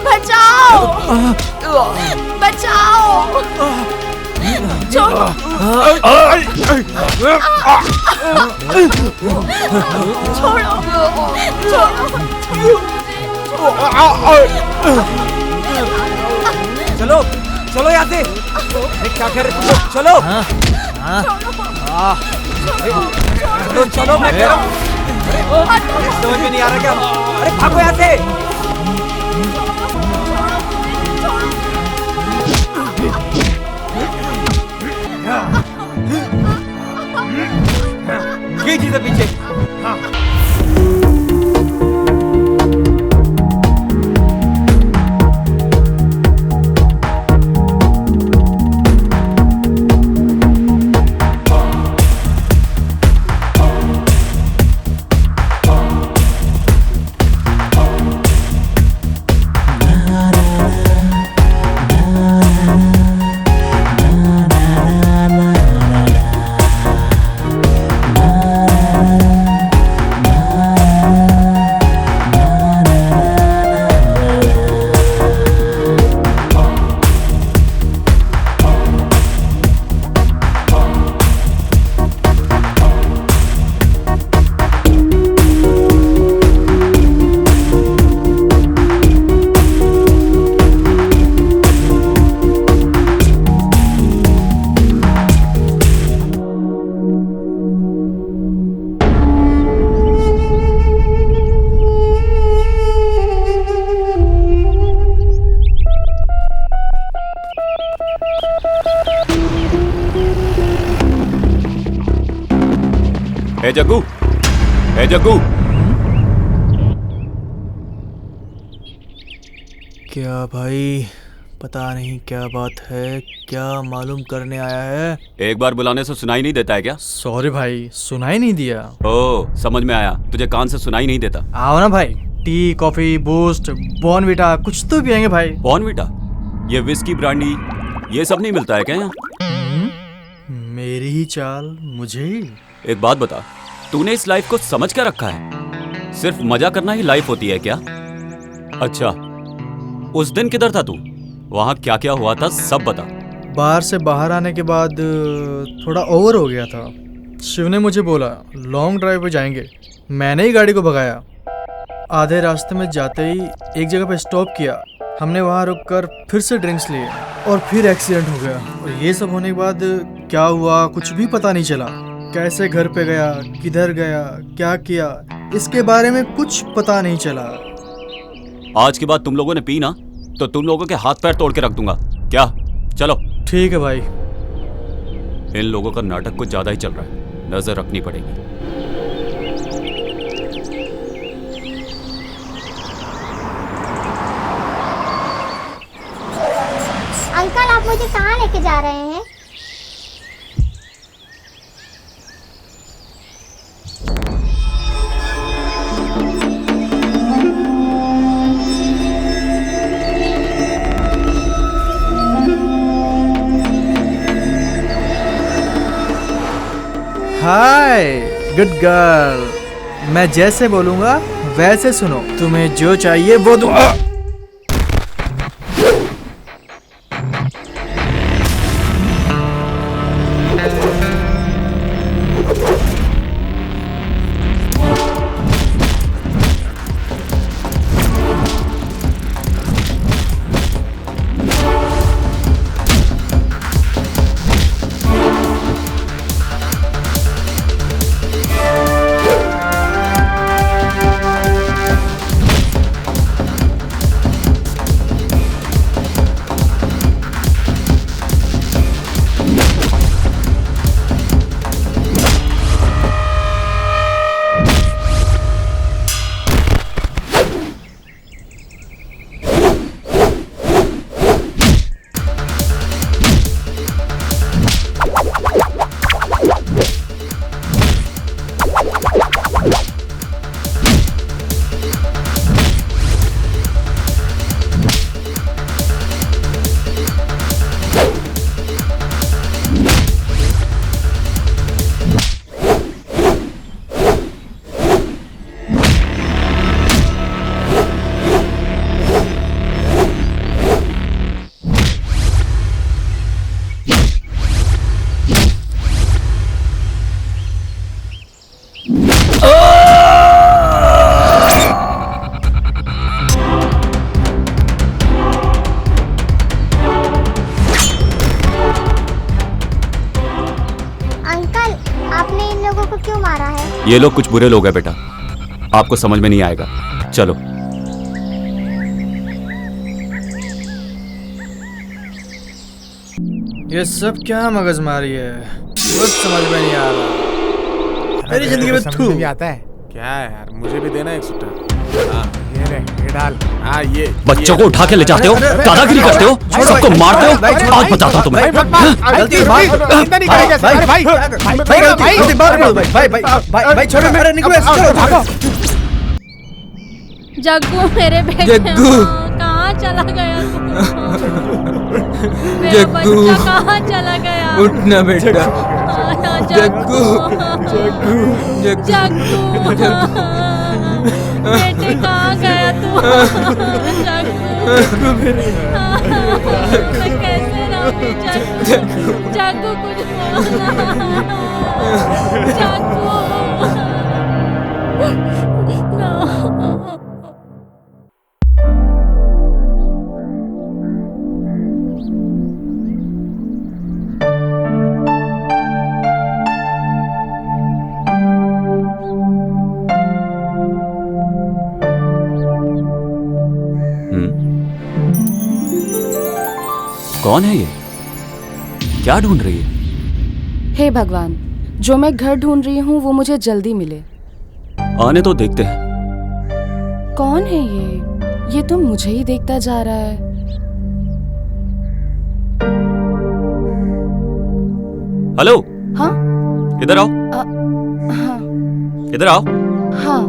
बचाओ, बचाओ, छोड़ो, छोड़ो, चलो चलो यहाँ से। क्या कर रहे तुम लोग? चलो चलो मैं कह रहा हूँ। समझ में नहीं आ रहा क्या? अरे भागो यहाँ से। ये चीज़ है पीछे। ए जग्गू, ए जग्गू। क्या भाई, पता नहीं क्या बात है, क्या मालूम करने आया है? एक बार बुलाने से सुनाई नहीं देता है क्या? सॉरी भाई, सुनाई नहीं दिया। ओ, समझ में आया, तुझे कान से सुनाई नहीं देता। आओ ना भाई, टी, कॉफी, बूस्ट, बॉर्नविटा कुछ तो पियेंगे भाई। बॉर्नविटा? ये विस्की, ब्रांडी, ये सब नहीं मिलता है क्या यहाँ? मेरी ही चाल, मुझे ही। एक बात बता, तूने इस लाइफ को समझ क्या रखा है? सिर्फ मजा करना ही लाइफ होती है क्या? अच्छा, उस दिन किधर था तू? वहाँ क्या क्या हुआ था सब बता। बाहर से बाहर आने के बाद थोड़ा ओवर हो गया था। शिव ने मुझे बोला लॉन्ग ड्राइव पे जाएंगे। मैंने ही गाड़ी को भगाया। आधे रास्ते में जाते ही एक जगह पे स्टॉप किया। हमने वहाँ रुककर फिर से ड्रिंक्स लिए और फिर एक्सीडेंट हो गया। और ये सब होने के बाद क्या हुआ कुछ भी पता नहीं चला। कैसे घर पे गया, किधर गया, क्या किया, इसके बारे में कुछ पता नहीं चला। आज के बाद तुम लोगों ने पी ना तो तुम लोगों के हाथ पैर तोड़ के रख दूंगा। क्या? चलो। ठीक है भाई। इन लोगों का नाटक कुछ ज्यादा ही चल रहा है, नजर रखनी पड़ेगी। अंकल, आप मुझे कहाँ लेके जा रहे हैं? हाय गुड गर्ल, मैं जैसे बोलूंगा वैसे सुनो। तुम्हें जो चाहिए वो दूंगा। लोगों को क्यों मारा है? ये लोग कुछ बुरे लोग हैं बेटा, आपको समझ में नहीं आएगा। चलो। ये सब क्या मगजमारी है, कुछ समझ में नहीं आ रहा। मेरी जिंदगी में थू आता है क्या है यार? मुझे भी देना एक सूटर। हाँ ये ले, ये डाल। हाँ ये बच्चों को उठा के ले जाते हो, दादागिरी करते हो, सबको मारते हो। आज बताता हूँ तुम्हें। भाई छोड़ो मेरे, निकलो, चलो भागो। जग्गू मेरे बेटे, जग्गू। कहाँ चला गया तू? मेरा जग्गू। बच्चा कहाँ चला गया? उठना बेटा। जग्गू, जग्गू। जग्गू, बेटे कहाँ गया तू? जग्गू, मैं कैसे रहूं? जग्गू, जग्गू कुछ बोलना। जग्गू, कौन है ये? क्या ढूंढ रही है? हे भगवान, जो मैं घर ढूंढ रही हूँ वो मुझे जल्दी मिले। आने तो देखते हैं। कौन है ये? ये तो मुझे ही देखता जा रहा है। हेलो, हाँ इधर आओ, हाँ इधर आओ। हाँ।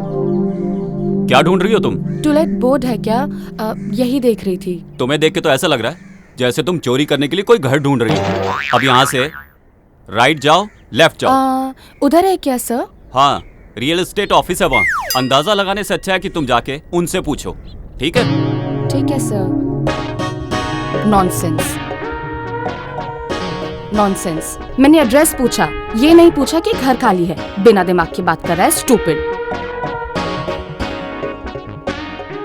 क्या ढूंढ रही हो तुम? टूलेट बोर्ड है क्या? यही देख रही थी। तुम्हें देख के तो ऐसा लग रहा है जैसे तुम चोरी करने के लिए कोई घर ढूंढ रही हो। अब यहाँ से राइट जाओ, लेफ्ट जाओ। उधर है क्या सर? हाँ, रियल एस्टेट ऑफिस है वहाँ। अंदाजा लगाने से अच्छा है कि तुम जाके उनसे पूछो, ठीक है? ठीक है सर। Nonsense, nonsense. मैंने एड्रेस पूछा, ये नहीं पूछा कि घर खाली है। बिना दिमाग की बात कर रहा है, स्टूपिड।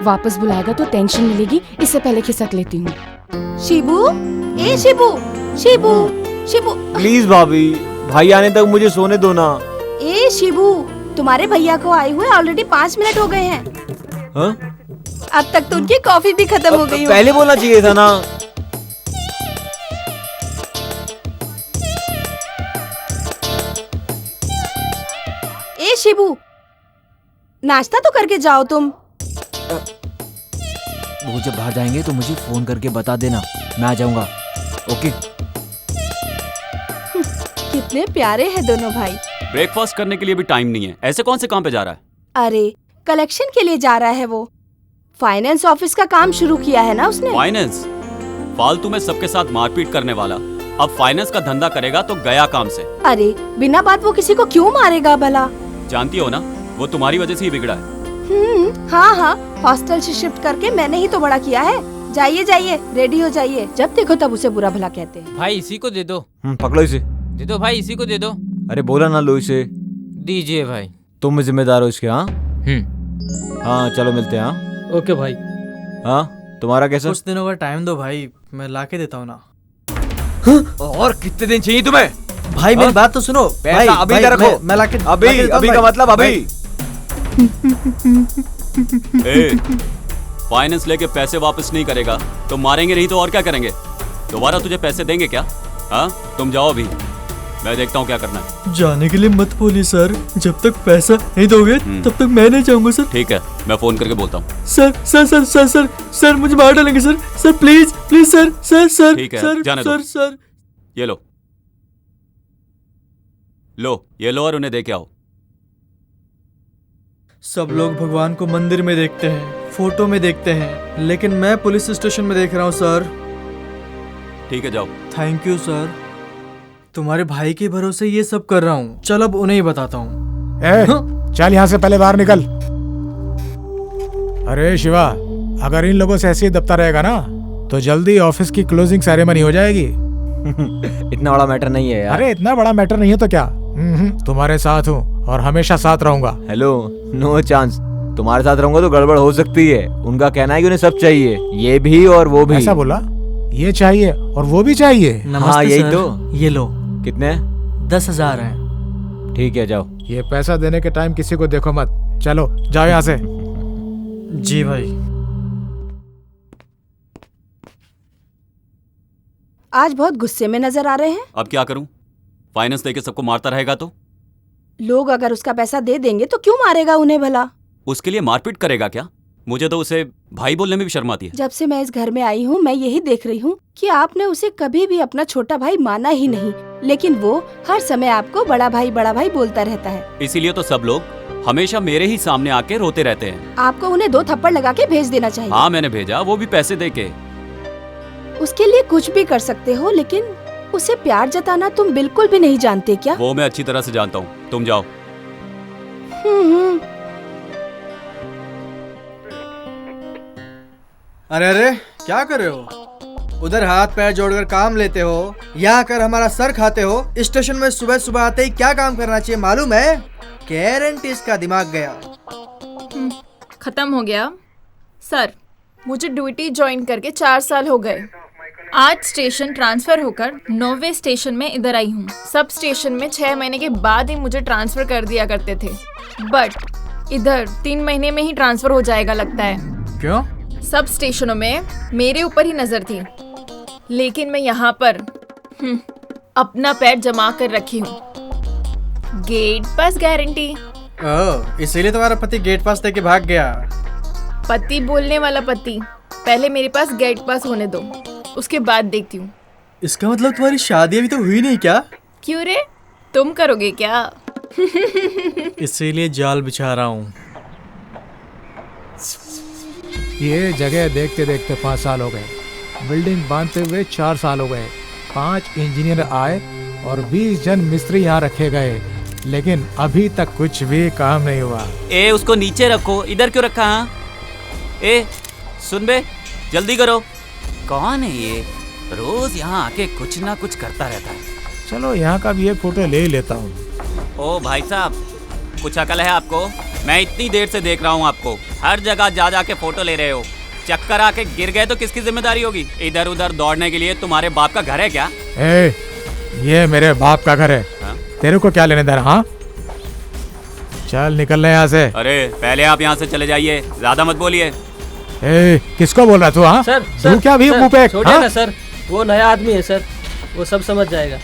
वापस बुलाएगा तो टेंशन मिलेगी, इससे पहले खिसक लेती हूँ। शिबू, ए शिबू, शिबू, शिबू। प्लीज भाभी, भाई आने तक मुझे सोने दो ना। ए शिबू, तुम्हारे भैया को आए हुए ऑलरेडी 5 मिनट हो गए हैं। हाँ? अब तक तो उनकी कॉफी भी खत्म हो गई। पहले बोलना चाहिए था ना। ए शिबू, नाश्ता तो करके जाओ तुम। वो जब बाहर जाएंगे तो मुझे फोन करके बता देना, मैं आ जाऊंगा। ओके। कितने प्यारे हैं दोनों भाई। ब्रेकफास्ट करने के लिए भी टाइम नहीं है। ऐसे कौन से काम पे जा रहा है? अरे कलेक्शन के लिए जा रहा है वो। फाइनेंस ऑफिस का काम शुरू किया है ना उसने। फाइनेंस? फालतू में सबके साथ मारपीट करने वाला अब फाइनेंस का धंधा करेगा तो गया काम से। अरे बिना बात वो किसी को क्यों मारेगा भला? जानती हो ना, वो तुम्हारी वजह से ही बिगड़ा है। हाँ हाँ, हॉस्टल से शिफ्ट करके मैंने ही तो बड़ा किया है। जाइए जाइए, रेडी हो जाइए। जब देखो तब उसे बुरा भला कहते हैं। भाई इसी को दे दो। पकड़ो इसे। दे दो भाई, इसी को दे दो। अरे बोला ना लो इसे। दीजिए भाई। तुम जिम्मेदार हो इसके। हाँ हाँ, चलो मिलते हैं। हाँ ओके भाई। हाँ, तुम्हारा कैसा? कुछ दिनों का टाइम दो भाई, मैं लाके देता हूँ ना। और कितने दिन चाहिए तुम्हें? भाई मेरी बात तो सुनो। पैसा भाई, अभी भाई, का रखो। मैं लाके अभी देता हूँ अभी भाई। का मतलब अभी। फाइनेंस लेके पैसे वापस नहीं करेगा तो मारेंगे, नहीं तो और क्या करेंगे? दोबारा तुझे पैसे देंगे क्या? हाँ, तुम जाओ अभी, मैं देखता हूँ क्या करना है। जाने के लिए मत बोलिए सर, जब तक पैसा नहीं दोगे तब तक मैं नहीं जाऊंगा सर। ठीक है, मैं फोन करके बोलता हूँ। Sir sir sir sir sir sir मुझे मार डालेंगे sir. Sir please please sir sir sir. ठीक है, सर जाने दो। Sir sir. ये लो, लो ये लो और उन्हें दे के आओ। सब लोग भगवान को मंदिर में देखते हैं, फोटो में देखते हैं, लेकिन मैं पुलिस स्टेशन में देख रहा हूँ सर। ठीक है, जाओ। थैंक यू सर, तुम्हारे भाई के भरोसे ये सब कर रहा हूँ। चल अब उन्हें ही बताता हूँ। चल यहाँ से पहले बाहर निकल। अरे शिवा, अगर इन लोगों से ऐसे ही दबता रहेगा ना तो जल्दी ऑफिस की क्लोजिंग सेरेमनी हो जाएगी। इतना बड़ा मैटर नहीं है यार। अरे इतना बड़ा मैटर नहीं है तो क्या, तुम्हारे साथ हूँ और हमेशा साथ रहूंगा। Hello, no chance. तुम्हारे साथ रहूंगा तो गड़बड़ हो सकती है। उनका कहना है कि उन्हें सब चाहिए, ये भी और वो भी। ऐसा बोला? ये चाहिए और वो भी चाहिए? नमस्ते हाँ, यही सर। तो। ये लो। कितने? 10,000 है। ठीक है, जाओ। ये पैसा देने के टाइम किसी को देखो मत। चलो जाओ यहाँ से। जी भाई। आज बहुत गुस्से में नजर आ रहे हैं। अब क्या करूं? फाइनेंस देके सबको मारता रहेगा तो? लोग अगर उसका पैसा दे देंगे तो क्यों मारेगा उन्हें भला? उसके लिए मारपीट करेगा क्या? मुझे तो उसे भाई बोलने में भी शर्म आती है। जब से मैं इस घर में आई हूँ मैं यही देख रही हूँ कि आपने उसे कभी भी अपना छोटा भाई माना ही नहीं, लेकिन वो हर समय आपको बड़ा भाई बोलता रहता है। इसीलिए तो सब लोग हमेशा मेरे ही सामने आके रोते रहते हैं। आपको उन्हें 2 थप्पड़ लगा के भेज देना चाहिए। हाँ मैंने भेजा, वो भी पैसे देके। उसके लिए कुछ भी कर सकते हो, लेकिन उसे प्यार जताना तुम बिल्कुल भी नहीं जानते क्या? वो मैं अच्छी तरह से जानता हूँ, तुम जाओ। अरे अरे क्या कर रहे हो? उधर हाथ पैर जोड़कर काम लेते हो, यहाँ आकर हमारा सर खाते हो। स्टेशन में सुबह सुबह आते ही क्या काम करना चाहिए मालूम है? गारंटी इसका दिमाग गया। खत्म हो गया सर। मुझे ड्यूटी ज्वाइन करके 4 साल हो गए। आज स्टेशन ट्रांसफर होकर 9वें स्टेशन में इधर आई हूँ। सब स्टेशन में 6 महीने के बाद ही मुझे ट्रांसफर कर दिया करते थे, बट इधर 3 महीने में ही ट्रांसफर हो जाएगा लगता है। क्यों? सब स्टेशनों में मेरे ऊपर ही नजर थी, लेकिन मैं यहाँ पर अपना पैर जमा कर रखी हूँ। गेट पास गारंटी। इसीलिए तुम्हारा पति गेट पास देके भाग गया। पति बोलने वाला पति, पहले मेरे पास गेट पास होने दो, उसके बाद देखती हूँ। इसका मतलब तुम्हारी शादी अभी तो हुई नहीं क्या? क्यों रे, तुम करोगे क्या? इसीलिए जाल बिछा रहा हूँ। ये जगह देखते देखते 5 साल हो गए, बिल्डिंग बांधते हुए 4 साल हो गए, 5 इंजीनियर आए और 20 जन मिस्त्री यहाँ रखे गए, लेकिन अभी तक कुछ भी काम नहीं हुआ। ए उसको नीचे रखो, इधर क्यों रखा? हाँ ए सुन बे, जल्दी करो। कौन है ये? रोज यहाँ आके कुछ ना कुछ करता रहता है। चलो यहाँ का भी एक फोटो ले ही लेता हूँ। ओ भाई साहब, कुछ अकल है आपको? मैं इतनी देर से देख रहा हूँ आपको, हर जगह जा जा के फोटो ले रहे हो। चक्कर आके गिर गए तो किसकी जिम्मेदारी होगी? इधर उधर दौड़ने के लिए तुम्हारे बाप का घर है क्या? ये मेरे बाप का घर है। हाँ? तेरे को क्या लेने देना? हाँ चल निकल ले यहाँ से। अरे पहले आप यहाँ से चले जाइए, ज्यादा मत बोलिए। किसको बोल रहा तू? हाँ सर, तू क्या भी मुंह पे? छोड़िए ना सर, वो नया आदमी है सर, वो सब समझ जाएगा।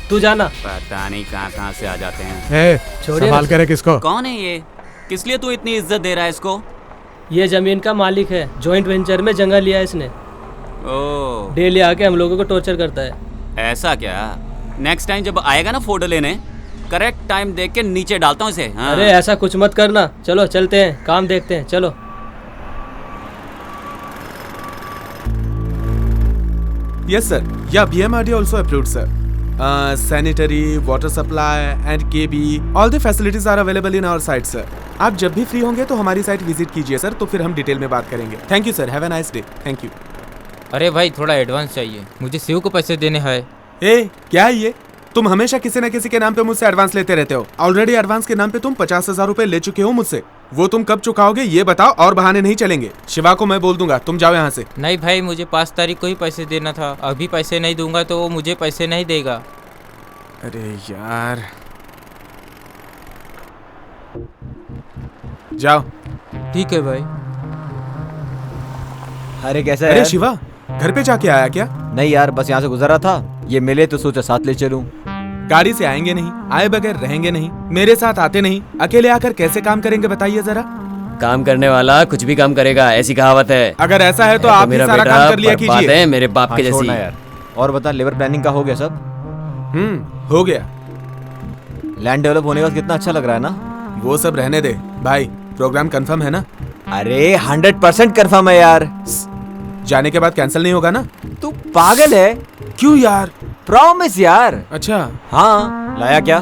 तू जाना। पता नहीं कहाँ से आ जाते हैं। सवाल करे किसको? कौन है ये? किस लिए तू इतनी इज्जत दे रहा है इसको? ये जमीन का मालिक है, जॉइंट वेंचर में जगह लिया है इसने। ओह, डेली आके हम लोगों को टॉर्चर करता है। ऐसा क्या? नेक्स्ट टाइम जब आएगा ना फोटो लेने, करेक्ट टाइम देख के नीचे डालता हूँ इसे। हाँ। अरे ऐसा कुछ मत करना, चलो चलते हैं, काम देखते हैं, चलो। Yes sir. Yeah, BMRD also approved sir. Sanitary, water supply and KB, all the facilities are available in our site sir. आप जब भी फ्री होंगे तो हमारी साइट विजिट कीजिए सर, तो फिर हम डिटेल में बात करेंगे। Thank you sir, have a nice day. Thank you. अरे भाई थोड़ा एडवांस चाहिए, मुझे शिव को पैसे देने हैं। क्या है ये? तुम हमेशा किसी न किसी के नाम पे मुझसे एडवांस लेते रहते हो। ऑलरेडी एडवांस के नाम पे तुम 50,000 रुपए ले चुके हो मुझसे। वो तुम कब चुकाओगे ये बताओ, और बहाने नहीं चलेंगे। शिवा को मैं बोल दूंगा, तुम जाओ यहाँ से। नहीं भाई, मुझे 5 तारीख को ही पैसे देना था, अभी पैसे नहीं दूंगा तो वो मुझे पैसे नहीं देगा। अरे यार, जाओ। ठीक है भाई। अरे कैसा है? अरे शिवा, घर पे जाके आया क्या? नहीं यार, बस यहाँ से गुजर रहा था, ये मिले तो सोचा साथ ले चलूं। गाड़ी से आएंगे नहीं, आए बगैर रहेंगे नहीं, मेरे साथ आते नहीं, अकेले आकर कैसे काम करेंगे बताइए जरा। काम करने वाला कुछ भी काम करेगा, ऐसी कहावत है। अगर ऐसा है तो आप ही सारा काम कर लिया कीजिए। मेरे बाप के जैसी। यार। और बता, लेबर प्लानिंग का हो गया सब? हो गया। लैंड डेवलप होने का कितना अच्छा लग रहा है ना? वो सब रहने दे भाई, प्रोग्राम कंफर्म है ना? अरे 100% कंफर्म है यार। जाने के बाद कैंसिल नहीं होगा ना? तू पागल है? क्यों यार? प्रॉमिस यार। अच्छा हाँ, लाया क्या?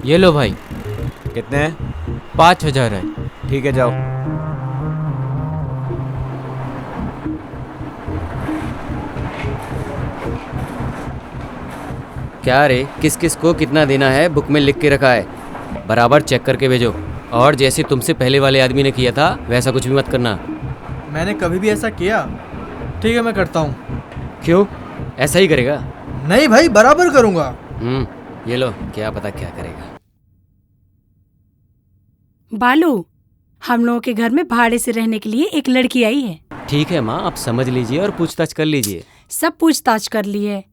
ये लो भाई। कितने हैं? 5,000 है। ठीक है, जाओ। क्या रे, किस किस को कितना देना है बुक में लिख के रखा है, बराबर चेक करके भेजो। और जैसे तुमसे पहले वाले आदमी ने किया था वैसा कुछ भी मत करना। मैंने कभी भी ऐसा किया? ठीक है, मैं करता हूँ। क्यों? ऐसा ही करेगा? नहीं भाई, बराबर करूंगा। ये लो, क्या पता क्या करेगा। बालू, हम लोगों के घर में भाड़े से रहने के लिए एक लड़की आई है। ठीक है माँ, आप समझ लीजिए और पूछताछ कर लीजिए। सब पूछताछ कर ली है।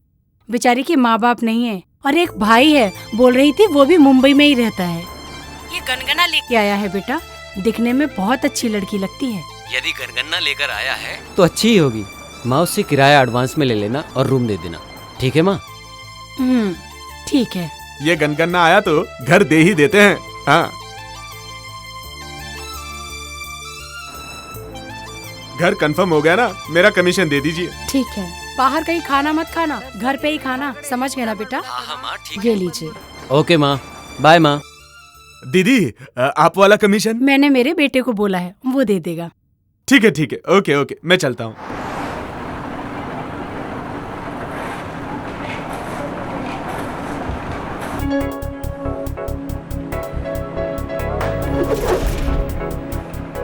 बेचारी के माँ बाप नहीं है और एक भाई है, बोल रही थी वो भी मुंबई में ही रहता है। ये गनगना लेके आया है बेटा, दिखने में बहुत अच्छी लड़की लगती है। यदि गनगना लेकर आया है तो अच्छी ही होगी। माँ, उससे किराया एडवांस में ले लेना और रूम दे देना। ठीक है माँ? ठीक है। ये गनगना आया तो घर दे ही देते हैं। हाँ, घर कंफर्म हो गया ना, मेरा कमीशन दे दीजिए। ठीक है। बाहर कहीं खाना मत खाना, घर पे ही खाना, समझ गए ना बेटा? हाँ माँ, ठीक ये लीजिए। ओके माँ, बाय माँ। दीदी, आप वाला कमीशन? मैंने मेरे बेटे को बोला है, वो दे देगा। ठीक है ठीक है, ओके ओके, मैं चलता हूँ।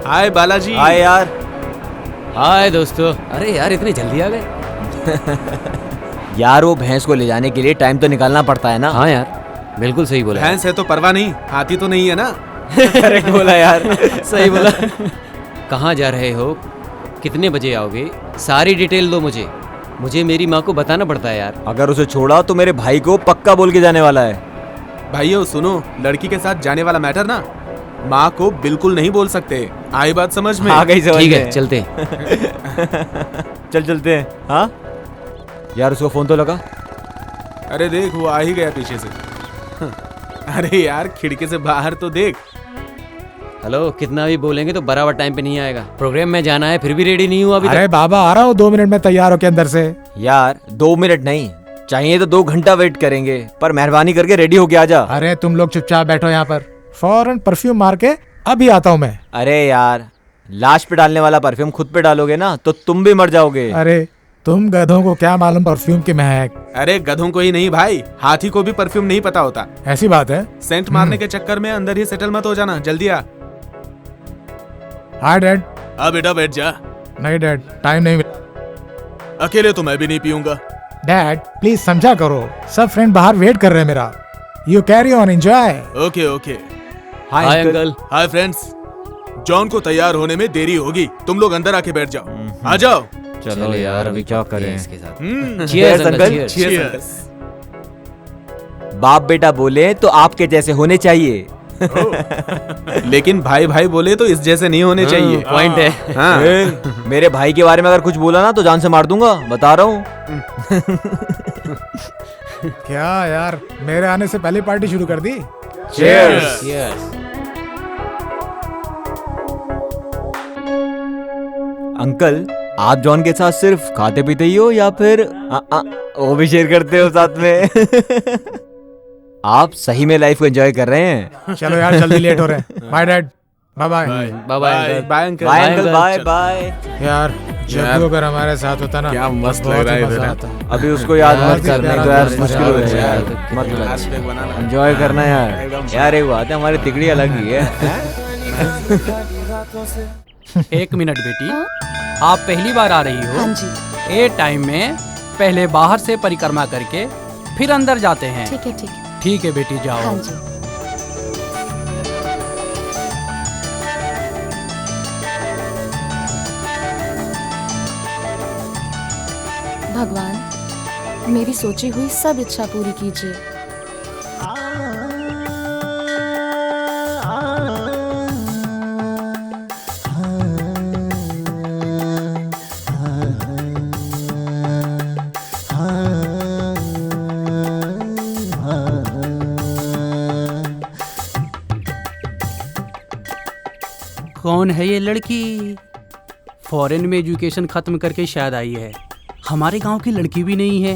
हाय बालाजी। हाय यार। हाय दोस्तों। अरे यार, इतनी जल्दी आ गए? यार, वो भैंस को ले जाने के लिए टाइम तो निकालना पड़ता है ना। हाँ यार, बिल्कुल सही बोला। भैंस है तो परवाह नहीं, हाथी तो नहीं है ना। करेक्ट बोला यार। सही बोला। कहाँ जा रहे हो? कितने बजे आओगे? सारी डिटेल दो मुझे। मुझे मेरी माँ को बताना पड़ता है यार। अगर उसे छोड़ा तो मेरे भाई को पक्का बोल के जाने वाला है। भाइयों सुनो, लड़की के साथ जाने वाला मैटर ना माँ को बिल्कुल नहीं बोल सकते। आई बात समझ में? आ गई समझ में। ठीक है, चलते। चलते हैं। हाँ यार, उसको फोन तो लगा। अरे देख, वो आ ही गया पीछे से। अरे यार, खिड़की से बाहर तो देख। हेलो, कितना भी बोलेंगे तो बराबर टाइम पे नहीं आएगा। प्रोग्राम में जाना है, फिर भी रेडी नहीं हुआ अभी अरे तक। बाबा, आ रहा हूँ 2 मिनट में तैयार होके अंदर से। यार 2 मिनट नहीं चाहिए तो 2 घंटा वेट करेंगे, पर मेहरबानी करके रेडी होके आ जा। अरे तुम लोग चुपचाप बैठो यहाँ पर, फौरन परफ्यूम मार के अभी आता हूँ मैं। अरे यार, लाश पे डालने वाला परफ्यूम खुद पे डालोगे ना तो तुम भी मर जाओगे। अरे तुम गधों को क्या मालूम परफ्यूम की महक। अरे गधों को ही नहीं भाई, हाथी को भी परफ्यूम नहीं पता होता। ऐसी बात है? सेंट मारने के चक्कर में अंदर ही सेटल मत हो जाना। जल्दी आ। Hi dad. आ बेटा, बैठ जा। नहीं डैड, टाइम नहीं मिला। अकेले तो मैं भी नहीं पीऊंगा। डैड प्लीज समझा करो, सब फ्रेंड बाहर वेट कर रहे हैं मेरा। You carry on, enjoy. Okay okay. Hi uncle. Hi friends. John को तैयार होने में देरी होगी, तुम लोग अंदर आके बैठ जाओ। आ जाओ। चलो यार, अभी क्या करें इसके साथ। Cheers, uncle. Cheers। बाप बेटा बोले तो आपके जैसे होने चाहिए। लेकिन भाई भाई बोले तो इस जैसे नहीं होने चाहिए। पॉइंट है। हाँ। मेरे भाई के बारे में अगर कुछ बोला ना तो जान से मार दूंगा, बता रहा हूँ। क्या यार, मेरे आने से पहले पार्टी शुरू कर दी। Cheers। अंकल, आप जॉन के साथ सिर्फ खाते पीते ही हो या फिर वो भी शेयर करते हो साथ में? आप सही में लाइफ को एंजॉय कर रहे हैं। चलो यार, जल्दी लेट हो रहे हैं। Bye dad. Bye bye. Bye bye. Bye uncle. Bye uncle, bye bye. यार जब भी अगर हमारे साथ होता ना, क्या मस्त बहुत लग रहा ही है मजा इधर। आता। अभी उसको याद मत कर, नहीं तो यार मुश्किल हो यार, जाएगा। मत यार, एंजॉय करना यार। यार एक बात है, हमारी तिकड़ी अलग ही है। 1 मिनट बेटी, आप पहली बार आ रही हो? हाँ जी। ए टाइम में पहले बाहर से परिक्रमा करके फिर अंदर जाते हैं। ठीक है ठीक है। ठीक है बेटी, जाओ। हाँ जी। भगवान, मेरी सोची हुई सब इच्छा पूरी कीजिए। कौन है ये लड़की? फॉरेन में एजुकेशन खत्म करके शायद आई है। हमारे गांव की लड़की भी नहीं है।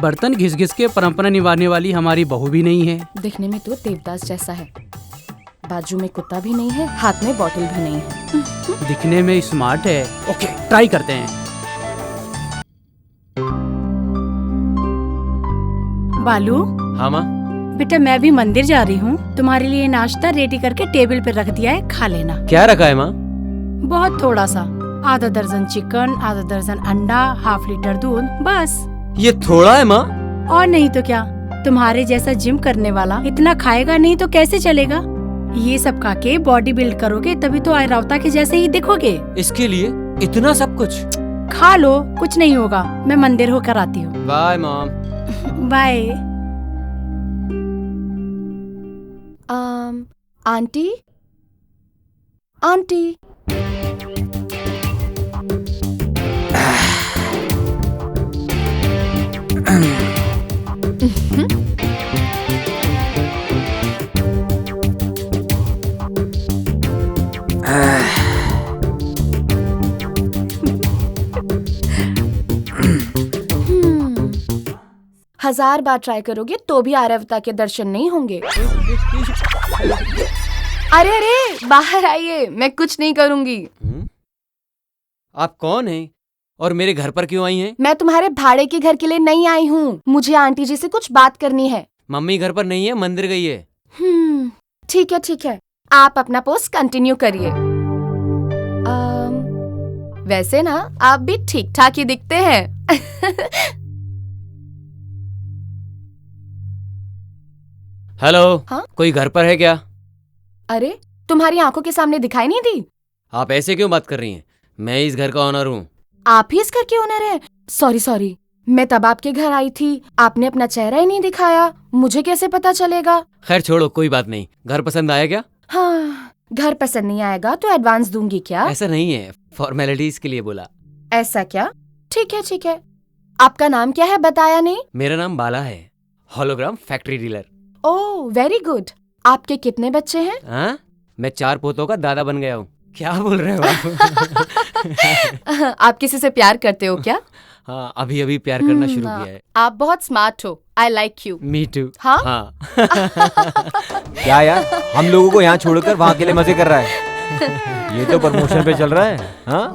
बर्तन घिस घिस के परंपरा निभाने वाली हमारी बहू भी नहीं है। दिखने में तो देवदास जैसा है, बाजू में कुत्ता भी नहीं है, हाथ में बोतल भी नहीं है। दिखने में स्मार्ट है। ओके, ट्राई करते हैं। बालू। हाँ माँ। बेटा मैं भी मंदिर जा रही हूँ, तुम्हारे लिए नाश्ता रेडी करके टेबल पे रख दिया है, खा लेना। क्या रखा है माँ? बहुत थोड़ा सा, आधा दर्जन चिकन, आधा दर्जन अंडा, ½ लीटर दूध, बस। ये थोड़ा है माँ? और नहीं तो क्या, तुम्हारे जैसा जिम करने वाला इतना खाएगा नहीं तो कैसे चलेगा। ये सब खा के बॉडी बिल्ड करोगे तभी तो आयरावता के जैसे ही दिखोगे। इसके लिए इतना सब कुछ? खा लो, कुछ नहीं होगा। मैं मंदिर होकर आती हूँ। Bye mom. Bye. Aunty aunty हजार बार ट्राई करोगे तो भी आर्यवता के दर्शन नहीं होंगे। अरे अरे बाहर आइए, मैं कुछ नहीं करूंगी। आप कौन हैं और मेरे घर पर क्यों आई हैं? मैं तुम्हारे भाड़े के घर के लिए नहीं आई हूँ, मुझे आंटी जी से कुछ बात करनी है। मम्मी घर पर नहीं है, मंदिर गई है। ठीक है ठीक है, आप अपना पोस्ट कंटिन्यू करिए। वैसे ना आप भी ठीक ठाक ही दिखते हैं। हेलो। हाँ? कोई घर पर है क्या? अरे तुम्हारी आंखों के सामने दिखाई नहीं दी? आप ऐसे क्यों बात कर रही हैं? मैं इस घर का ओनर हूँ। आप ही इस घर के ओनर हैं? सॉरी सॉरी, मैं तब आपके घर आई थी, आपने अपना चेहरा ही नहीं दिखाया, मुझे कैसे पता चलेगा। खैर छोड़ो, कोई बात नहीं। घर पसंद आया क्या? हाँ, घर पसंद नहीं आएगा तो एडवांस दूंगी क्या? ऐसा नहीं है, फॉर्मेलिटीज के लिए बोला। ऐसा क्या? ठीक है ठीक है। आपका नाम क्या है बताया नहीं? मेरा नाम बाला है, hologram factory dealer. Oh very good. आपके कितने बच्चे हैं? हाँ, मैं 4 पोतों का दादा बन गया हूँ। क्या बोल रहे हो आप? आप किसी से प्यार करते हो क्या? हाँ, अभी अभी प्यार करना शुरू किया है। आप बहुत स्मार्ट हो, I like you. Me too. हाँ? क्या यार, हम लोगों को यहाँ छोड़कर वहाँ के लिए मजे कर रहा है। ये तो प्रमोशन पे चल रहा है। हाँ?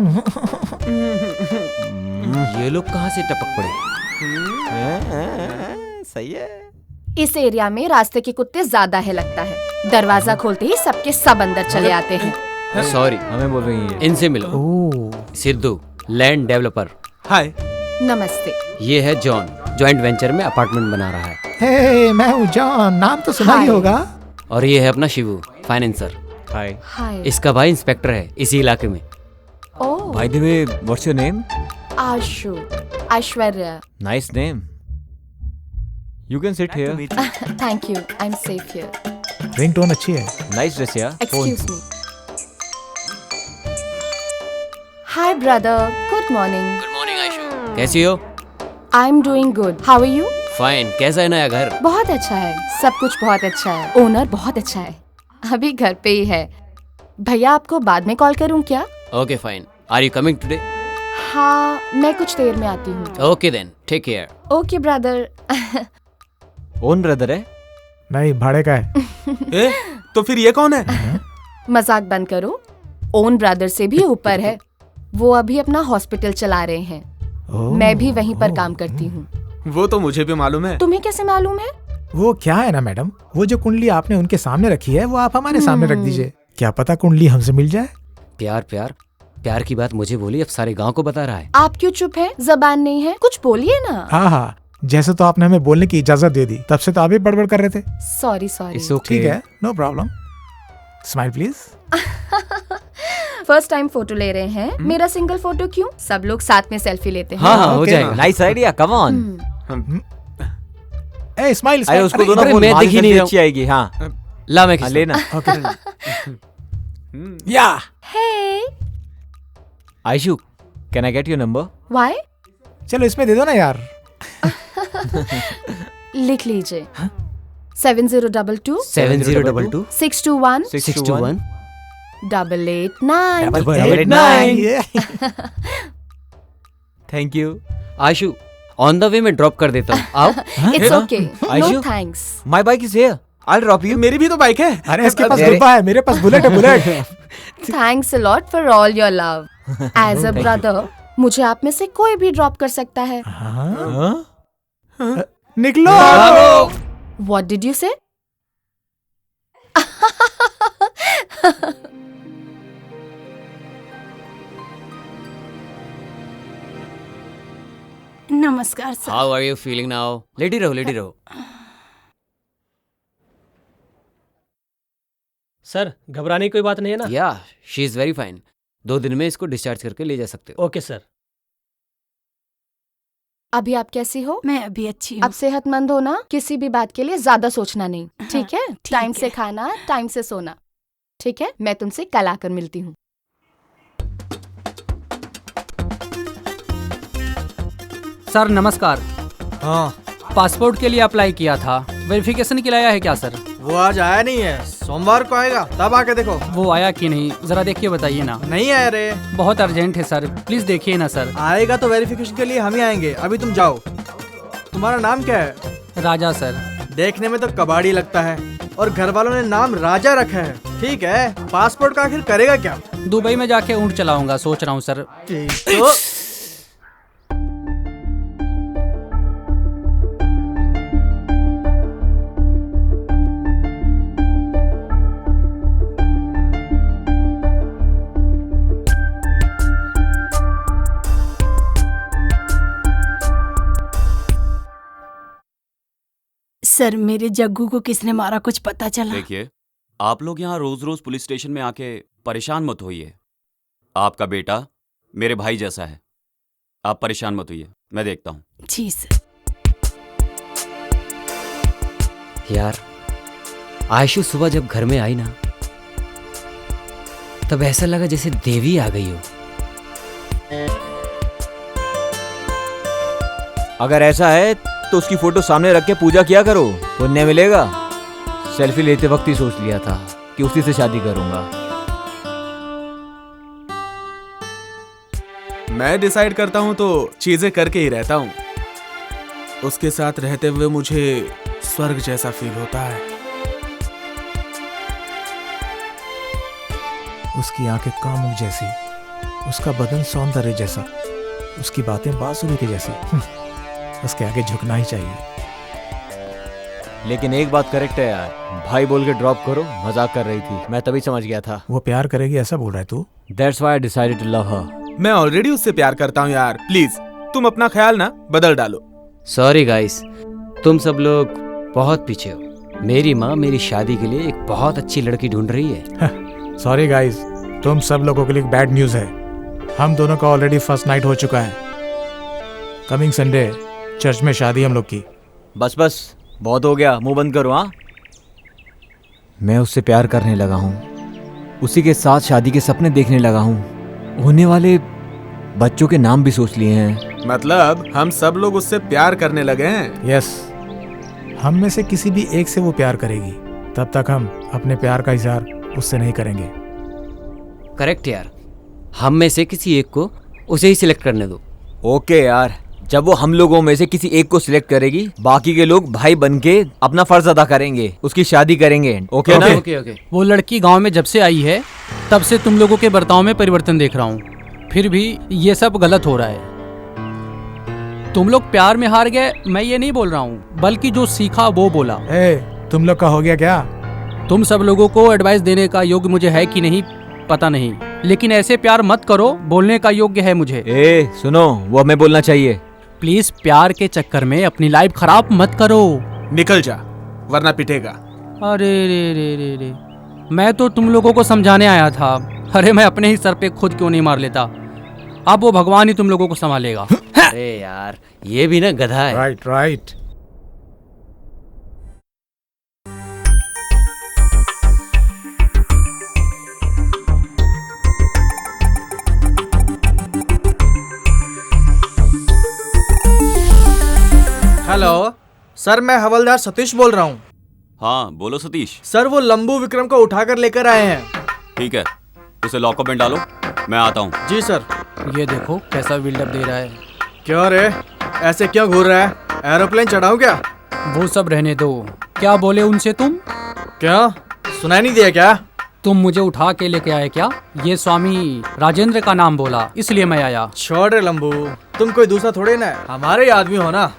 ये लोग कहाँ से टपक पड़े? सही है। इस एरिया में रास्ते के कुत्ते ज्यादा है लगता है। दरवाजा खोलते ही सबके सब अंदर चले आते हैं। सॉरी, हमें बोल रही है। इनसे मिलो। Sidhu, land developer. हाय। नमस्ते। ये है जॉन, जॉइंट वेंचर में अपार्टमेंट बना रहा है। हे, मैं हूँ जॉन, नाम तो सुना ही होगा। और ये है अपना शिवू, फाइनेंसर। हाय। हाय। इसका भाई इंस्पेक्टर है इसी इलाके में। Oh. By the way, what's your name? Ashu, Aishwarya. Nice name. You can sit here. Thank you. I'm safe here. Ringtone अच्छी है। Nice dress, yeah. Excuse me. Hi brother. Good morning. Good morning Aishu. कैसी हो? I'm doing good. How are you? Fine. कैसा है नया घर? बहुत अच्छा है, सब कुछ बहुत अच्छा है। ओनर बहुत अच्छा है, अभी घर पे ही है। भैया आपको बाद में कॉल करूं क्या? Okay fine. Are you coming today? हाँ, मैं कुछ देर में आती हूँ। Okay then, take care. Okay brother. Own brother है? नहीं, भाड़े का है। तो फिर ये कौन है? मजाक बंद करो, ओन ब्रदर से भी ऊपर है। वो अभी अपना हॉस्पिटल चला रहे हैं। मैं भी वहीं पर काम करती हूँ। वो तो मुझे भी मालूम है। तुम्हें कैसे मालूम है? वो क्या है ना मैडम, वो जो कुंडली आपने उनके सामने रखी है वो आप हमारे सामने रख दीजिए। क्या पता कुंडली हमसे मिल जाए। प्यार प्यार प्यार की बात मुझे बोली, अब सारे गांव को बता रहा है। आप क्यों चुप है? जबान नहीं है, कुछ बोलिए ना। हाँ हाँ, जैसे तो आपने हमें बोलने की इजाजत दे दी, तब से तो आप भी बड़बड़ कर रहे थे। Sorry sorry. ठीक है, no problem. Smile please. First time photo ले रहे हैं, मेरा सिंगल फोटो क्यों? सब लोग साथ में सेल्फी लेते हैं। हाँ हाँ, हो जाएगा। Nice idea, come on. A smile. अरे उसको दो ना, मैं दिख ही नहीं रहा हूँ। अच्छी आएगी। हाँ ला मैं लेना। Yeah. Hey Ayshu, can I get your number? Why? चलो इसमें दे दो ना यार। लिख लीजिए। 7022 7022 621 621 889। 889। Thank you. Ashu, on the way में ड्रॉप कर देता हूँ, आओ। It's okay, no Ayshu? Thanks. My bike is here, I will drop you. मेरी भी तो बाइक है। अरे इसके पास डिब्बा है, मेरे पास बुलेट है, bullet. Thanks a lot for all your love. As a brother मुझे आप में से कोई भी ड्रॉप कर सकता है। निकलो। What did you say? नमस्कार sir. How are you feeling now? लेटी रहो, लेटी रहो। सर, घबराने की कोई बात नहीं है ना? या शी इज वेरी फाइन। 2 दिन में इसको डिस्चार्ज करके ले जा सकते हो। Okay sir. अभी आप कैसी हो? मैं अभी अच्छी हूँ। अब सेहतमंद हो ना, किसी भी बात के लिए ज्यादा सोचना नहीं, ठीक है? टाइम से खाना, टाइम से सोना, ठीक है? मैं तुमसे कल आकर मिलती हूँ। सर नमस्कार। हाँ, पासपोर्ट के लिए अप्लाई किया था, वेरिफिकेशन के लिए आया है क्या सर? वो आज आया नहीं है, सोमवार को आएगा, तब आके देखो। वो आया कि नहीं, जरा देखिए बताइए ना। नहीं आया रे। बहुत अर्जेंट है सर, प्लीज देखिए ना सर। आएगा तो वेरिफिकेशन के लिए हम ही आएंगे, अभी तुम जाओ। तुम्हारा नाम क्या है? राजा सर। देखने में तो कबाड़ी लगता है और घर वालों ने नाम राजा रखा है। ठीक है, पासपोर्ट का आखिर करेगा क्या? दुबई में जाके ऊँट चलाऊंगा सोच रहा हूँ सर। तो सर मेरे जग्गू को किसने मारा, कुछ पता चला? देखिए, आप लोग यहाँ रोज रोज पुलिस स्टेशन में आके परेशान मत होइए। आपका बेटा मेरे भाई जैसा है, आप परेशान मत होइए, मैं देखता हूँ। जी सर। यार, आयशु सुबह जब घर में आई ना, तब ऐसा लगा जैसे देवी आ गई हो। अगर ऐसा है तो उसकी फोटो सामने रख के पूजा किया करो, पुण्य मिलेगा। सेल्फी लेते वक्त ही सोच लिया था कि उसी से शादी करूंगा। मैं डिसाइड करता हूँ तो चीजें करके ही रहता हूँ। उसके साथ रहते हुए मुझे स्वर्ग जैसा फील होता है। उसकी आंखें कामुक जैसी, उसका बदन सौंदर्य जैसा, उसकी बातें बांसुरी के जैसी। उसके आगे झुकना ही चाहिए। लेकिन एक बात करेक्ट है यार, भाई बोल के ड्रॉप करो, मजाक कर रही थी, मैं तभी समझ गया था। वो प्यार करेगी ऐसा बोल रहा है तू? That's why I decided to love her. मैं ऑलरेडी उससे प्यार करता हूँ यार, प्लीज तुम अपना ख्याल ना बदल डालो। सॉरी गाइस, तुम सब लोग बहुत पीछे हो। मेरी माँ मेरी शादी के लिए एक बहुत अच्छी लड़की ढूंढ रही है। सॉरी गाइस, तुम सब लोगों के लिए बैड न्यूज़ है। हम दोनों का ऑलरेडी फर्स्ट नाइट हो चुका है। कमिंग संडे चर्च में शादी हम लोग की। बस बस, बहुत हो गया, मुंह बंद करो। हाँ, मैं उससे प्यार करने लगा हूँ, उसी के साथ शादी के सपने देखने लगा हूँ। होने वाले बच्चों के नाम भी सोच लिए हैं। मतलब हम सब लोग उससे प्यार करने लगे हैं? यस, हम में से किसी भी एक से वो प्यार करेगी, तब तक हम अपने प्यार का इजहार उससे नहीं करेंगे। करेक्ट यार, हम में से किसी एक को उसे ही सिलेक्ट करने दो। ओके यार, जब वो हम लोगों में से किसी एक को सिलेक्ट करेगी, बाकी के लोग भाई बन के अपना फर्ज अदा करेंगे, उसकी शादी करेंगे। ओके ना? ओके। वो लड़की गांव में जब से आई है तब से तुम लोगों के बर्ताव में परिवर्तन देख रहा हूँ, फिर भी ये सब गलत हो रहा है। तुम लोग प्यार में हार गए, मैं ये नहीं बोल रहा हूँ, बल्कि जो सीखा वो बोला। तुम लोग का हो गया क्या? तुम सब लोगों को एडवाइस देने का योग्य मुझे है कि नहीं पता नहीं, लेकिन ऐसे प्यार मत करो, बोलने का योग्य है मुझे। सुनो, वो हमें बोलना चाहिए। प्लीज प्यार के चक्कर में अपनी लाइफ खराब मत करो। निकल जा वरना पिटेगा। अरे रे रे रे रे, मैं तो तुम लोगों को समझाने आया था। अरे मैं अपने ही सर पे खुद क्यों नहीं मार लेता? अब वो भगवान ही तुम लोगों को संभालेगा। अरे यार, ये भी ना गधा है। Right right. हेलो सर, मैं हवलदार सतीश बोल रहा हूँ। हाँ बोलो सतीश। सर, वो लंबू विक्रम को उठाकर लेकर आए हैं। ठीक है, उसे लॉकअप में डालो, मैं आता हूँ। जी सर। ये देखो कैसा बिल्डअप दे रहा है। क्यों रे, ऐसे क्यों घूर रहा है? एरोप्लेन चढ़ाऊं क्या? वो सब रहने दो। क्या बोले उनसे तुम? क्या सुनाई नहीं दिया क्या? तुम मुझे उठा के लेके आए क्या? ये स्वामी राजेंद्र का नाम बोला, इसलिए मैं आया। छोड़ रे लंबू, तुम कोई दूसरा थोड़े ना, हमारे आदमी हो ना।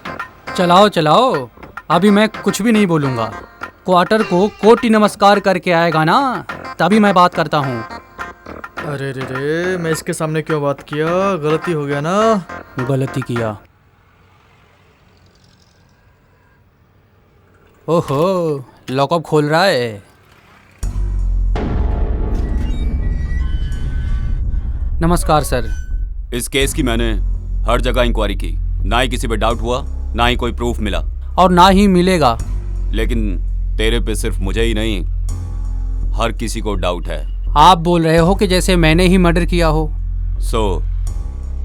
चलाओ चलाओ, अभी मैं कुछ भी नहीं बोलूंगा। क्वार्टर को कोटि नमस्कार करके आएगा ना, तभी मैं बात करता हूँ। अरे रे, मैं इसके सामने क्यों बात किया? गलती हो गया ना। गलती किया? ओहो, लॉकअप खोल रहा है। नमस्कार सर। इस केस की मैंने हर जगह इंक्वायरी की, ना ही किसी पे डाउट हुआ, ना ही कोई प्रूफ मिला, और ना ही मिलेगा। लेकिन तेरे पे सिर्फ मुझे ही नहीं, हर किसी को डाउट है। आप बोल रहे हो कि जैसे मैंने ही मर्डर किया हो।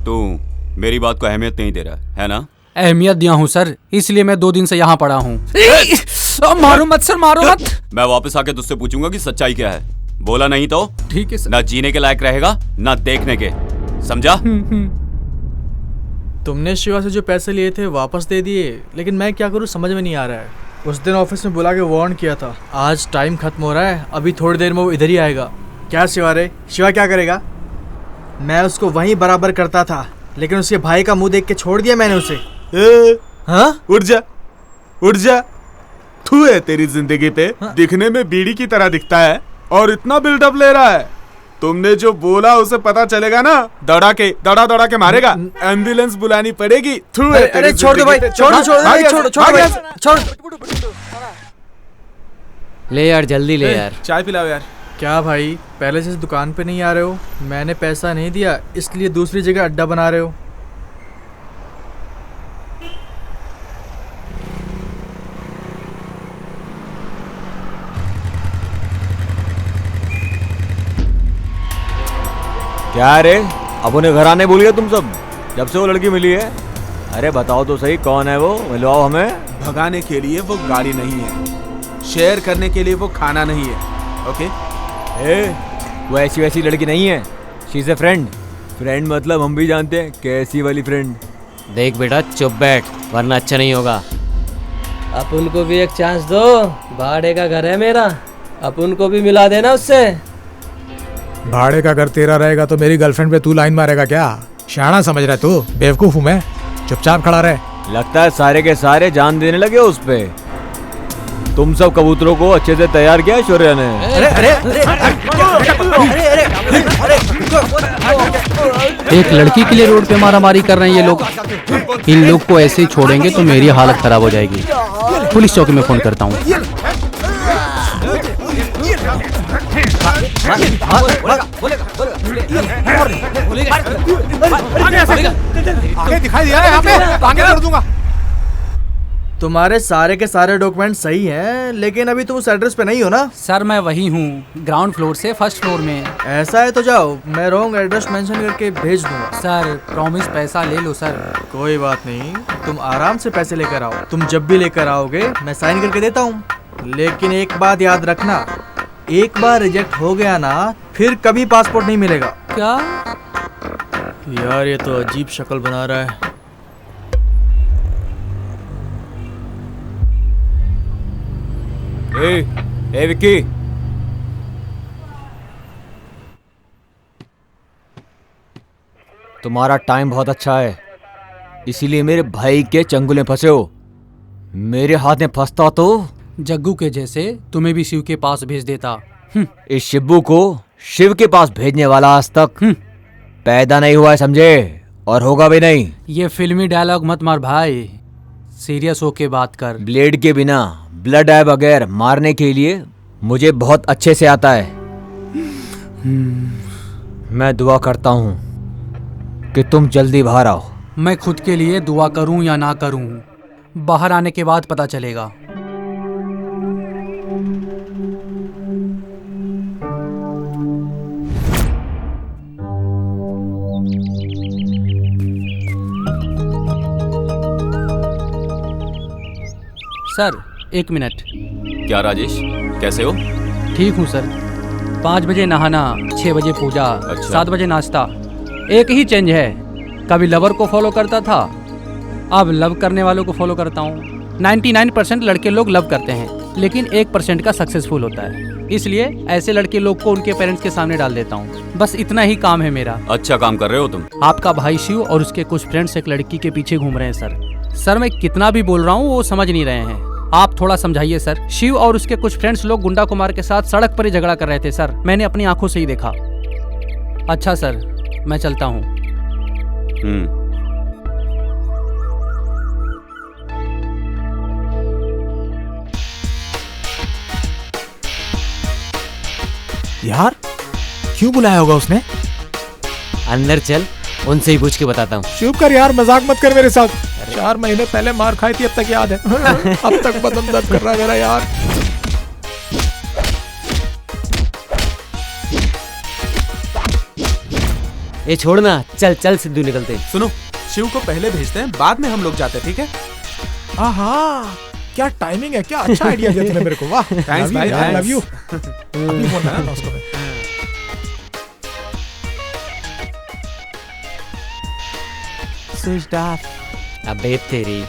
तू मेरी बात को अहमियत नहीं दे रहा है ना? अहमियत दिया हूँ सर, इसलिए मैं 2 दिन से यहाँ पड़ा हूँ। मारो मत सर, मारो मत। मैं वापस आके तुझसे पूछूंगा कि सच्चाई क्या है। बोला नहीं तो ठीक है सर। ना जीने के लायक रहेगा, ना देखने के, समझा? तुमने शिवा से जो पैसे लिए थे वापस दे दिए, लेकिन मैं क्या करूँ समझ में नहीं आ रहा है। उस दिन ऑफिस में बुला के वार्न किया था। आज टाइम खत्म हो रहा है, अभी थोड़ी देर में वो इधर ही आएगा। क्या शिवा रे, शिवा क्या करेगा? मैं उसको वहीं बराबर करता था, लेकिन उसके भाई का मुंह देख के छोड़ दिया मैंने उसे। हाँ? उठ जा, उठ जा। तू है तेरी जिंदगी पे। हाँ? दिखने में बीड़ी की तरह दिखता है और इतना बिल्डअप ले रहा है। तुमने जो बोला उसे पता चलेगा ना, दौड़ा के मारेगा। एम्बुलेंस बुलानी पड़ेगी। तू है अरे छोड़ दो भाई, छोड़ ले यार, जल्दी ले यार। चाय पिलाओ यार। क्या भाई, पहले से दुकान पे नहीं आ रहे हो? मैंने पैसा नहीं दिया, इसलिए दूसरी जगह अड्डा बना रहे हो। क्या रे, अब उन्हें घर आने भूल गए तुम सब, जब से वो लड़की मिली है? अरे बताओ तो सही, कौन है वो? मिलवाओ हमें। भगाने के लिए वो गाड़ी नहीं है, शेयर करने के लिए वो खाना नहीं है। ओके? वो ऐसी वैसी लड़की नहीं है, she is a friend. Friend मतलब हम भी जानते हैं कैसी वाली फ्रेंड। देख बेटा, चुप बैठ, वरना अच्छा नहीं होगा। अपन को भी एक चांस दो, भाड़े का घर है मेरा, अपन को भी मिला देना उससे। भाड़े का घर तेरा रहेगा तो मेरी गर्लफ्रेंड पे तू लाइन मारेगा क्या? शाना समझ रहा है तू? बेवकूफ हूँ मैं, चुपचाप खड़ा रहे। लगता है सारे के सारे जान देने लगे उस पे। तुम सब कबूतरों को अच्छे से तैयार किया शौर्य ने। एक लड़की के लिए रोड पे मारामारी कर रहे हैं ये लोग। इन लोग को ऐसे ही छोड़ेंगे तो मेरी हालत खराब हो जाएगी। पुलिस चौकी में फोन करता हूँ। दिखाई दिया यहाँ पे, आगे कर दूंगा। तुम्हारे सारे के सारे डॉक्यूमेंट सही हैं, लेकिन अभी तुम उस एड्रेस पे नहीं हो ना? सर मैं वही हूँ, ग्राउंड फ्लोर से फर्स्ट फ्लोर में। ऐसा है तो जाओ, मैं रॉन्ग एड्रेस मेंशन करके भेज दूंगा। सर प्रॉमिस पैसा ले लो सर। कोई बात नहीं, तुम आराम से पैसे लेकर आओ। तुम जब भी लेकर आओगे मैं साइन करके देता हूँ। लेकिन एक बात याद रखना, एक बार रिजेक्ट हो गया ना, फिर कभी पासपोर्ट नहीं मिलेगा। क्या यार, ये तो अजीब शक्ल बना रहा है। ए विक्की, तुम्हारा टाइम बहुत अच्छा है, इसीलिए मेरे भाई के चंगुल में फंसे हो। मेरे हाथ में फंसता तो जग्गू के जैसे तुम्हें भी शिव के पास भेज देता। इस शिब्बू को शिव के पास भेजने वाला आज तक पैदा नहीं हुआ है, समझे? और होगा भी नहीं। ये फिल्मी डायलॉग मत मार भाई, सीरियस होके बात कर। ब्लेड के बिना, ब्लड आए बगैर मारने के लिए मुझे बहुत अच्छे से आता है। मैं दुआ करता हूँ कि तुम जल्दी बाहर आओ। मैं खुद के लिए दुआ करूँ या ना करूँ, बाहर आने के बाद पता चलेगा। Sir 1 minute. क्या राजेश, कैसे हो? ठीक हूँ सर। 5 बजे नहाना, 6 बजे पूजा, अच्छा। 7 बजे नाश्ता। एक ही चेंज है, कभी लवर को फॉलो करता था, अब लव करने वालों को फॉलो करता हूँ। 99% लड़के लोग लव करते हैं, लेकिन 1% का सक्सेसफुल होता है। इसलिए ऐसे लड़के लोग को उनके पेरेंट्स के सामने डाल देता हूँ। बस इतना ही काम है मेरा। अच्छा काम कर रहे हो तुम। आपका भाई शिव और उसके कुछ फ्रेंड्स एक लड़की के पीछे घूम रहे हैं सर मैं कितना भी बोल रहा हूँ वो समझ नहीं रहे हैं। आप थोड़ा समझाइए सर। शिव और उसके कुछ फ्रेंड्स लोग गुंडा कुमार के साथ सड़क पर ही झगड़ा कर रहे थे सर, मैंने अपनी आंखों से ही देखा। अच्छा सर, मैं चलता हूँ। यार क्यों बुलाया होगा उसने? अंदर चल, उनसे ही पूछ के बताता हूँ। चुप कर यार, मजाक मत कर मेरे साथ। 4 महीने पहले मार खाई थी, अब तक याद है। अब तक बदन दर्द कर रहा है मेरा यार। ये छोड़ना, चल चल सिद्धू निकलते हैं। सुनो, शिव को पहले भेजते हैं, बाद में हम लोग जाते हैं, ठीक है? हाँ, क्या टाइमिंग है, क्या अच्छा आइडिया दिया तूने मेरे को। वाह, थैंक्स भाई, आई लव थैंक्स। यू। अभी फोन लगाना उसको मैं। Switched off. अबे तेरी।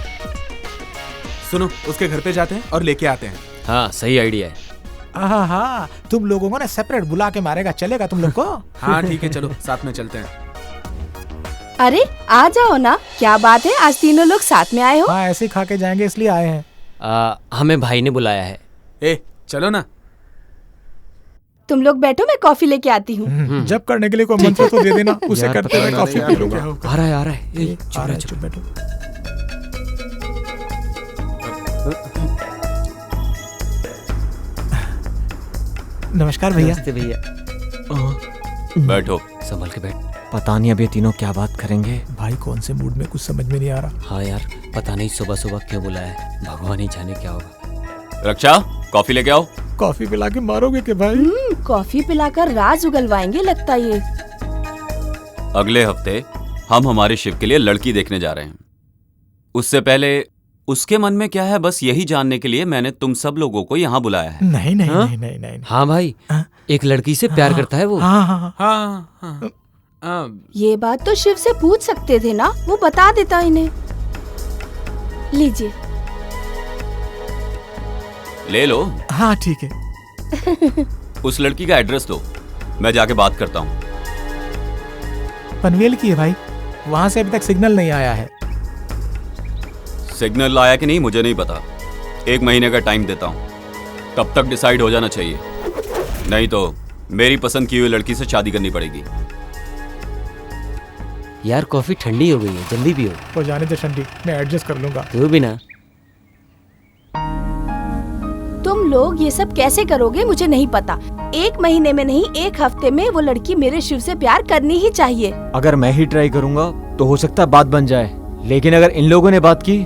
सुनो, उसके घर पे जाते हैं और लेके आते हैं। हाँ, सही आइडिया है। हाँ, तुम लोगों को ना सेपरेट बुला के मारेगा, चलेगा तुम लोग को? हाँ ठीक है, चलो साथ में चलते हैं। अरे आ जाओ ना, क्या बात है, आज तीनों लोग साथ में आए हो? हाँ, ऐसे ही खा के जाएंगे इसलिए आए हैं। हमें भाई ने बुलाया है। ए, चलो ना। तुम लोग बैठो, मैं कॉफी लेके आती हूँ। जब करने के लिए कोई मंत्र तो दे देना, उसे करते हुए कॉफी पी लूंगा। आ रहा है, आ रहा है। आ रहा है, चुप बैठो। नमस्कार भैया। नमस्ते भैया। बैठो। संभल के बैठ। पता नहीं अब ये तीनों क्या बात करेंगे। भाई कौन से मूड में, कुछ समझ में नहीं आ रहा। हाँ यार, पता नहीं सुबह सुबह क्यों बुलाया है, भगवान ही जाने क्या होगा। रक्षा, कॉफी लेके आओ। कॉफी पिला के मारोगे के भाई? कॉफी पिलाकर राज उगलवाएंगे लगता ये। अगले हफ्ते हम हमारे शिव के लिए लड़की देखने जा रहे हैं। उससे पहले उसके मन में क्या है, बस यही जानने के लिए मैंने तुम सब लोगों को यहाँ बुलाया है। नहीं नहीं हाँ? नहीं नहीं नहीं। हाँ भाई, एक लड़की से प्यार करता है वो। हाँ हाँ हाँ। ये बात तो शिव से पूछ सकते थे ना, वो बता देता इन्हें। लीजिए। ले लो। हाँ ठीक है। उस लड़की का एड्रेस दो, मैं जाके बात करता हूँ। पनवेल की है भाई, वहां से अभी तक सिग्नल नहीं आया है। सिग्नल आया कि नहीं मुझे नहीं पता, 1 महीने का टाइम देता हूँ, तब तक डिसाइड हो जाना चाहिए, नहीं तो मेरी पसंद की हुई लड़की से शादी करनी पड़ेगी। यार कॉफी ठंडी हो गई है, जल्दी पियो। हो जाने दे ठंडी, मैं एडजस्ट कर लूंगा। तू भी ना। तुम लोग ये सब कैसे करोगे मुझे नहीं पता। 1 महीने में नहीं, 1 हफ्ते में वो लड़की मेरे शिव से प्यार करनी ही चाहिए। अगर मैं ही ट्राई करूंगा तो हो सकता है बात बन जाए, लेकिन अगर इन लोगों ने बात की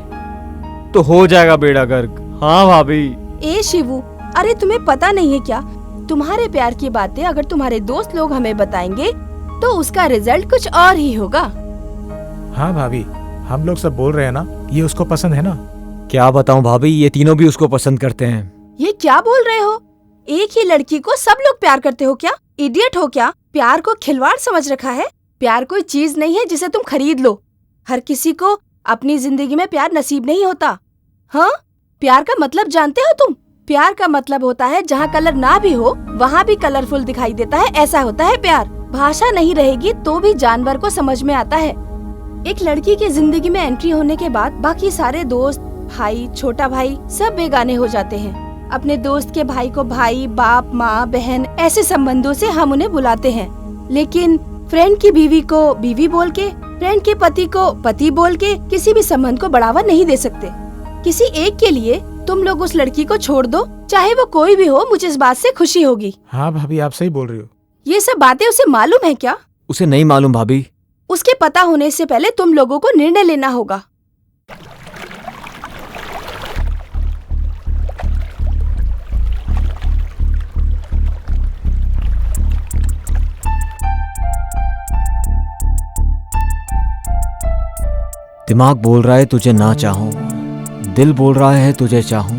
तो हो जाएगा बेड़ा गर्क। हाँ भाभी। ए शिवू, अरे तुम्हें पता नहीं है क्या, तुम्हारे प्यार की बातें अगर तुम्हारे दोस्त लोग हमें बताएंगे तो उसका रिजल्ट कुछ और ही होगा। हाँ भाभी, हम लोग सब बोल रहे हैं ना, ये उसको पसंद है ना। क्या बताऊं भाभी, ये तीनों भी उसको पसंद करते हैं। ये क्या बोल रहे हो? एक ही लड़की को सब लोग प्यार करते हो क्या? इडियट हो क्या? प्यार को खिलवाड़ समझ रखा है? प्यार कोई चीज नहीं है जिसे तुम खरीद लो। हर किसी को अपनी जिंदगी में प्यार नसीब नहीं होता। हाँ, प्यार का मतलब जानते हो तुम? प्यार का मतलब होता है जहाँ कलर ना भी हो वहाँ भी कलरफुल दिखाई देता है, ऐसा होता है प्यार। भाषा नहीं रहेगी तो भी जानवर को समझ में आता है। एक लड़की की जिंदगी में एंट्री होने के बाद बाकी सारे दोस्त, भाई, छोटा भाई सब बेगाने हो जाते हैं। अपने दोस्त के भाई को भाई, बाप, माँ, बहन ऐसे संबंधों से हम उन्हें बुलाते हैं, लेकिन फ्रेंड की बीवी को बीवी बोल के, फ्रेंड के पति को पति बोल के किसी भी संबंध को बढ़ावा नहीं दे सकते। किसी एक के लिए तुम लोग उस लड़की को छोड़ दो, चाहे वो कोई भी हो, मुझे इस बात से खुशी होगी। हाँ भाभी, आप सही बोल रही हो। ये सब बातें उसे मालूम है क्या? उसे नहीं मालूम भाभी। उसके पता होने से पहले तुम लोगों को निर्णय लेना होगा। दिमाग बोल रहा है तुझे ना चाहूं, दिल बोल रहा है तुझे चाहूं।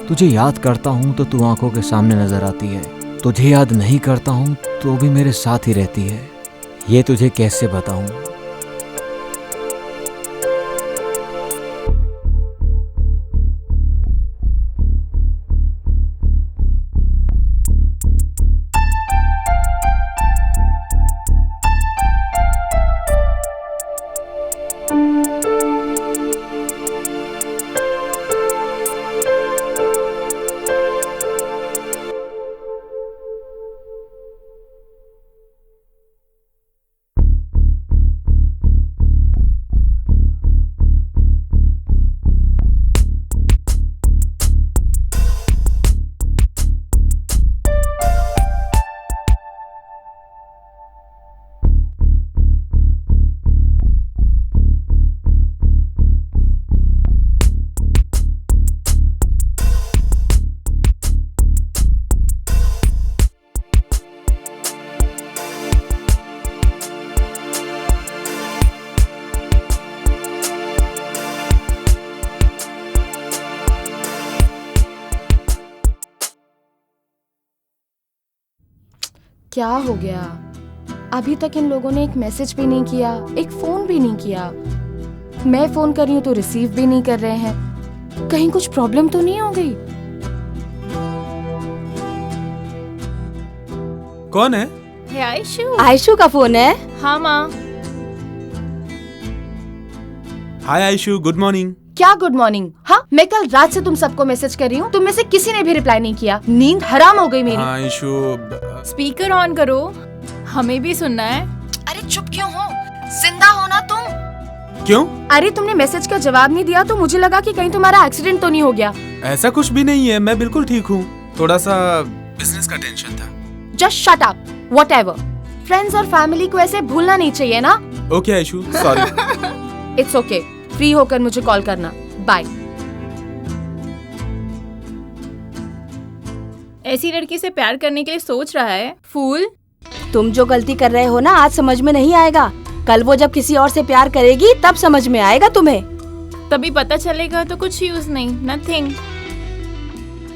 तुझे याद करता हूं तो तू आंखों के सामने नजर आती है, तुझे याद नहीं करता हूं तो भी मेरे साथ ही रहती है। ये तुझे कैसे बताऊं। क्या हो गया? अभी तक इन लोगों ने एक मैसेज भी नहीं किया, एक फोन भी नहीं किया। मैं फोन कर रही हूँ तो रिसीव भी नहीं कर रहे हैं। कहीं कुछ प्रॉब्लम तो नहीं हो गई? कौन है? हे आयशु। आयशु का फोन है? हाँ माँ। हाय आयशु, गुड मॉर्निंग। क्या गुड मॉर्निंग? हाँ, मैं कल रात से तुम सबको मैसेज कर रही हूँ, तुम में से किसी ने भी रिप्लाई नहीं किया। नींद हराम हो गई मेरी। हाँ आयशु। स्पीकर ऑन करो, हमें भी सुनना है। अरे चुप क्यों हो? जिंदा हो ना तुम? क्यों? अरे तुमने मैसेज का जवाब नहीं दिया तो मुझे लगा कि कहीं तुम्हारा एक्सीडेंट तो नहीं हो गया। ऐसा कुछ भी नहीं है, मैं बिल्कुल ठीक हूँ। थोड़ा सा बिजनेस का टेंशन था। Just shut up, whatever. Friends और फैमिली को ऐसे भूलना नहीं चाहिए ना। Okay Aishu, sorry. It's okay, free होकर मुझे कॉल करना। बाय। ऐसी लड़की से प्यार करने के लिए सोच रहा है? फूल। तुम जो गलती कर रहे हो ना, आज समझ में नहीं आएगा। कल वो जब किसी और से प्यार करेगी तब समझ में आएगा तुम्हें। तभी पता चलेगा। तो कुछ यूज नहीं, नथिंग।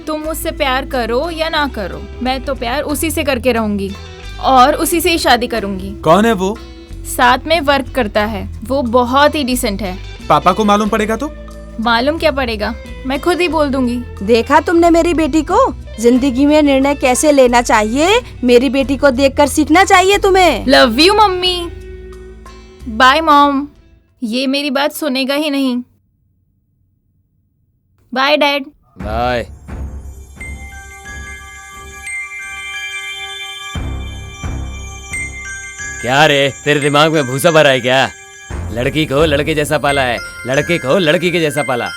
तुम मुझसे प्यार करो या ना करो, मैं तो प्यार उसी से करके रहूंगी और उसी से ही शादी करूंगी। कौन है वो? साथ में वर्क करता है, वो बहुत ही डिसेंट है। पापा को मालूम पड़ेगा तो? मालूम क्या पड़ेगा, मैं खुद ही बोल दूंगी। देखा तुमने मेरी बेटी को? जिंदगी में निर्णय कैसे लेना चाहिए, मेरी बेटी को देखकर सीखना चाहिए तुम्हें। Love you mummy. Bye mom. ये मेरी बात सुनेगा ही नहीं। Bye dad. बाय। क्या रे, तेरे दिमाग में भूसा भरा है क्या? लड़की को लड़के जैसा पाला है, लड़के को लड़की के जैसा पाला।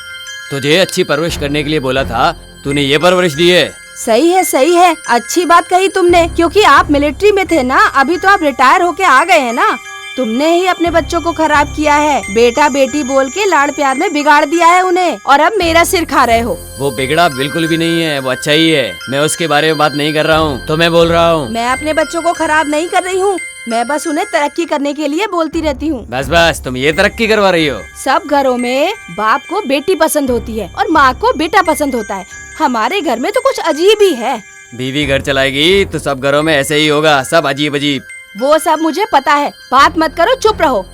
तुझे अच्छी परवरिश करने के लिए बोला था, तूने ये परवरिश दी है। सही है, सही है, अच्छी बात कही तुमने, क्योंकि आप मिलिट्री में थे ना, अभी तो आप रिटायर होके आ गए हैं ना। तुमने ही अपने बच्चों को खराब किया है, बेटा बेटी बोल के लाड़ प्यार में बिगाड़ दिया है उन्हें, और अब मेरा सिर खा रहे हो। वो बिगड़ा बिल्कुल भी नहीं है, वो अच्छा ही है। मैं उसके बारे में बात नहीं कर रहा हूँ, तो मैं बोल रहा हूँ। मैं अपने बच्चों को खराब नहीं कर रही हूँ, मैं बस उन्हें तरक्की करने के लिए बोलती रहती हूँ। बस बस, तुम ये तरक्की करवा रही हो। सब घरों में बाप को बेटी पसंद होती है और माँ को बेटा पसंद होता है। हमारे घर में तो कुछ अजीब ही है। बीवी घर चलाएगी तो सब घरों में ऐसे ही होगा, सब अजीब अजीब। वो सब मुझे पता है, बात मत करो, चुप रहो।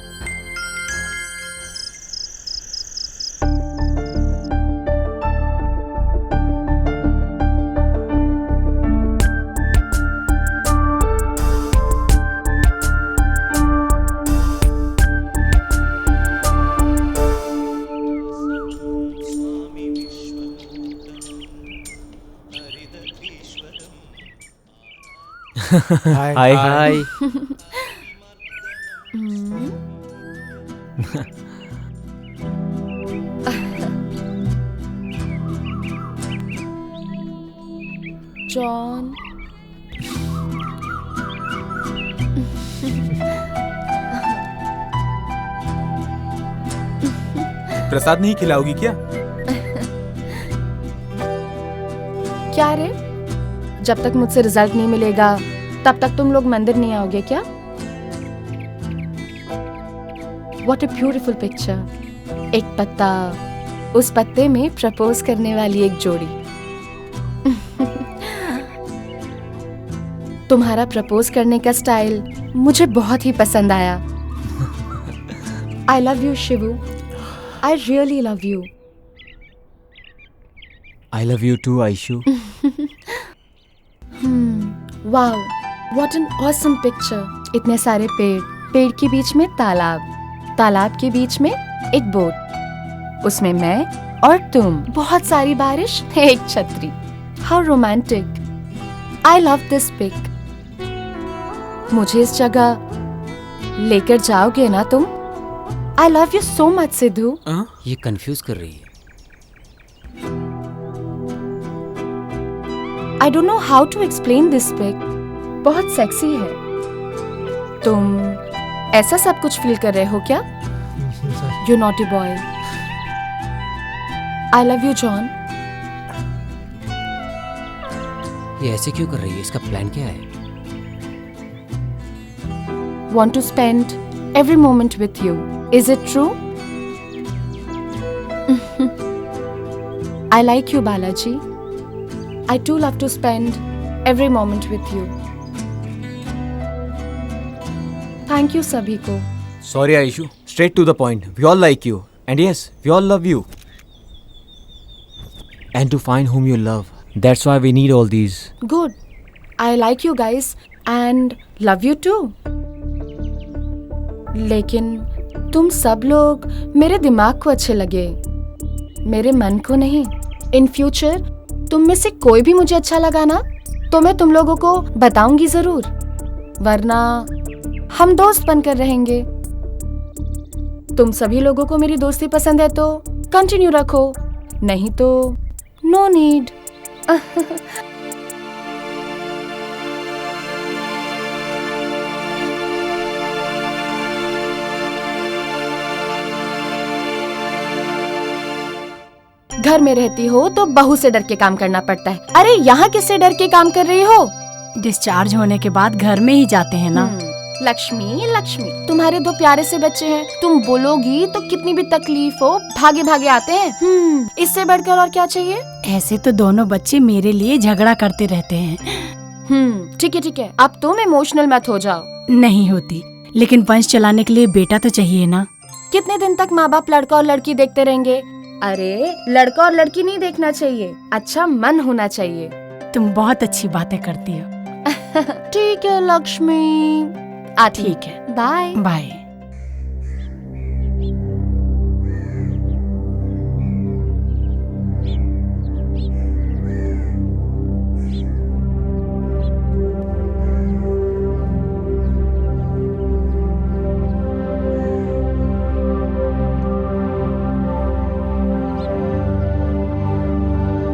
हाय हाय। जॉन। प्रसाद नहीं खिलाओगी क्या? क्या रे, जब तक मुझसे रिजल्ट नहीं मिलेगा तब तक तुम लोग मंदिर नहीं आओगे क्या? What a beautiful picture. एक पत्ता, उस पत्ते में प्रपोज करने वाली एक जोड़ी। तुम्हारा प्रपोज करने का स्टाइल मुझे बहुत ही पसंद आया। I love you, Shibu. I really love you. I love you too, Aishu. Wow, what an awesome picture. इतने सारे पेड़, पेड़ के बीच में तालाब, तालाब के बीच में एक बोट, उसमें मैं और तुम, बहुत सारी बारिश, एक छतरी। How romantic. I love this pic. मुझे इस जगह लेकर जाओगे ना तुम? I love you so much, Sidhu. ये कंफ्यूज कर रही है। I don't know how to explain this pic. बहुत सेक्सी है। तुम ऐसा सब कुछ फील कर रहे हो क्या? You naughty boy. I love you, John. ये ऐसे क्यों कर रही है? इसका प्लान क्या है? Want to spend every moment with you. Is it true? I like you, Balaji. I too love to spend every moment with you. Thank you सभी को। Sorry, Aishu. Straight to the point. We all like you. And yes, we all love you. And to find whom you love. That's why we need all these. Good, I like you guys and love you too. लेकिन तुम सब लोग मेरे दिमाग को अच्छे लगे, मेरे मन को नहीं। इन फ्यूचर तुम में से कोई भी मुझे अच्छा लगा ना, तो मैं तुम लोगों को बताऊंगी जरूर, वरना हम दोस्त बनकर रहेंगे। तुम सभी लोगों को मेरी दोस्ती पसंद है तो कंटिन्यू रखो, नहीं तो नो नीड। घर में रहती हो तो बहू से डर के काम करना पड़ता है। अरे यहाँ किससे डर के काम कर रही हो? डिस्चार्ज होने के बाद घर में ही जाते हैं ना। लक्ष्मी लक्ष्मी, तुम्हारे 2 प्यारे से बच्चे हैं, तुम बोलोगी तो कितनी भी तकलीफ हो भागे भागे आते हैं। इससे बढ़कर और क्या चाहिए? ऐसे तो दोनों बच्चे मेरे लिए झगड़ा करते रहते हैं। ठीक है, अब तुम इमोशनल मत हो जाओ। नहीं होती, लेकिन वंश चलाने के लिए बेटा तो चाहिए ना। कितने दिन तक माँ बाप लड़का और लड़की देखते रहेंगे? अरे लड़का और लड़की नहीं देखना चाहिए, अच्छा मन होना चाहिए। तुम बहुत अच्छी बातें करती हो। ठीक है लक्ष्मी, ठीक है, bye bye.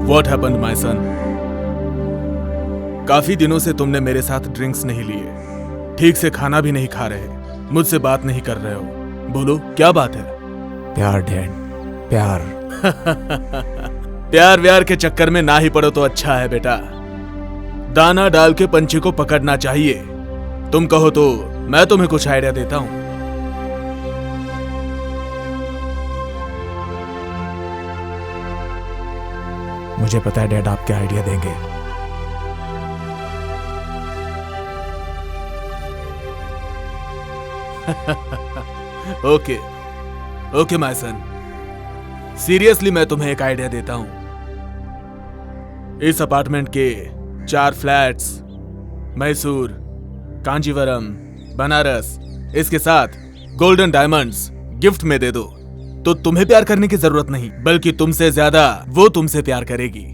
What happened, my son? काफी दिनों से तुमने मेरे साथ ड्रिंक्स नहीं लिए, ठीक से खाना भी नहीं खा रहे, मुझसे बात नहीं कर रहे हो। बोलो क्या बात है? प्यार डैड, प्यार। प्यार व्यार के चक्कर में ना ही पड़ो तो अच्छा है बेटा। दाना डाल के पंछी को पकड़ना चाहिए। तुम कहो तो मैं तुम्हें कुछ आइडिया देता हूं। मुझे पता है डैड आप क्या आइडिया देंगे। ओके माय सन, सीरियसली मैं तुम्हें एक आइडिया देता हूं। इस अपार्टमेंट के 4 फ्लैट्स मैसूर, कांजीवरम, बनारस, इसके साथ गोल्डन डायमंड्स गिफ्ट में दे दो, तो तुम्हें प्यार करने की जरूरत नहीं, बल्कि तुमसे ज्यादा वो तुमसे प्यार करेगी।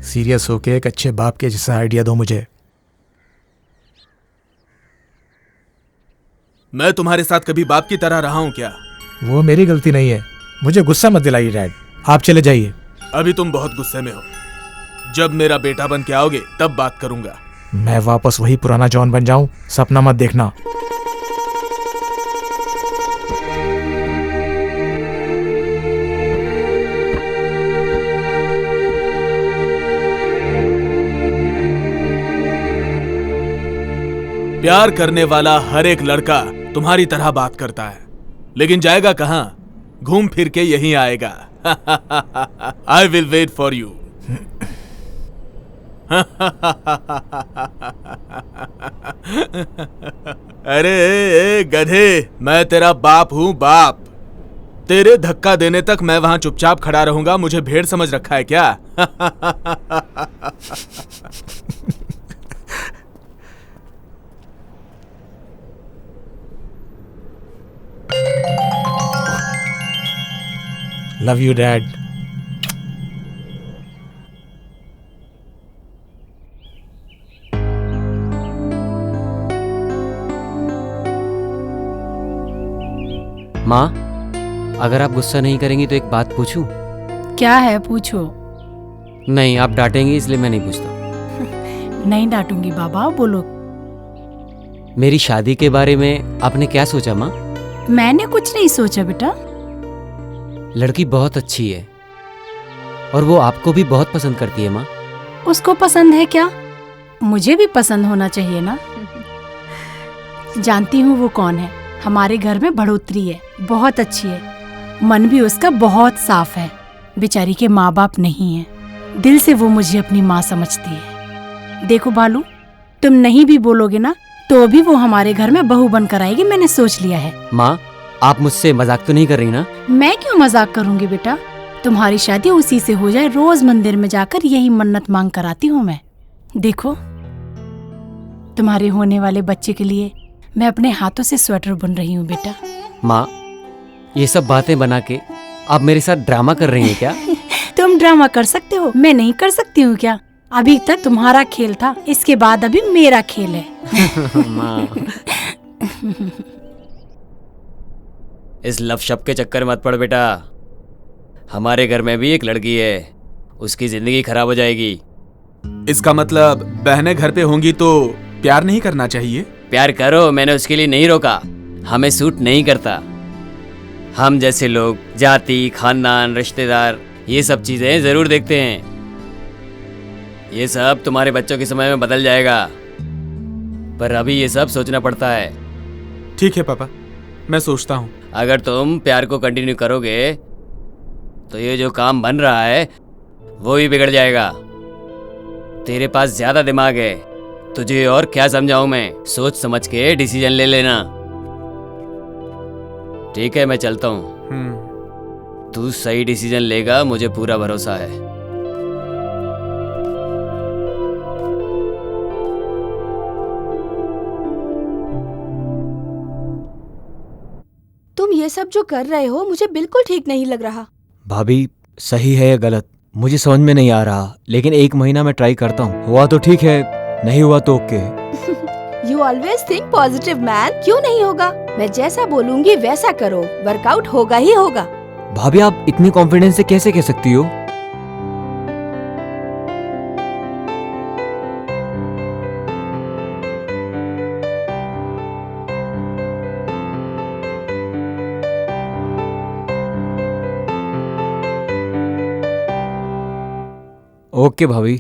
सीरियस होके एक अच्छे बाप के जैसा आइडिया दो मुझे। मैं तुम्हारे साथ कभी बाप की तरह रहा हूं क्या? वो मेरी गलती नहीं है, मुझे गुस्सा मत दिलाइए डैड, आप चले जाइए। अभी तुम बहुत गुस्से में हो, जब मेरा बेटा बन के आओगे तब बात करूंगा। मैं वापस वही पुराना जॉन बन जाऊं, सपना मत देखना। प्यार करने वाला हर एक लड़का तुम्हारी तरह बात करता है, लेकिन जाएगा कहां? घूम फिर के यहीं आएगा। I will wait for you. अरे गधे, मैं तेरा बाप हूं, बाप। तेरे धक्का देने तक मैं वहां चुपचाप खड़ा रहूंगा, मुझे भेड़ समझ रखा है क्या? Love you dad. माँ, अगर आप गुस्सा नहीं करेंगी तो एक बात पूछूं? क्या है, पूछो। नहीं, आप डांटेंगी इसलिए मैं नहीं पूछता। नहीं डांटूंगी बाबा, बोलो। मेरी शादी के बारे में आपने क्या सोचा माँ? मैंने कुछ नहीं सोचा बेटा। लड़की बहुत अच्छी है और वो आपको भी बहुत पसंद करती है माँ। उसको पसंद है क्या? मुझे भी पसंद होना चाहिए ना। जानती हूँ वो कौन है। हमारे घर में बढ़ोतरी है, बहुत अच्छी है, मन भी उसका बहुत साफ है। बेचारी के माँ बाप नहीं है, दिल से वो मुझे अपनी माँ समझती है। देखो बालू, तुम नहीं भी बोलोगे ना तो भी वो हमारे घर में बहू बनकर आएगी, मैंने सोच लिया है। माँ, आप मुझसे मजाक तो नहीं कर रही ना? मैं क्यों मजाक करूंगी बेटा, तुम्हारी शादी उसी से हो जाए, रोज मंदिर में जाकर यही मन्नत मांग कर आती हूँ मैं। देखो, तुम्हारे होने वाले बच्चे के लिए मैं अपने हाथों से स्वेटर बुन रही हूँ बेटा। माँ, ये सब बातें बना के आप मेरे साथ ड्रामा कर रही हैं क्या? तुम ड्रामा कर सकते हो, मैं नहीं कर सकती हूँ क्या? अभी तक तुम्हारा खेल था, इसके बाद अभी मेरा खेल है। माँ, इस लव-शप के चक्कर मत पड़ बेटा। हमारे घर में भी एक लड़की है, उसकी जिंदगी खराब हो जाएगी। इसका मतलब बहनें घर पे होंगी तो प्यार नहीं करना चाहिए? प्यार करो, मैंने उसके लिए नहीं रोका। हमें सूट नहीं करता। हम जैसे लोग जाति, खानदान, रिश्तेदार, ये सब चीजें जरूर देखते हैं। ये सब तुम्हारे बच्चों के समय में बदल जाएगा, पर अभी ये सब सोचना पड़ता है। ठीक है पापा, मैं सोचता हूँ। अगर तुम प्यार को कंटिन्यू करोगे तो ये जो काम बन रहा है वो भी बिगड़ जाएगा। तेरे पास ज्यादा दिमाग है, तुझे और क्या समझाऊं मैं? सोच समझ के डिसीजन ले लेना। ठीक है, मैं चलता हूँ। तू सही डिसीजन लेगा, मुझे पूरा भरोसा है। तुम ये सब जो कर रहे हो मुझे बिल्कुल ठीक नहीं लग रहा। भाभी, सही है या गलत मुझे समझ में नहीं आ रहा, लेकिन 1 महीना मैं ट्राई करता हूँ। हुआ तो ठीक है, नहीं हुआ तो okay. You always think positive man। क्यों नहीं होगा? मैं जैसा बोलूंगी वैसा करो, वर्कआउट होगा ही होगा। भाभी, आप इतने कॉन्फिडेंस से कैसे कह सकती हो? ओके भाभी।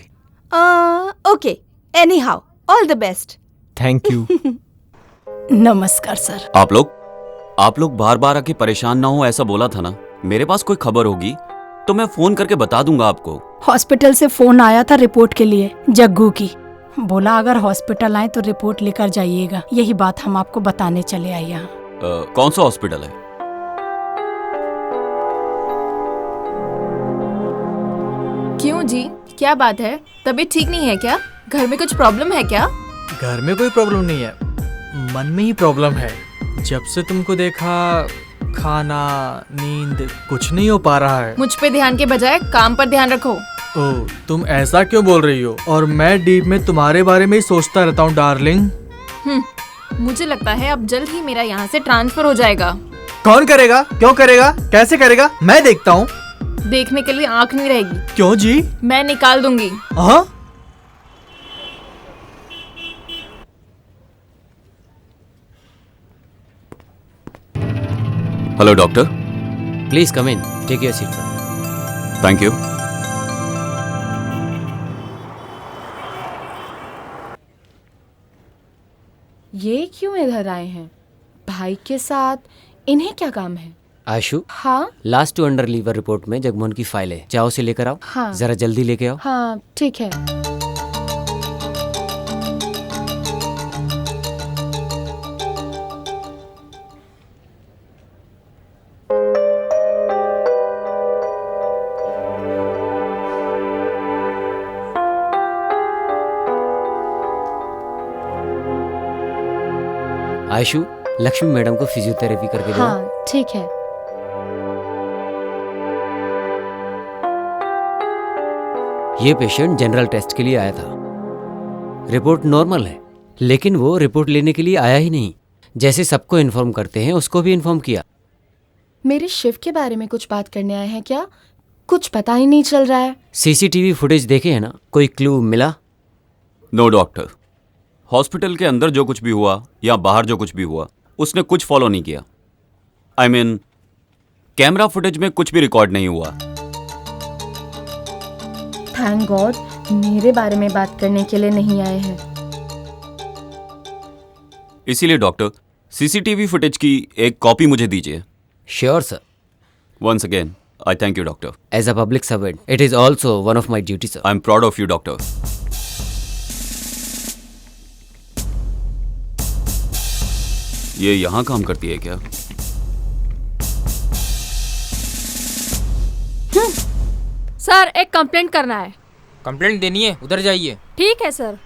Okay, any how, all the best. Thank you. नमस्कार सर। आप लोग बार बार आके परेशान ना हो, ऐसा बोला था ना। मेरे पास कोई खबर होगी तो मैं फोन करके बता दूंगा आपको। हॉस्पिटल से फोन आया था रिपोर्ट के लिए, जग्गू की। बोला अगर हॉस्पिटल आए तो रिपोर्ट लेकर जाइएगा। यही बात हम आपको बताने चले आए यहाँ। कौन सा हॉस्पिटल है? क्यों जी, क्या बात है? तबीयत ठीक नहीं है क्या? घर में कुछ प्रॉब्लम है क्या? घर में कोई प्रॉब्लम नहीं है, मन में ही प्रॉब्लम है। जब से तुमको देखा, खाना, नींद कुछ नहीं हो पा रहा है। मुझ पे ध्यान के बजाय काम पर ध्यान रखो। ओह, तुम ऐसा क्यों बोल रही हो? और मैं डीप में तुम्हारे बारे में ही सोचता रहता हूँ डार्लिंग। मुझे लगता है अब जल्द ही मेरा यहाँ से ट्रांसफर हो जाएगा। कौन करेगा? क्यों करेगा? कैसे करेगा? मैं देखता हूँ। देखने के लिए आंख नहीं रहेगी। क्यों जी? मैं निकाल दूंगी। हाँ? Hello doctor. Please come in, take your seat sir. Thank you. ये क्यों इधर आए हैं? भाई के साथ इन्हें क्या काम है? आशु, हाँ last two under liver report में जगमोहन की फाइल है, जाओ उसे लेकर आओ। हाँ। जरा जल्दी लेके आओ। हाँ ठीक है। आशु, लक्ष्मी मैडम को फिजियोथेरेपी करके दो। हाँ ठीक है। ये पेशेंट जनरल टेस्ट के लिए आया था। रिपोर्ट नॉर्मल है, लेकिन वो रिपोर्ट लेने के लिए आया ही नहीं। जैसे सबको इन्फॉर्म करते हैं, उसको भी इन्फॉर्म किया। मेरे शिफ्ट के बारे में कुछ बात करने आए हैं क्या? कुछ पता ही नहीं चल रहा है। सीसीटीवी फुटेज देखे है ना? कोई क्लू मिला? नो डॉक्टर, हॉस्पिटल के अंदर जो कुछ भी हुआ या बाहर जो कुछ भी हुआ, उसने कुछ फॉलो नहीं किया। I mean, कैमरा फुटेज में कुछ भी रिकॉर्ड नहीं हुआ। थैंक गॉड, मेरे बारे में बात करने के लिए नहीं आए हैं। इसीलिए डॉक्टर, सीसीटीवी फुटेज की एक कॉपी मुझे दीजिए। Sure sir. Once again, I thank you, doctor. As a public servant, it is also one of my duties, sir. I'm proud of you, doctor. ये यहाँ काम करती है क्या? सर एक कंप्लेंट करना है। कंप्लेंट देनी है, उधर जाइए। ठीक है सर।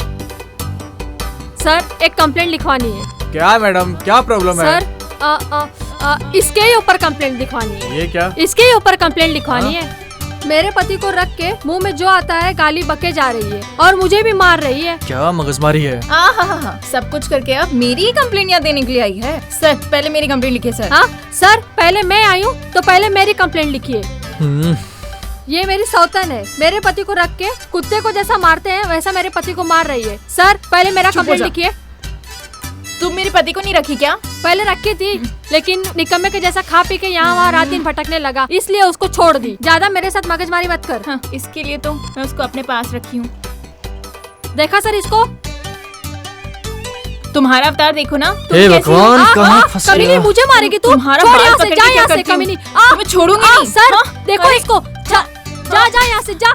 सर एक कंप्लेंट लिखवानी है। क्या मैडम, क्या प्रॉब्लम है? सर इसके ही ऊपर कंप्लेंट लिखवानी है। ये क्या? इसके ही ऊपर कंप्लेंट लिखवानी है। मेरे पति को रख के मुंह में जो आता है गाली बके जा रही है और मुझे भी मार रही है। क्या मगजमारी है? हाँ, सब कुछ करके अब मेरी ही कंप्लेंट यहाँ देने के लिए आई है। सर पहले मेरी कंप्लेंट लिखिए सर। हाँ सर, पहले मैं आई हूँ तो पहले मेरी कंप्लेंट लिखिए। ये मेरी सौतन है, मेरे पति को रख के कुत्ते को जैसा मारते हैं वैसा मेरे पति को मार रही है। सर पहले मेरा कंप्लेंट लिखिए। तुम मेरे पति को नहीं रखी क्या? पहले रखी थी, लेकिन निकम्मे के जैसा खा पी के यहाँ वहाँ रात दिन भटकने लगा, इसलिए उसको छोड़ दी। ज्यादा मेरे साथ मगजमारी मत कर। हाँ, इसके लिए तो मैं उसको अपने पास रखी हूँ। देखा सर इसको? तुम्हारा अवतार देखो ना। हे भगवान, कहाँ फंस कमीनी गया? मुझे मारेगी तू। तुम्हारा छोड़ बाल यहाँ पकड़ से, के जा क्या यहाँ से करती हूँ? कमीनी। तुम्हें छोड़ूंगी नहीं। सर देखो अरे, इसको। जा यहाँ से, जा।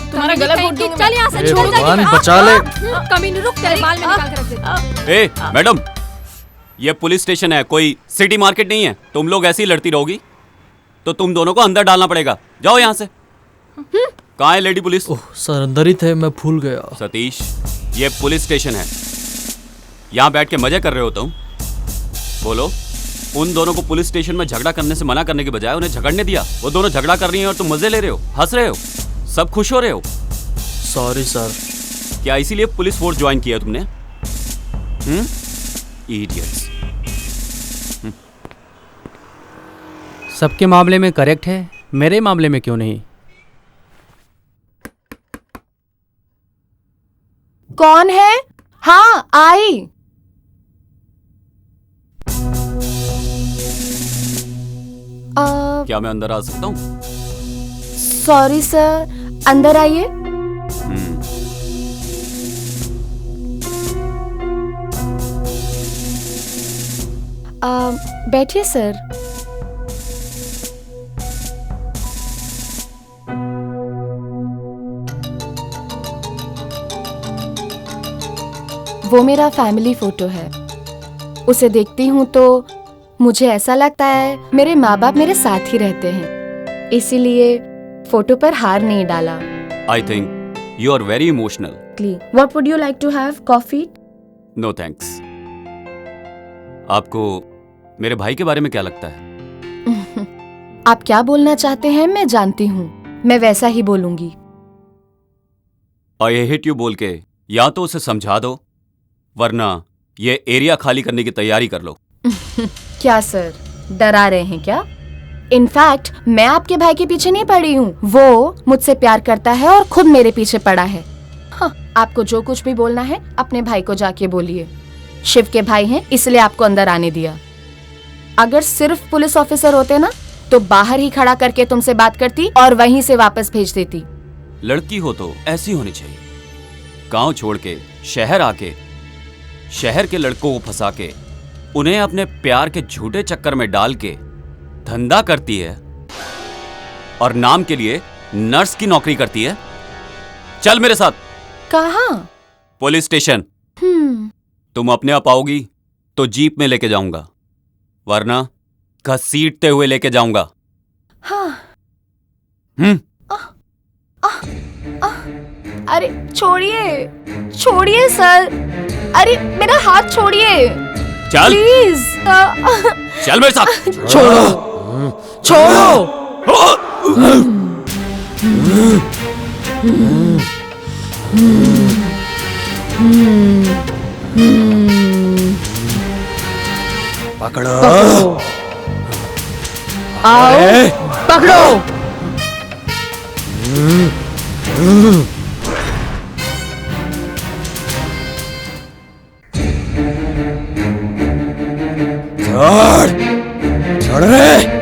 तुम्हारा गला घोट दूंगी। चल यहाँ से, हे छोड़ भगवान, जा। बचा ले। कमीनी रुक, तेरे बाल में निकाल के रख दे। ए मैडम, ये पुलिस स्टेशन है, कोई सिटी मार्केट नहीं है। तुम लोग ऐसे ही लड़ती रहोगी तो तुम दोनों को अंदर डालना पड़ेगा। जाओ यहाँ से। कहाँ है लेडी पुलिस? ओह सर, अंदर ही थे, मैं भूल गया। सतीश, ये पुलिस स्टेशन है, यहाँ बैठ के मजे कर रहे हो तुम? बोलो, उन दोनों को पुलिस स्टेशन में झगड़ा करने से मना करने के बजाय उन्हें झगड़ने दिया। वो दोनों झगड़ा कर रही हैं और तुम मजे ले रहे हो, हंस रहे हो, सब खुश हो रहे हो। Sorry sir. क्या इसीलिए पुलिस फोर्स ज्वाइन किया तुमने? इडियट्स। सबके मामले में करेक्ट है, मेरे मामले में क्यों नहीं? कौन है? हाँ आई। क्या मैं अंदर आ सकता हूँ? सॉरी सर, अंदर आइए। बैठिए सर। वो मेरा फैमिली फोटो है। उसे देखती हूँ तो मुझे ऐसा लगता है मेरे माँ बाप मेरे साथ ही रहते हैं, इसीलिए फोटो पर हार नहीं डाला। I think you are very emotional. What would you like to have? Coffee? No thanks. आपको मेरे भाई के बारे में क्या लगता है? आप क्या बोलना चाहते हैं मैं जानती हूँ, मैं वैसा ही बोलूंगी। I hate you बोल के या तो उसे समझा दो, वरना ये एरिया खाली करने की तैयारी कर लो। क्या सर, डरा रहे हैं क्या? इनफैक्ट मैं आपके भाई के पीछे नहीं पड़ी हूँ, वो मुझसे प्यार करता है और खुद मेरे पीछे पड़ा है। हाँ, आपको जो कुछ भी बोलना है अपने भाई को जाके बोलिए। शिव के भाई हैं इसलिए आपको अंदर आने दिया। अगर सिर्फ पुलिस ऑफिसर होते ना तो बाहर ही खड़ा करके तुमसे बात करती और वहीं से वापस भेज देती। लड़की हो तो ऐसी होनी चाहिए, गांव छोड़ के शहर आके शहर के लड़कों को फंसा के उन्हें अपने प्यार के झूठे चक्कर में डाल के धंधा करती है और नाम के लिए नर्स की नौकरी करती है। चल मेरे साथ। कहाँ? Police station. तुम अपने आप आओगी तो जीप में लेके जाऊंगा, वरना घसीटते हुए लेके जाऊंगा। हाँ। अरे छोड़िए, छोड़िए सर, अरे मेरा हाथ छोड़िए चल प्लीज। चल मेरे साथ। छोड़ो, छोड़ो। पकड़ो, आओ, पकड़ो। छोड़, छोड़ रे।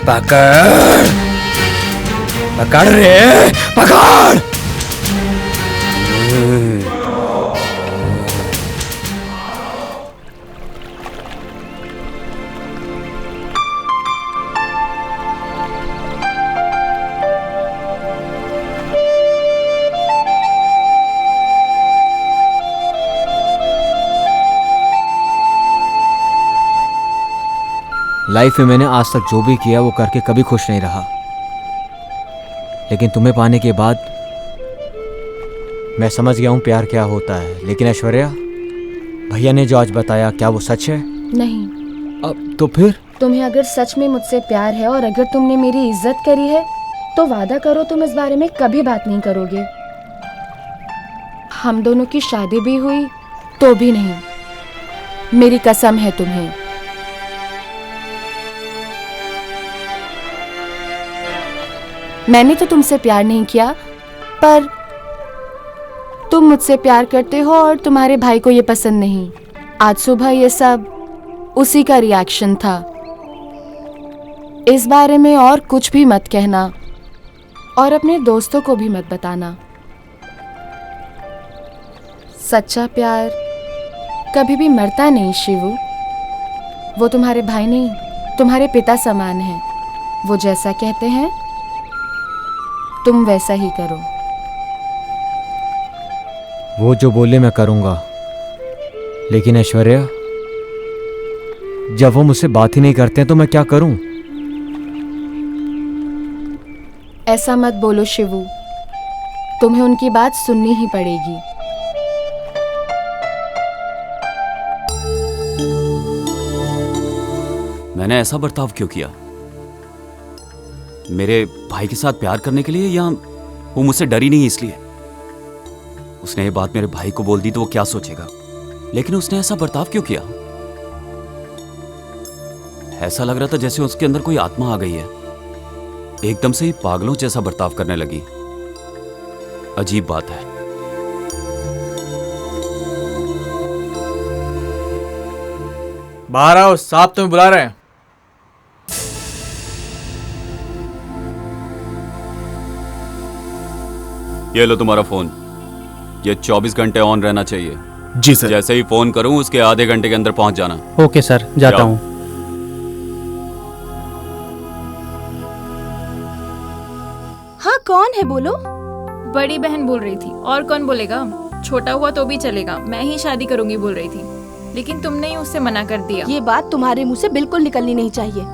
पकड़, पकड़ रे, पकड़। लाइफ में मैंने आज तक जो भी किया वो करके कभी खुश नहीं रहा, लेकिन तुम्हें पाने के बाद मैं समझ गया हूँ प्यार क्या होता है। लेकिन ऐश्वर्या, भैया ने जो आज बताया, क्या वो सच है? नहीं। अब तो फिर? तुम्हें अगर सच में मुझसे प्यार है और अगर तुमने मेरी इज्जत करी है तो वादा करो तुम इस बारे में कभी बात नहीं करोगे। हम दोनों की शादी भी हुई तो भी नहीं। मेरी कसम है तुम्हें। मैंने तो तुमसे प्यार नहीं किया, पर तुम मुझसे प्यार करते हो और तुम्हारे भाई को ये पसंद नहीं। आज सुबह ये सब उसी का रिएक्शन था। इस बारे में और कुछ भी मत कहना और अपने दोस्तों को भी मत बताना। सच्चा प्यार कभी भी मरता नहीं शिवू। वो तुम्हारे भाई नहीं, तुम्हारे पिता समान है। वो जैसा कहते हैं तुम वैसा ही करो। वो जो बोले मैं करूंगा, लेकिन ऐश्वर्या, जब वो मुझसे बात ही नहीं करते हैं तो मैं क्या करूं? ऐसा मत बोलो शिवू, तुम्हें उनकी बात सुननी ही पड़ेगी। मैंने ऐसा बर्ताव क्यों किया? मेरे भाई के साथ प्यार करने के लिए, या वो मुझसे डरी नहीं इसलिए? उसने ये बात मेरे भाई को बोल दी तो वो क्या सोचेगा, लेकिन उसने ऐसा बर्ताव क्यों किया? ऐसा लग रहा था जैसे उसके अंदर कोई आत्मा आ गई है। एकदम से ही पागलों जैसा बर्ताव करने लगी। अजीब बात है। बाहर आओ, साहब तुम्हें बुला रहे हैं। ये लो तुम्हारा फोन। ये 24 घंटे ऑन रहना चाहिए। जी सर। जैसे ही फोन करूं उसके आधे घंटे के अंदर पहुंच जाना। ओके सर, जाता हूँ। हाँ, कौन है बोलो? बड़ी बहन बोल रही थी, और कौन बोलेगा? छोटा हुआ तो भी चलेगा, मैं ही शादी करूंगी बोल रही थी, लेकिन तुमने ही उससे मना कर दिया। ये बात तुम्हारे मुंह से बिल्कुल निकलनी नहीं चाहिए।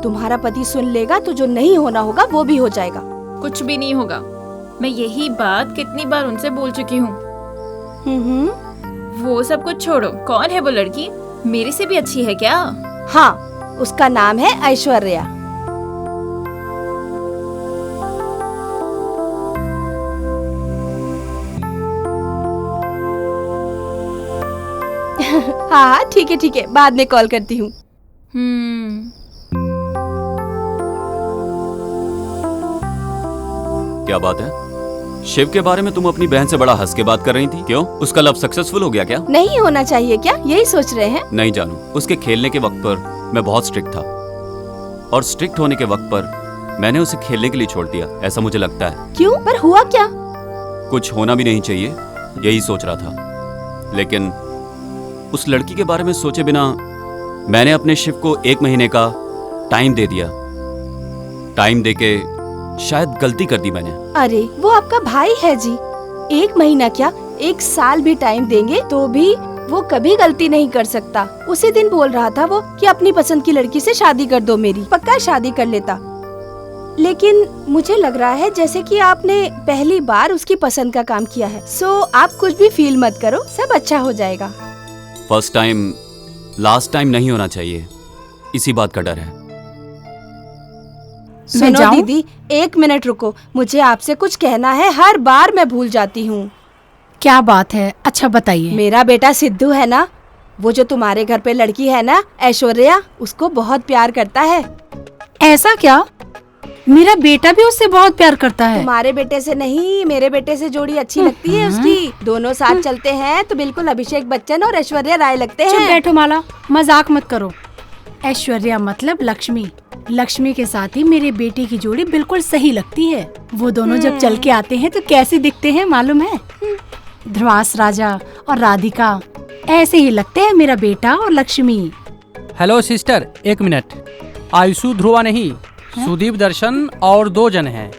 तुम्हारा पति सुन लेगा तो जो नहीं होना होगा वो भी हो जाएगा। कुछ भी नहीं होगा। मैं यही बात कितनी बार उनसे बोल चुकी हूँ। वो सब कुछ छोड़ो, कौन है वो लड़की? मेरे से भी अच्छी है क्या? हाँ, उसका नाम है ऐश्वर्या। हाँ ठीक है, बाद में कॉल करती हूँ। क्या बात है? शिव के बारे में तुम अपनी बहन से बड़ा हंस के बात कर रही थी। क्यों? उसका लव सक्सेसफुल हो गया क्या? नहीं होना चाहिए क्या, यही सोच रहे हैं? नहीं जानू, उसके खेलने के वक्त पर मैं बहुत स्ट्रिक्ट था, और स्ट्रिक्ट होने के वक्त पर मैंने उसे खेलने के लिए छोड़ दिया, ऐसा मुझे लगता है। क्यों? पर हुआ क्या? कुछ होना भी नहीं चाहिए, यही सोच रहा था। लेकिन उस लड़की के बारे में सोचे बिना मैंने अपने शिव को 1 महीने का टाइम दे दिया। टाइम देके शायद गलती कर दी मैंने। अरे वो आपका भाई है जी, 1 महीना क्या 1 साल भी टाइम देंगे तो भी वो कभी गलती नहीं कर सकता। उसी दिन बोल रहा था वो कि अपनी पसंद की लड़की से शादी कर दो मेरी, पक्का शादी कर लेता। लेकिन मुझे लग रहा है जैसे कि आपने पहली बार उसकी पसंद का काम किया है। सो आप कुछ भी फील मत करो, सब अच्छा हो जाएगा। फर्स्ट टाइम लास्ट टाइम नहीं होना चाहिए, इसी बात का डर है। सुनो दीदी, 1 मिनट रुको, मुझे आपसे कुछ कहना है, हर बार मैं भूल जाती हूँ। क्या बात है? अच्छा बताइए। मेरा बेटा सिद्धू है ना, वो जो तुम्हारे घर पे लड़की है ना ऐश्वर्या, उसको बहुत प्यार करता है। ऐसा क्या? मेरा बेटा भी उससे बहुत प्यार करता है। तुम्हारे बेटे से नहीं, मेरे बेटे से जोड़ी अच्छी लगती है उसकी। दोनों साथ चलते हैं तो बिल्कुल अभिषेक बच्चन और ऐश्वर्या राय लगते हैं। चुप बैठो माला, मजाक मत करो। ऐश्वर्या मतलब लक्ष्मी। लक्ष्मी के साथ ही मेरे बेटे की जोड़ी बिल्कुल सही लगती है। वो दोनों जब चल के आते हैं तो कैसे दिखते हैं मालूम है? ध्रुवास राजा और राधिका, ऐसे ही लगते हैं मेरा बेटा और Lakshmi. Hello sister, 1 minute. Ayushu Dhruva नहीं, सुदीप दर्शन और 2 जन हैं।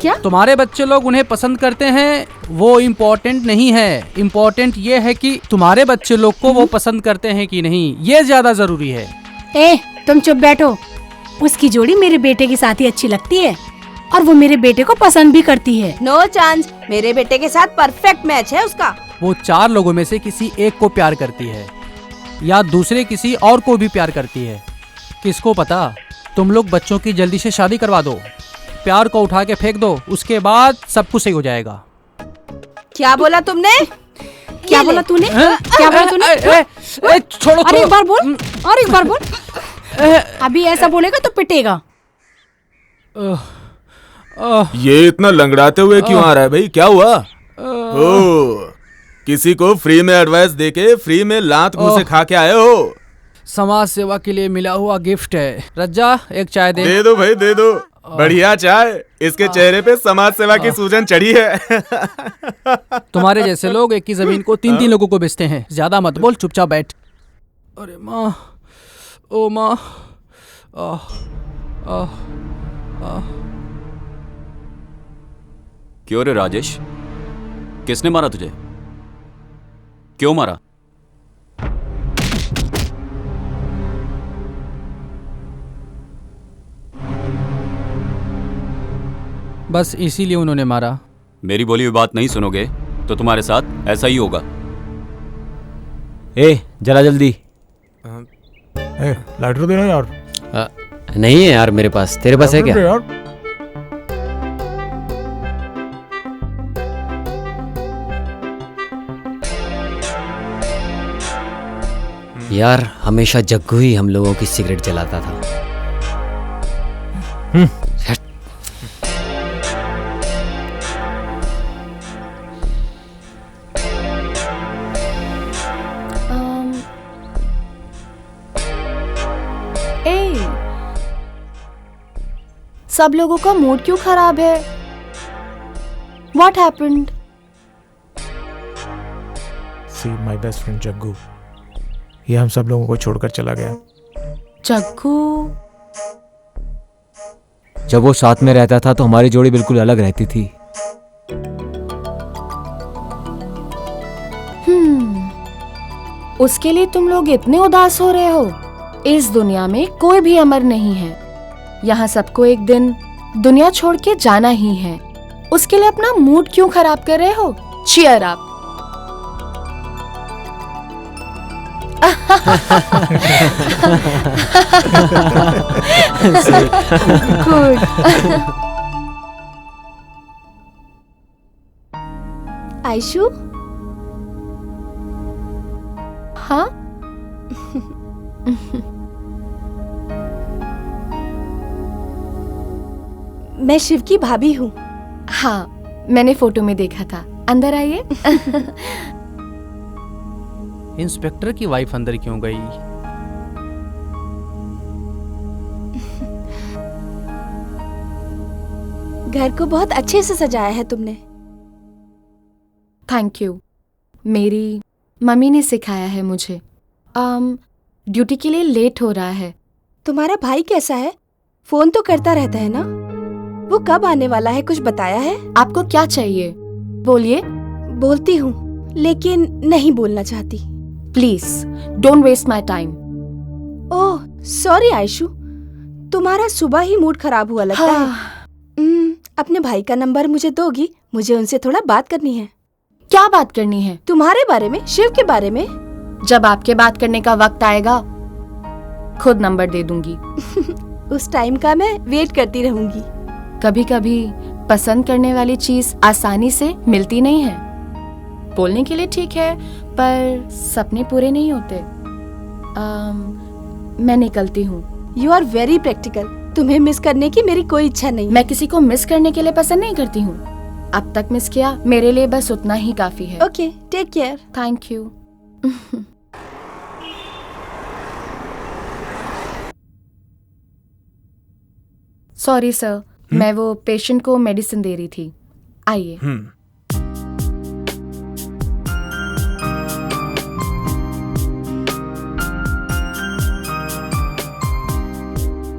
क्या? तुम्हारे बच्चे लोग उन्हें पसंद करते हैं वो इम्पोर्टेंट नहीं है। इम्पोर्टेंट ये है कि तुम्हारे बच्चे लोग को वो पसंद करते हैं कि नहीं, ये ज्यादा जरूरी है। तुम चुप बैठो। उसकी जोड़ी मेरे बेटे के साथ ही अच्छी लगती है और वो मेरे बेटे को पसंद भी करती है। नो चांस, मेरे बेटे के साथ परफेक्ट मैच है उसका। वो 4 लोगों में से किसी एक को प्यार करती है या दूसरे किसी और को भी प्यार करती है, किसको पता। तुम लोग बच्चों की जल्दी से शादी करवा दो, प्यार को उठा के फेंक दो, उसके बाद सब कुछ सही हो जाएगा। क्या बोला तुमने? क्या बोला तूने? क्या बोला तूने? छोड़ो। अरे एक बार बोल, और एक बार बोल। अभी ऐसा बोलेगा तो पिटेगा। ये इतना लंगड़ाते हुए क्यों आ रहा है भाई? क्या हुआ? ओ, किसी को फ्री में एडवाइस देके फ्री में लात मुंह से खा के आए हो? समाज सेवा के लिए मिला हुआ गिफ्ट है। रज्जा, एक चाय दे। दे दो भाई, दे दो। बढ़िया चाय। इसके चेहरे पे समाज सेवा की सूजन चढ़ी है। तुम्हारे जैसे लोग एक ही जमीन को 3-3 लोगों को बेचते हैं। ज्यादा मत बोल, चुपचाप बैठ। अरे माँ, ओ माँ। क्यों रे राजेश, किसने मारा तुझे? क्यों मारा? बस इसीलिए उन्होंने मारा। मेरी बोली हुई बात नहीं सुनोगे तो तुम्हारे साथ ऐसा ही होगा। ए, जरा जल्दी। लाइटर देना यार। नहीं है यार मेरे पास, तेरे पास है क्या? यार हमेशा जग्गू ही हम लोगों की सिगरेट जलाता था। सब लोगों का मूड क्यों खराब है? What happened? See my best friend Jaggu, ये हम सब लोगों को छोड़कर चला गया। जग्गू? जब वो साथ में रहता था तो हमारी जोड़ी बिल्कुल अलग रहती थी। उसके लिए तुम लोग इतने उदास हो रहे हो? इस दुनिया में कोई भी अमर नहीं है। यहाँ सबको एक दिन दुनिया छोड़ के जाना ही है। उसके लिए अपना मूड क्यों खराब कर रहे हो? Cheer up. गुड। आयशु? हाँ? मैं शिव की भाभी हूँ। हाँ, मैंने फोटो में देखा था। अंदर आइए। इंस्पेक्टर की वाइफ अंदर क्यों गई? घर को बहुत अच्छे से सजाया है तुमने। Thank you. मेरी मम्मी ने सिखाया है मुझे। ड्यूटी के लिए लेट हो रहा है। तुम्हारा भाई कैसा है? फोन तो करता रहता है ना? वो कब आने वाला है, कुछ बताया है? आपको क्या चाहिए? बोलिए। बोलती हूँ लेकिन नहीं बोलना चाहती। Please don't waste my time. Oh sorry Ayshu, तुम्हारा सुबह ही मूड खराब हुआ लगता है। अपने भाई का नंबर मुझे दोगी? मुझे उनसे थोड़ा बात करनी है। क्या बात करनी है? तुम्हारे बारे में, शिव के बारे में। जब आपके बात करने का वक्त आएगा खुद नंबर दे दूंगी। उस टाइम का मैं वेट करती रहूंगी। कभी कभी पसंद करने वाली चीज आसानी से मिलती नहीं है। बोलने के लिए ठीक है पर सपने पूरे नहीं होते। मैं निकलती हूँ। You are very practical. तुम्हें मिस करने की मेरी कोई इच्छा नहीं। मैं किसी को मिस करने के लिए पसंद नहीं करती हूँ। अब तक मिस किया, मेरे लिए बस उतना ही काफी है। Okay, take care. Thank you. Sorry sir, मैं वो पेशेंट को मेडिसिन दे रही थी। आइए।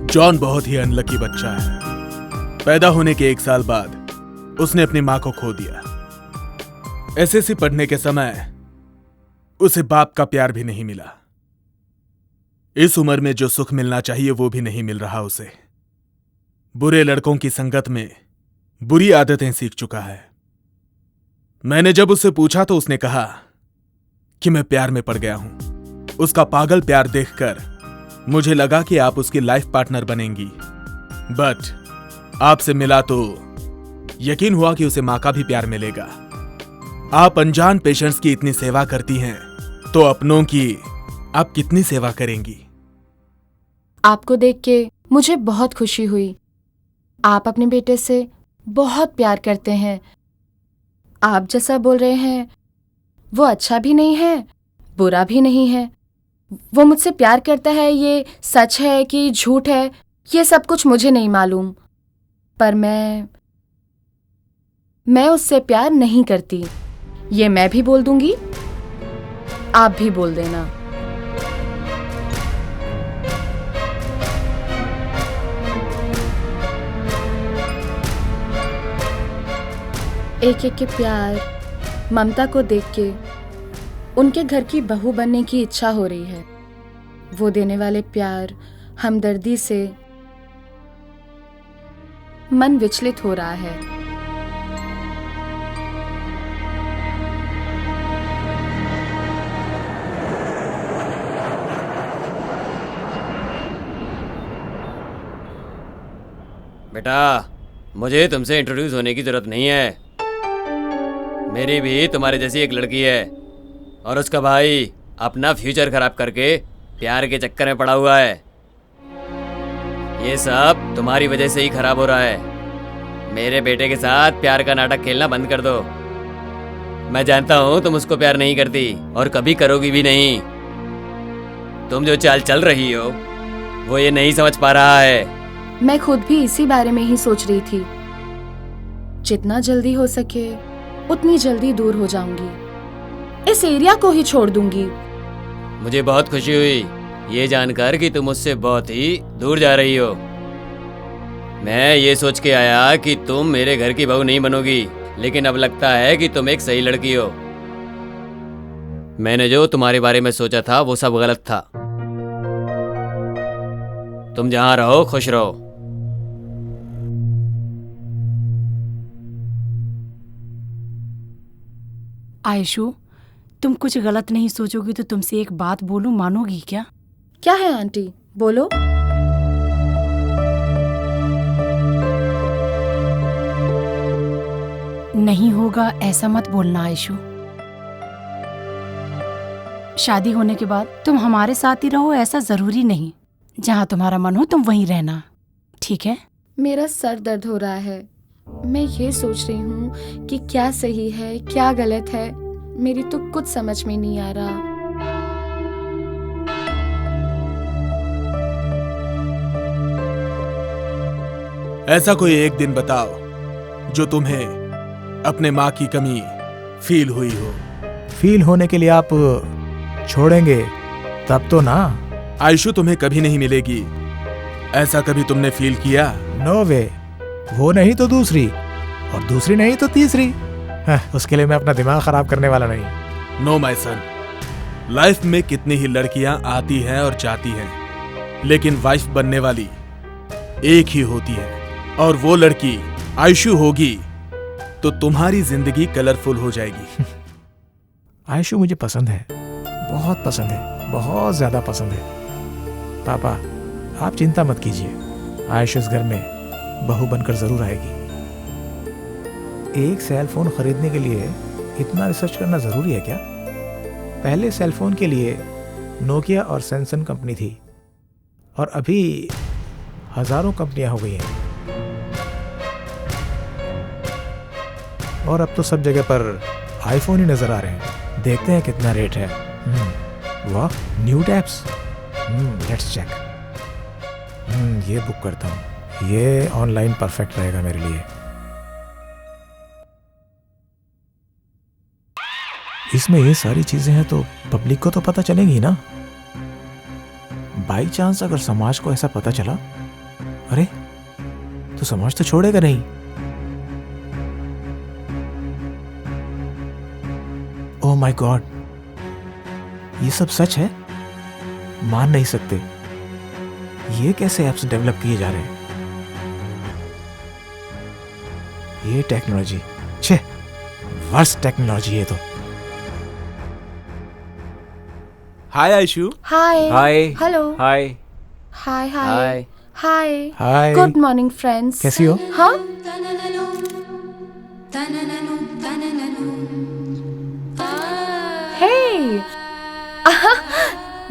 जॉन बहुत ही अनलकी बच्चा है। पैदा होने के 1 साल बाद उसने अपनी मां को खो दिया। एसएससी पढ़ने के समय उसे बाप का प्यार भी नहीं मिला। इस उम्र में जो सुख मिलना चाहिए वो भी नहीं मिल रहा उसे। बुरे लड़कों की संगत में बुरी आदतें सीख चुका है। मैंने जब उससे पूछा तो उसने कहा कि मैं प्यार में पड़ गया हूं। उसका पागल प्यार देखकर मुझे लगा कि आप उसकी लाइफ पार्टनर बनेंगी, बट आपसे मिला तो यकीन हुआ कि उसे मां का भी प्यार मिलेगा। आप अनजान पेशेंट्स की इतनी सेवा करती हैं तो अपनों की आप कितनी सेवा करेंगी? आपको देख के मुझे बहुत खुशी हुई। आप अपने बेटे से बहुत प्यार करते हैं। आप जैसा बोल रहे हैं वो अच्छा भी नहीं है, बुरा भी नहीं है। वो मुझसे प्यार करता है, ये सच है कि झूठ है, ये सब कुछ मुझे नहीं मालूम, पर मैं उससे प्यार नहीं करती। ये मैं भी बोल दूंगी, आप भी बोल देना। एक एक के प्यार, ममता को देख के उनके घर की बहू बनने की इच्छा हो रही है। वो देने वाले प्यार, हमदर्दी से मन विचलित हो रहा है। बेटा, मुझे तुमसे इंट्रोड्यूस होने की जरूरत नहीं है। मेरी भी तुम्हारे जैसी एक लड़की है और उसका भाई अपना फ्यूचर खराब करके प्यार के चक्कर में पड़ा हुआ है। ये सब तुम्हारी वजह से ही खराब हो रहा है। मेरे बेटे के साथ प्यार का नाटक खेलना बंद कर दो। मैं जानता हूँ तुम उसको प्यार नहीं करती और कभी करोगी भी नहीं। तुम जो चाल चल रही हो वो ये नहीं समझ पा रहा है। मैं खुद भी इसी बारे में ही सोच रही थी। जितना जल्दी हो सके उतनी जल्दी दूर हो जाऊंगी। इस एरिया को ही छोड़ दूंगी। मुझे बहुत खुशी हुई ये जानकर कि तुम मुझसे बहुत ही दूर जा रही हो। मैं ये सोच के आया कि तुम मेरे घर की बहू नहीं बनोगी, लेकिन अब लगता है कि तुम एक सही लड़की हो। मैंने जो तुम्हारे बारे में सोचा था वो सब गलत था। तुम जहां रहो खुश रहो। आयशु, तुम कुछ गलत नहीं सोचोगी तो तुमसे एक बात बोलूं, मानोगी क्या? क्या है आंटी, बोलो। नहीं होगा ऐसा मत बोलना आयशु। शादी होने के बाद तुम हमारे साथ ही रहो ऐसा जरूरी नहीं। जहाँ तुम्हारा मन हो तुम वहीं रहना, ठीक है? मेरा सर दर्द हो रहा है। मैं ये सोच रही हूँ कि क्या सही है क्या गलत है। मेरी तो कुछ समझ में नहीं आ रहा। ऐसा कोई एक दिन बताओ जो तुम्हें अपने माँ की कमी फील हुई हो। फील होने के लिए आप छोड़ेंगे तब तो ना। आयशु तुम्हें कभी नहीं मिलेगी, ऐसा कभी तुमने फील किया? नो वे। वो नहीं तो दूसरी, और दूसरी नहीं तो तीसरी। उसके लिए मैं अपना दिमाग खराब करने वाला नहीं। नो माय सन, लाइफ में कितनी ही लड़कियां आती हैं और जाती हैं, लेकिन वाइफ बनने वाली एक ही होती है, और वो लड़की आयशु होगी तो तुम्हारी जिंदगी कलरफुल हो जाएगी। आयशु मुझे पसंद है, बहुत पसंद है, बहुत ज्यादा पसंद है। पापा आप चिंता मत कीजिए, आयशु इस घर में बहू बनकर जरूर आएगी। एक सेल फोन खरीदने के लिए इतना रिसर्च करना जरूरी है क्या? पहले सेल फोन के लिए नोकिया और सैमसंग कंपनी थी, और अभी हजारों कंपनियां हो गई हैं, और अब तो सब जगह पर आईफोन ही नजर आ रहे हैं। देखते हैं कितना रेट है। वाह, न्यू टैब्स। Let's check. ये बुक करता हूँ, ये ऑनलाइन परफेक्ट रहेगा मेरे लिए। इसमें ये सारी चीजें हैं तो पब्लिक को तो पता चलेगी ना। बाई चांस अगर समाज को ऐसा पता चला, अरे तो समाज तो छोड़ेगा नहीं। ओह माय गॉड, ये सब सच है? मान नहीं सकते। ये कैसे ऐप्स डेवलप किए जा रहे हैं? ये टेक्नोलॉजी, छे, वर्स्ट टेक्नोलॉजी है तो। Hi Ayshu. Hi. Hi. Hello. Hi. Hi hi hi. Hi. Hi. Good morning friends. कैसी हो? हाँ। हे,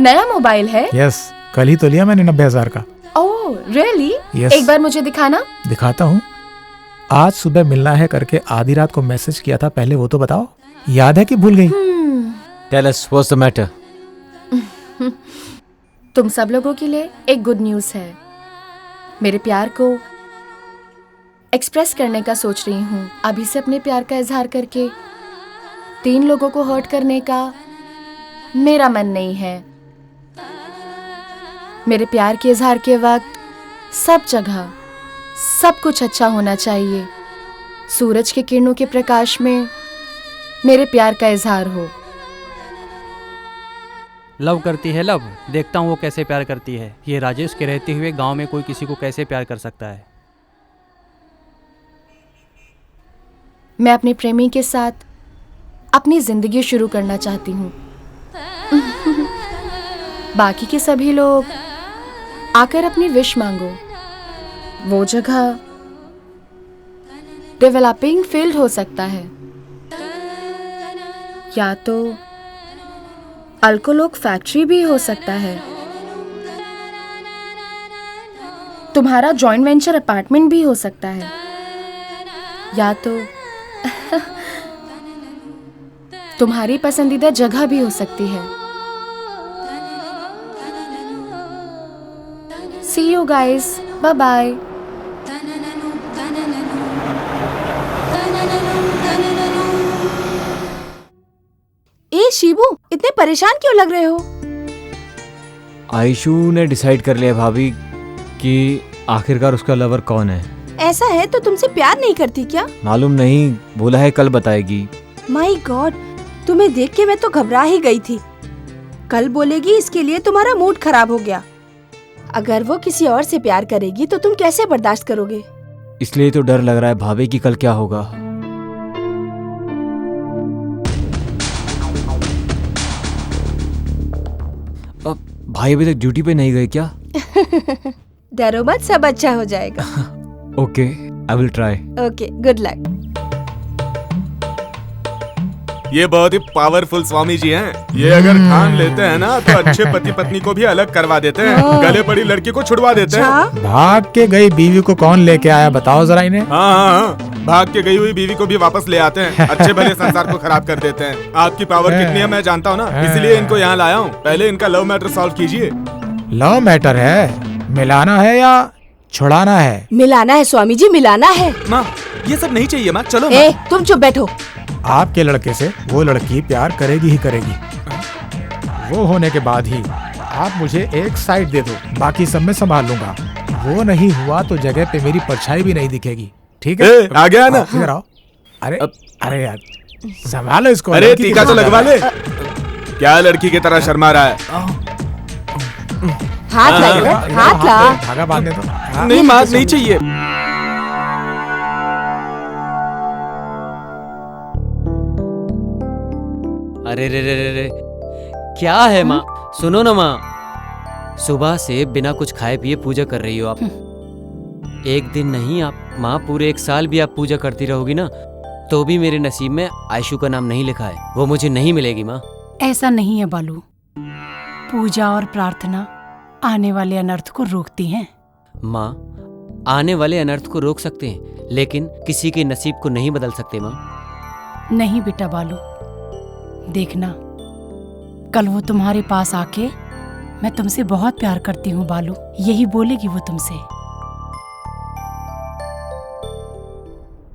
नया मोबाइल है? यस, कल ही तो लिया मैंने 90,000 का। Oh really? Yes. एक बार मुझे दिखाना। दिखाता हूँ। आज सुबह मिलना है करके आधी रात को मैसेज किया था, पहले वो तो बताओ, याद है कि भूल गई? Tell us what's the matter? तुम सब लोगों के लिए एक गुड न्यूज़ है। मेरे प्यार को एक्सप्रेस करने का सोच रही हूँ। अभी से अपने प्यार का इजहार करके 3 लोगों को हर्ट करने का मेरा मन नहीं है। मेरे प्यार के इजहार के वक्त सब जगह सब कुछ अच्छा होना चाहिए। सूरज के किरणों के प्रकाश में मेरे प्यार का इजहार हो। लव करती है लव, देखता हूँ वो कैसे प्यार करती है। ये राजेश के रहते हुए गांव में कोई किसी को कैसे प्यार कर सकता है। मैं अपने प्रेमी के साथ अपनी जिंदगी शुरू करना चाहती हूँ। बाकी के सभी लोग आकर अपनी विश मांगो। वो जगह डेवलपिंग फील्ड हो सकता है, या तो अल्कोलोक फैक्ट्री भी हो सकता है। तुम्हारा जॉइंट वेंचर अपार्टमेंट भी हो सकता है, या तो तुम्हारी पसंदीदा जगह भी हो सकती है। See you guys. Bye bye. ए शिबू, इतने परेशान क्यों लग रहे हो? आयशु ने डिसाइड कर लिया भाभी कि आखिरकार उसका लवर कौन है। ऐसा है तो तुमसे प्यार नहीं करती क्या? मालूम नहीं, बोला है कल बताएगी। माय गॉड, तुम्हें देख के मैं तो घबरा ही गई थी। कल बोलेगी इसके लिए तुम्हारा मूड खराब हो गया। अगर वो किसी और से प्यार करेगी तो तुम कैसे बर्दाश्त करोगे? इसलिए तो डर लग रहा है भाभी कि कल क्या होगा। अब भाई अभी तक ड्यूटी पे नहीं गए क्या? डरो मत, सब अच्छा हो जाएगा। Okay, I will try. Okay, good luck. ये बहुत ही पावरफुल स्वामी जी हैं। ये अगर ठान लेते हैं ना तो अच्छे पति पत्नी को भी अलग करवा देते हैं, गले पड़ी लड़की को छुड़वा देते हैं। भाग के गई बीवी को कौन लेके आया बताओ जरा इन्हें। हाँ, भाग के गई हुई बीवी को भी वापस ले आते हैं, अच्छे भले संसार को खराब कर देते हैं। आपकी पावर कितनी है मैं जानता हूँ ना, इसलिए इनको यहाँ लाया हूँ। पहले इनका लव मैटर सॉल्व कीजिए। लव मैटर है? मिलाना है या छुड़ाना है? मिलाना है स्वामी जी, मिलाना है। माँ, ये सब नहीं चाहिए माँ, चलो। ए, तुम चुप बैठो। आपके लड़के से वो लड़की प्यार करेगी ही करेगी। वो होने के बाद ही आप मुझे एक साइड दे दो, बाकी सब मैं संभाल लूंगा। वो नहीं हुआ तो जगह पे मेरी परछाई भी नहीं दिखेगी, ठीक है? आ गया ना? इधर आओ। अरे अरे यार, संभालो इसको। अरे टीका तो लगवा ले। क्या लड़की की तरह शर्मा रहा है? हाथ ला, हाथ ला। धागा बांधने दो। नहीं माँ, नहीं चाहिए। अरे रे रे रे रे, क्या है माँ? सुनो ना माँ, सुबह से बिना कुछ खाए पिए पूजा कर रही हो आप। एक दिन नहीं आप माँ, पूरे 1 साल भी आप पूजा करती रहोगी ना तो भी मेरे नसीब में आयशु का नाम नहीं लिखा है। वो मुझे नहीं मिलेगी माँ। ऐसा नहीं है बालू, पूजा और प्रार्थना आने वाले अनर्थ को रोकती हैं। माँ, आने वाले अनर्थ को रोक सकते हैं लेकिन किसी के नसीब को नहीं बदल सकते माँ। नहीं बेटा बालू, देखना कल वो तुम्हारे पास आके मैं तुमसे बहुत प्यार करती हूँ बालू, यही बोलेगी वो तुमसे।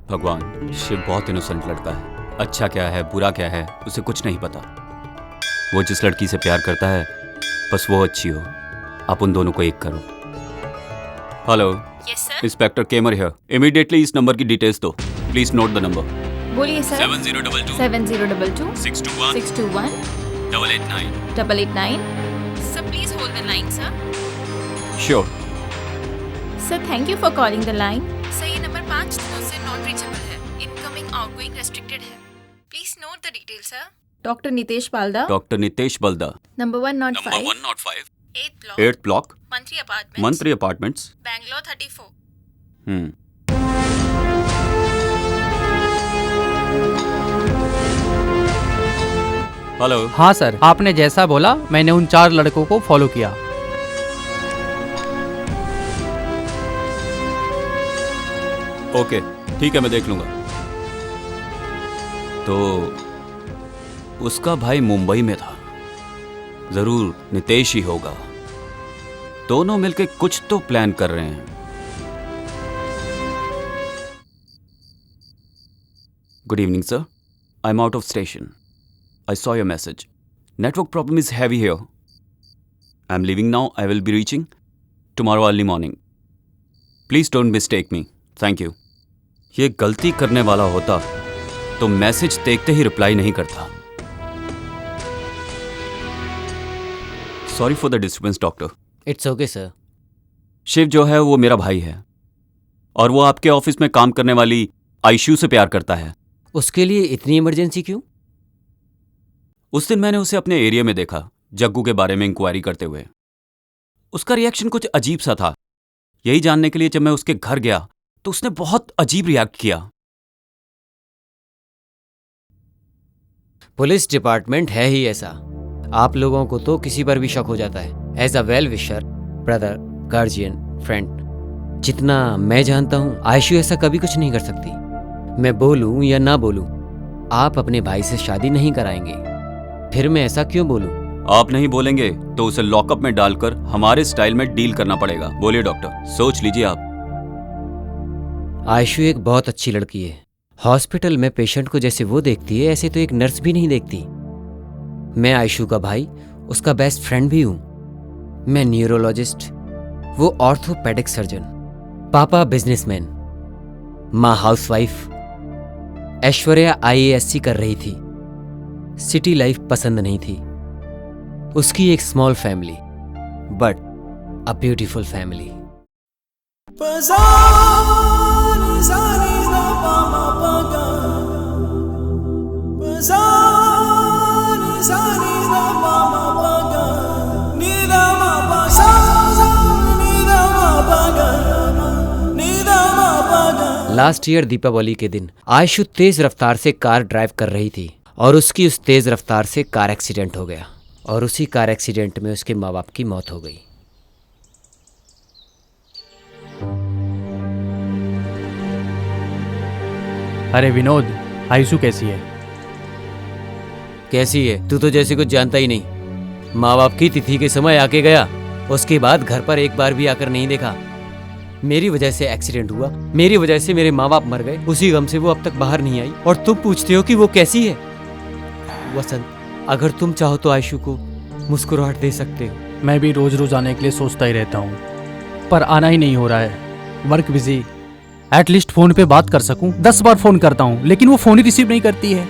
भगवान, शिव बहुत इनोसेंट लड़का है। अच्छा क्या है बुरा क्या है उसे कुछ नहीं पता। वो जिस लड़की से प्यार करता है बस वो अच्छी हो। आप उन दोनों को एक करो। Hello, inspector Kemar here. Immediately इस नंबर की डिटेल्स दो। Please note the number. बोलिए sir. 7022 7022 621 621 889 889। Sir please hold the line, sir? Sure. Sir, thank you for calling the line. Sir, ये नंबर 5 दिनों से नॉट रीचेबल है। Incoming, outgoing restricted है। Please note the details, sir. Doctor Nitesh Palda. Doctor Nitesh Balda. Number 105। 105। 8th block. Mantri apartments. Bangalore 34। Hello. हाँ sir, आपने जैसा बोला मैंने उन 4 लड़कों को फॉलो किया। ओके, ठीक है, मैं देख लूंगा। तो उसका भाई मुंबई में था, जरूर नितेश ही होगा। दोनों मिलके कुछ तो प्लान कर रहे हैं। Good evening sir, I am out of station. I saw your message. Network problem is heavy here. I'm leaving now. I will be reaching tomorrow early morning. Please don't mistake me. Thank you. ये गलती करने वाला होता तो message देखते ही reply नहीं करता। Sorry for the disturbance, doctor. It's okay, sir. Shiv जो है वो मेरा भाई है और वो आपके ऑफिस में काम करने वाली आयशु से प्यार करता है। उसके लिए इतनी इमरजेंसी क्यों? उस दिन मैंने उसे अपने एरिया में देखा, जग्गू के बारे में इंक्वायरी करते हुए। उसका रिएक्शन कुछ अजीब सा था। यही जानने के लिए जब मैं उसके घर गया तो उसने बहुत अजीब रिएक्ट किया। पुलिस डिपार्टमेंट है ही ऐसा। आप लोगों को तो किसी पर भी शक हो जाता है। As a well wisher, brother, guardian, friend, जितना मैं जानता हूं आयशु ऐसा कभी कुछ नहीं कर सकती। मैं बोलूं या ना बोलूं, आप अपने भाई से शादी नहीं कराएंगे। फिर मैं ऐसा क्यों बोलूं? आप नहीं बोलेंगे तो उसे लॉकअप में डालकर हमारे स्टाइल में डील करना पड़ेगा। बोलिए डॉक्टर, सोच लीजिए आप। आयशु एक बहुत अच्छी लड़की है। हॉस्पिटल में पेशेंट को जैसे वो देखती है ऐसे तो एक नर्स भी नहीं देखती। मैं आयशु का भाई, उसका बेस्ट फ्रेंड भी हूं। मैं न्यूरोलॉजिस्ट, वो ऑर्थोपेडिक सर्जन। पापा बिजनेसमैन, माँ हाउसवाइफ। ऐश्वर्या IASC कर रही थी। सिटी लाइफ पसंद नहीं थी। उसकी एक small family, but a beautiful family. Last year Deepawali के दिन आयशु तेज रफ्तार से कार ड्राइव कर रही थी और उसकी उस तेज रफ्तार से कार एक्सीडेंट हो गया और उसी कार एक्सीडेंट में उसके माँ बाप की मौत हो गई। अरे विनोद, आयशु कैसी है? कैसी है? तू तो जैसे कुछ जानता ही नहीं। माँ बाप की तिथि के समय आके गया, उसके बाद घर पर एक बार भी आकर नहीं देखा। मेरी वजह से एक्सीडेंट हुआ, मेरी वजह से मेरे माँ बाप मर गए। उसी गम से वो अब तक बाहर नहीं आई और तुम पूछते हो कि वो कैसी है। वसंत, अगर तुम चाहो तो आयशु को मुस्कुराहट दे सकते हो। मैं भी रोज रोज आने के लिए सोचता ही रहता हूँ, पर आना ही नहीं हो रहा है। Work busy. एटलीस्ट फोन पे बात कर सकूं। 10 बार फोन करता हूँ लेकिन वो फोन ही रिसीव नहीं करती है।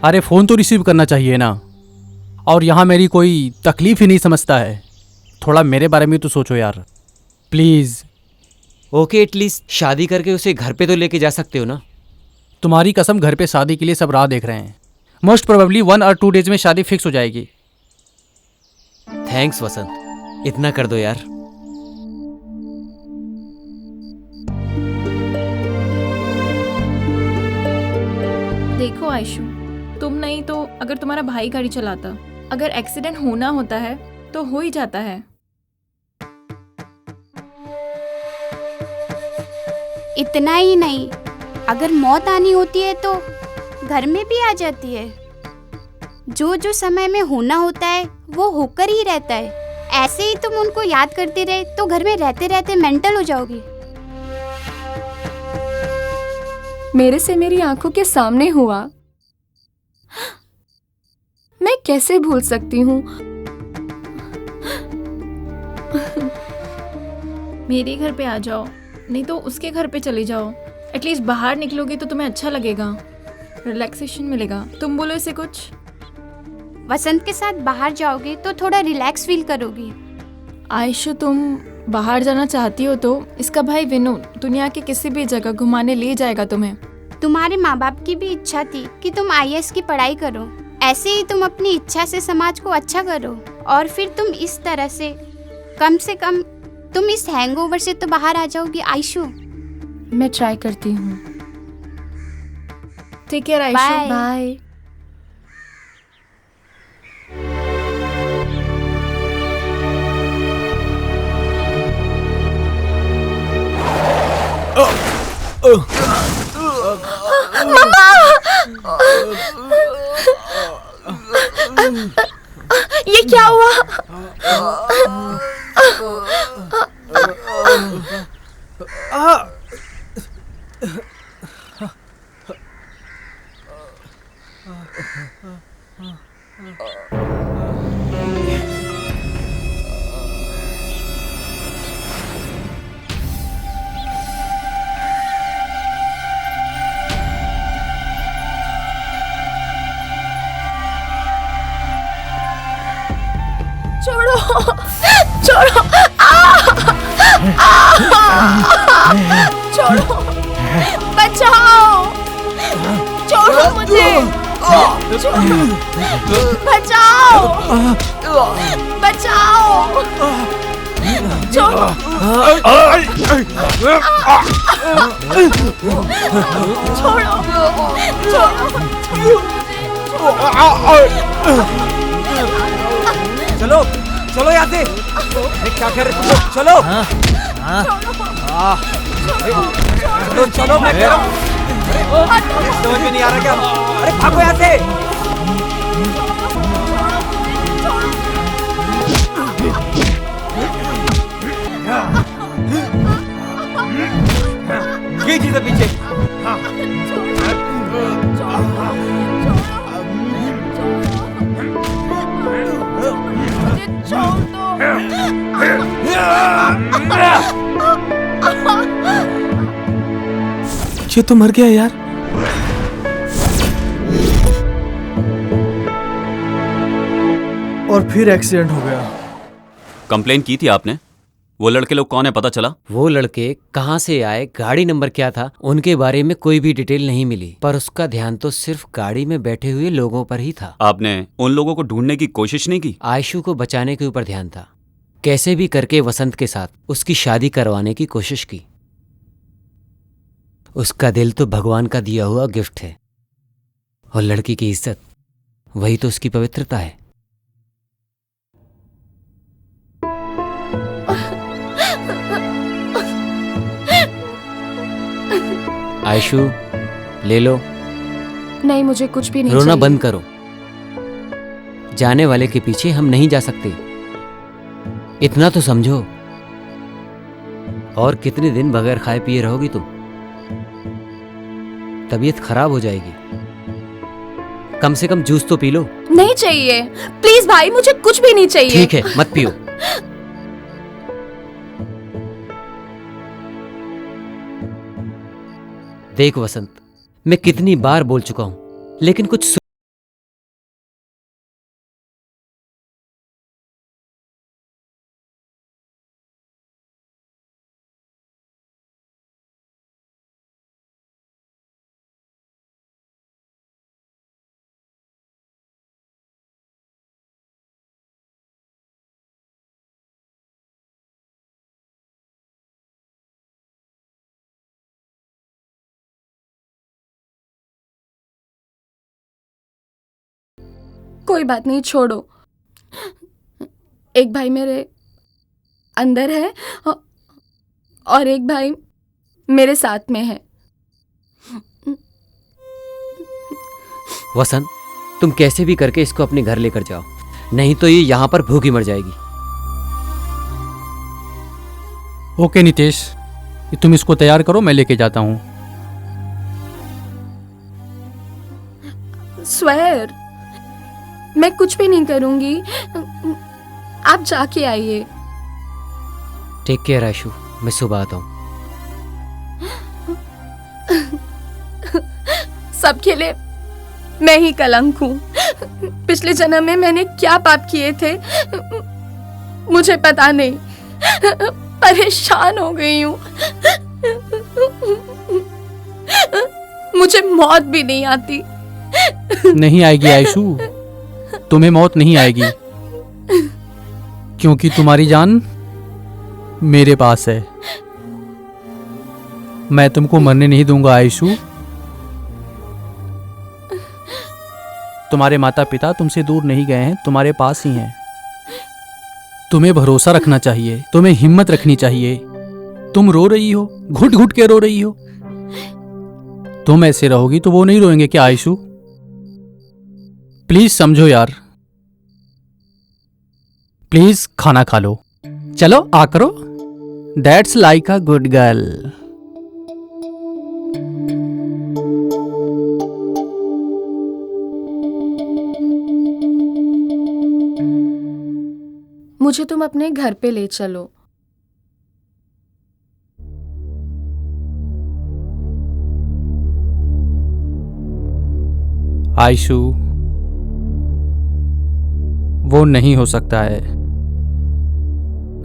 अरे फोन तो रिसीव करना चाहिए ना। और यहाँ मेरी कोई तकलीफ ही नहीं समझता है। थोड़ा मेरे बारे में तो सोचो यार, प्लीज। ओके, एटलीस्ट शादी करके उसे घर पे तो लेके जा सकते हो ना। तुम्हारी कसम, घर पे शादी के लिए सब राह देख रहे हैं। मोस्ट प्रोबेबली 1 और 2 डेज में शादी फिक्स हो जाएगी। थैंक्स वसंत, इतना कर दो यार। देखो आयशु, तुम नहीं तो अगर तुम्हारा भाई गाड़ी चलाता, अगर एक्सीडेंट होना होता है तो हो ही जाता है। इतना ही नहीं, अगर मौत आनी होती है तो घर में भी आ जाती है। जो जो समय में होना होता है वो होकर ही रहता है। ऐसे ही तुम उनको याद करते रहे तो घर में रहते रहते मेंटल हो जाओगी। मेरे से मेरी आंखों के सामने हुआ, मैं कैसे भूल सकती हूँ। मेरे घर पे आ जाओ, नहीं तो उसके घर पे चले जाओ। एटलीस्ट बाहर निकलोगे तो तुम्हें अच्छा लगेगा, रिलैक्सेशन मिलेगा। तुम बोलो इसे कुछ। वसंत के साथ बाहर जाओगे तो थोड़ा रिलैक्स फील करोगी। आयशु, तुम बाहर जाना चाहती हो तो इसका भाई विनू दुनिया की किसी भी जगह घुमाने ले जाएगा तुम्हें। तुम्हारे माँ बाप की भी इच्छा थी कि तुम IAS की पढ़ाई करो, ऐसे ही तुम अपनी इच्छा से समाज को अच्छा करो और फिर तुम इस तरह से कम तुम इस हैंगओवर से तो बाहर आ जाओगी आयशु। मैं ट्राई करती हूँ। ठीक है आयशु, बाय। ये क्या हुआ? छोड़ो, छोड़ो, छोड़ो, बचाओ, छोड़ो मुझे, बचाओ, बचाओ, छोड़ो, चलो चलो यहाँ से। क्या कर रहे तुम लोग? चलो चलो चलो, मैं कह रहा हूँ। समझ में नहीं आ रहा क्या? अरे भागो यहाँ से। ये चीज़ पीछे। ये तो मर गया यार। और फिर एक्सीडेंट हो गया। कंप्लेन की थी आपने? वो लड़के लोग कौन है पता चला? वो लड़के कहाँ से आए, गाड़ी नंबर क्या था, उनके बारे में कोई भी डिटेल नहीं मिली, पर उसका ध्यान तो सिर्फ गाड़ी में बैठे हुए लोगों पर ही था। आपने उन लोगों को ढूंढने की कोशिश नहीं की? आयशु को बचाने के ऊपर ध्यान था। कैसे भी करके वसंत के साथ उसकी शादी करवाने की कोशिश की। उसका दिल तो भगवान का दिया हुआ गिफ्ट है, और लड़की की इज्जत वही तो उसकी पवित्रता है। आयशु, ले लो। नहीं, मुझे कुछ भी नहीं रोना चाहिए। बंद करो। जाने वाले के पीछे हम नहीं जा सकते, इतना तो समझो। और कितने दिन बगैर खाए पिए रहोगी तुम? तबीयत खराब हो जाएगी। कम से कम जूस तो पी लो। नहीं चाहिए, प्लीज भाई, मुझे कुछ भी नहीं चाहिए। ठीक है, मत पियो। देख वसंत, मैं कितनी बार बोल चुका हूं, लेकिन कुछ कोई बात नहीं, छोड़ो। एक भाई मेरे अंदर है और एक भाई मेरे साथ में है। वसंत, तुम कैसे भी करके इसको अपने घर लेकर जाओ, नहीं तो ये यहां पर भूखी मर जाएगी। ओके नितेश, तुम इसको तैयार करो, मैं लेके जाता हूं। स्वेर, मैं कुछ भी नहीं करूंगी, आप जाके आइए। टेक केयर आयशु, मैं सुबह आता हूं। सबके लिए मैं ही कलंक हूं। पिछले जन्म में मैंने क्या पाप किए थे मुझे पता नहीं। परेशान हो गई हूँ। मुझे मौत भी नहीं आती। नहीं आएगी आयशु, तुम्हें मौत नहीं आएगी, क्योंकि तुम्हारी जान मेरे पास है। मैं तुमको मरने नहीं दूंगा आयशु। तुम्हारे माता पिता तुमसे दूर नहीं गए हैं, तुम्हारे पास ही हैं। तुम्हें भरोसा रखना चाहिए, तुम्हें हिम्मत रखनी चाहिए। तुम रो रही हो, घुट घुट के रो रही हो। तुम ऐसे रहोगी तो वो नहीं रोएंगे क्या आयशु? प्लीज समझो यार, प्लीज खाना खा लो। चलो आ करो। That's like a good girl. मुझे तुम अपने घर पे ले चलो। आयशु, वो नहीं हो सकता है।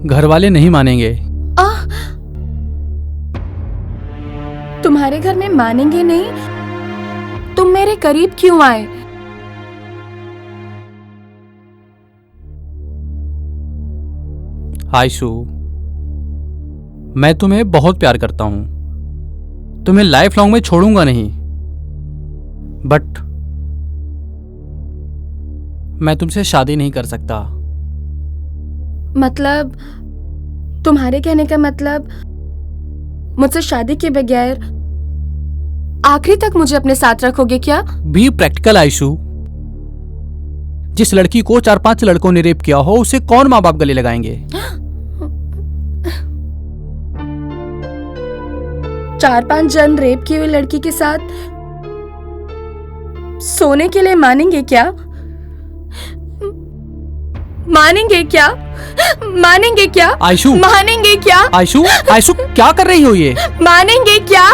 घर वाले नहीं मानेंगे। तुम्हारे घर में मानेंगे नहीं? तुम मेरे करीब क्यों आए? आयशु, मैं तुम्हें बहुत प्यार करता हूं। तुम्हें लाइफ लॉन्ग में छोड़ूंगा नहीं, बट मैं तुमसे शादी नहीं कर सकता। मतलब तुम्हारे कहने का मतलब मुझसे शादी के बगैर आखिरी तक मुझे अपने साथ रखोगे क्या? Be practical Aishu. जिस लड़की को 4-5 लड़कों ने रेप किया हो, उसे कौन माँ बाप गले लगाएंगे? 4-5 जन रेप की हुई लड़की के साथ सोने के लिए मानेंगे क्या? मानेंगे क्या? मानेंगे क्या? आयशु, मानेंगे क्या? आयशु, आयशु क्या कर रही हो ये? मानेंगे क्या?